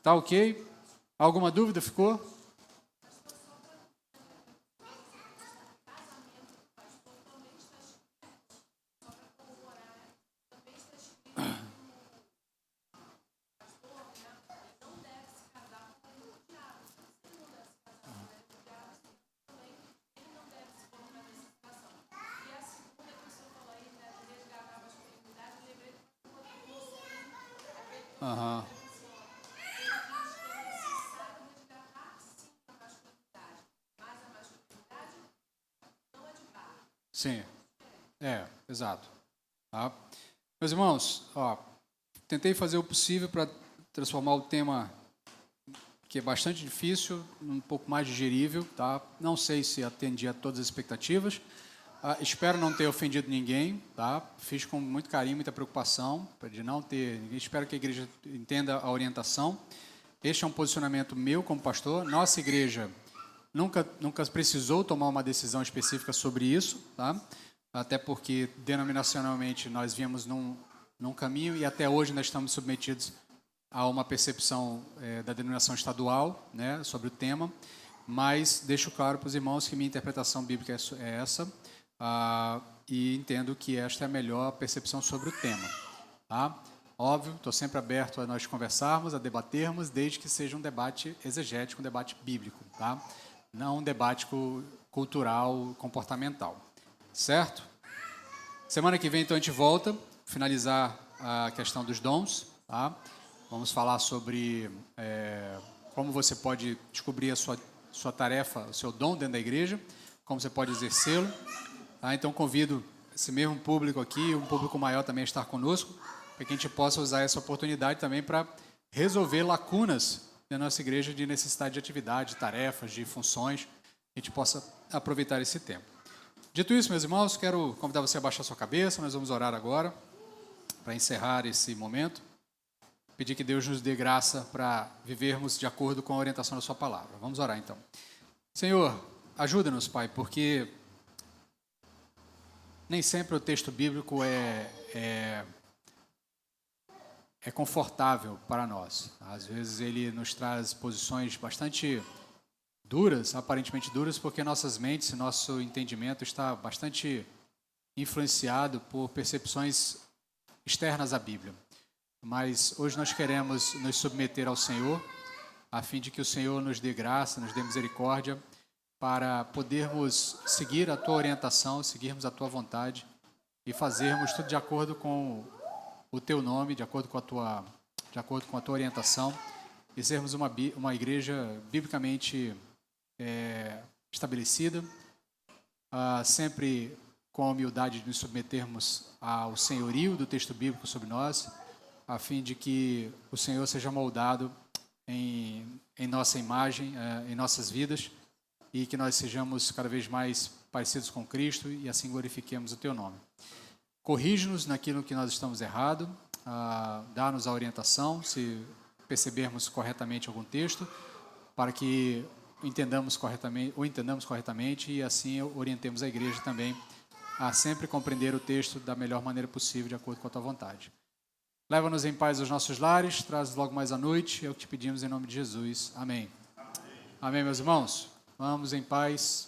Tá ok? Alguma dúvida ficou? Aham. Sim, exato. Tá? Meus irmãos, tentei fazer o possível para transformar o tema, que é bastante difícil, um pouco mais digerível. Tá? Não sei se atendi a todas as expectativas. Espero não ter ofendido ninguém. Tá? Fiz com muito carinho, muita preocupação, de não ter ninguém. Espero que a igreja entenda a orientação. Este é um posicionamento meu como pastor. Nossa igreja nunca precisou tomar uma decisão específica sobre isso, tá? Até porque, denominacionalmente, nós viemos num caminho e até hoje nós estamos submetidos a uma percepção da denominação estadual, né, sobre o tema, mas deixo claro para os irmãos que minha interpretação bíblica é essa, e entendo que esta é a melhor percepção sobre o tema. Tá? Óbvio, estou sempre aberto a nós conversarmos, a debatermos, desde que seja um debate exegético, um debate bíblico, tá? Não um debate cultural, comportamental. Certo? Semana que vem, então, a gente volta, finalizar a questão dos dons. Tá? Vamos falar sobre como você pode descobrir a sua tarefa, o seu dom dentro da igreja, como você pode exercê-lo. Tá? Então, convido esse mesmo público aqui, um público maior também a estar conosco, para que a gente possa usar essa oportunidade também para resolver lacunas da nossa igreja de necessidade de atividade, de tarefas, de funções, a gente possa aproveitar esse tempo. Dito isso, meus irmãos, quero convidar você a baixar sua cabeça. Nós vamos orar agora para encerrar esse momento. Pedir que Deus nos dê graça para vivermos de acordo com a orientação da sua palavra. Vamos orar então. Senhor, ajuda-nos, Pai, porque nem sempre o texto bíblico é confortável para nós. Às vezes ele nos traz posições bastante duras, aparentemente duras, porque nossas mentes, nosso entendimento está bastante influenciado por percepções externas à Bíblia. Mas hoje nós queremos nos submeter ao Senhor, a fim de que o Senhor nos dê graça, nos dê misericórdia, para podermos seguir a Tua orientação, seguirmos a Tua vontade e fazermos tudo de acordo com o Teu nome, de acordo com a Tua orientação, e sermos uma igreja biblicamente estabelecida, sempre com a humildade de nos submetermos ao senhorio do texto bíblico sobre nós, a fim de que o Senhor seja moldado em nossa imagem, em nossas vidas, e que nós sejamos cada vez mais parecidos com Cristo e assim glorifiquemos o Teu nome. Corrige-nos naquilo que nós estamos errado, dá-nos a orientação, se percebermos corretamente algum texto, para que entendamos corretamente e assim orientemos a igreja também a sempre compreender o texto da melhor maneira possível, de acordo com a Tua vontade. Leva-nos em paz aos nossos lares, traz logo mais à noite, é o que te pedimos em nome de Jesus. Amém. Amém, meus irmãos. Vamos em paz.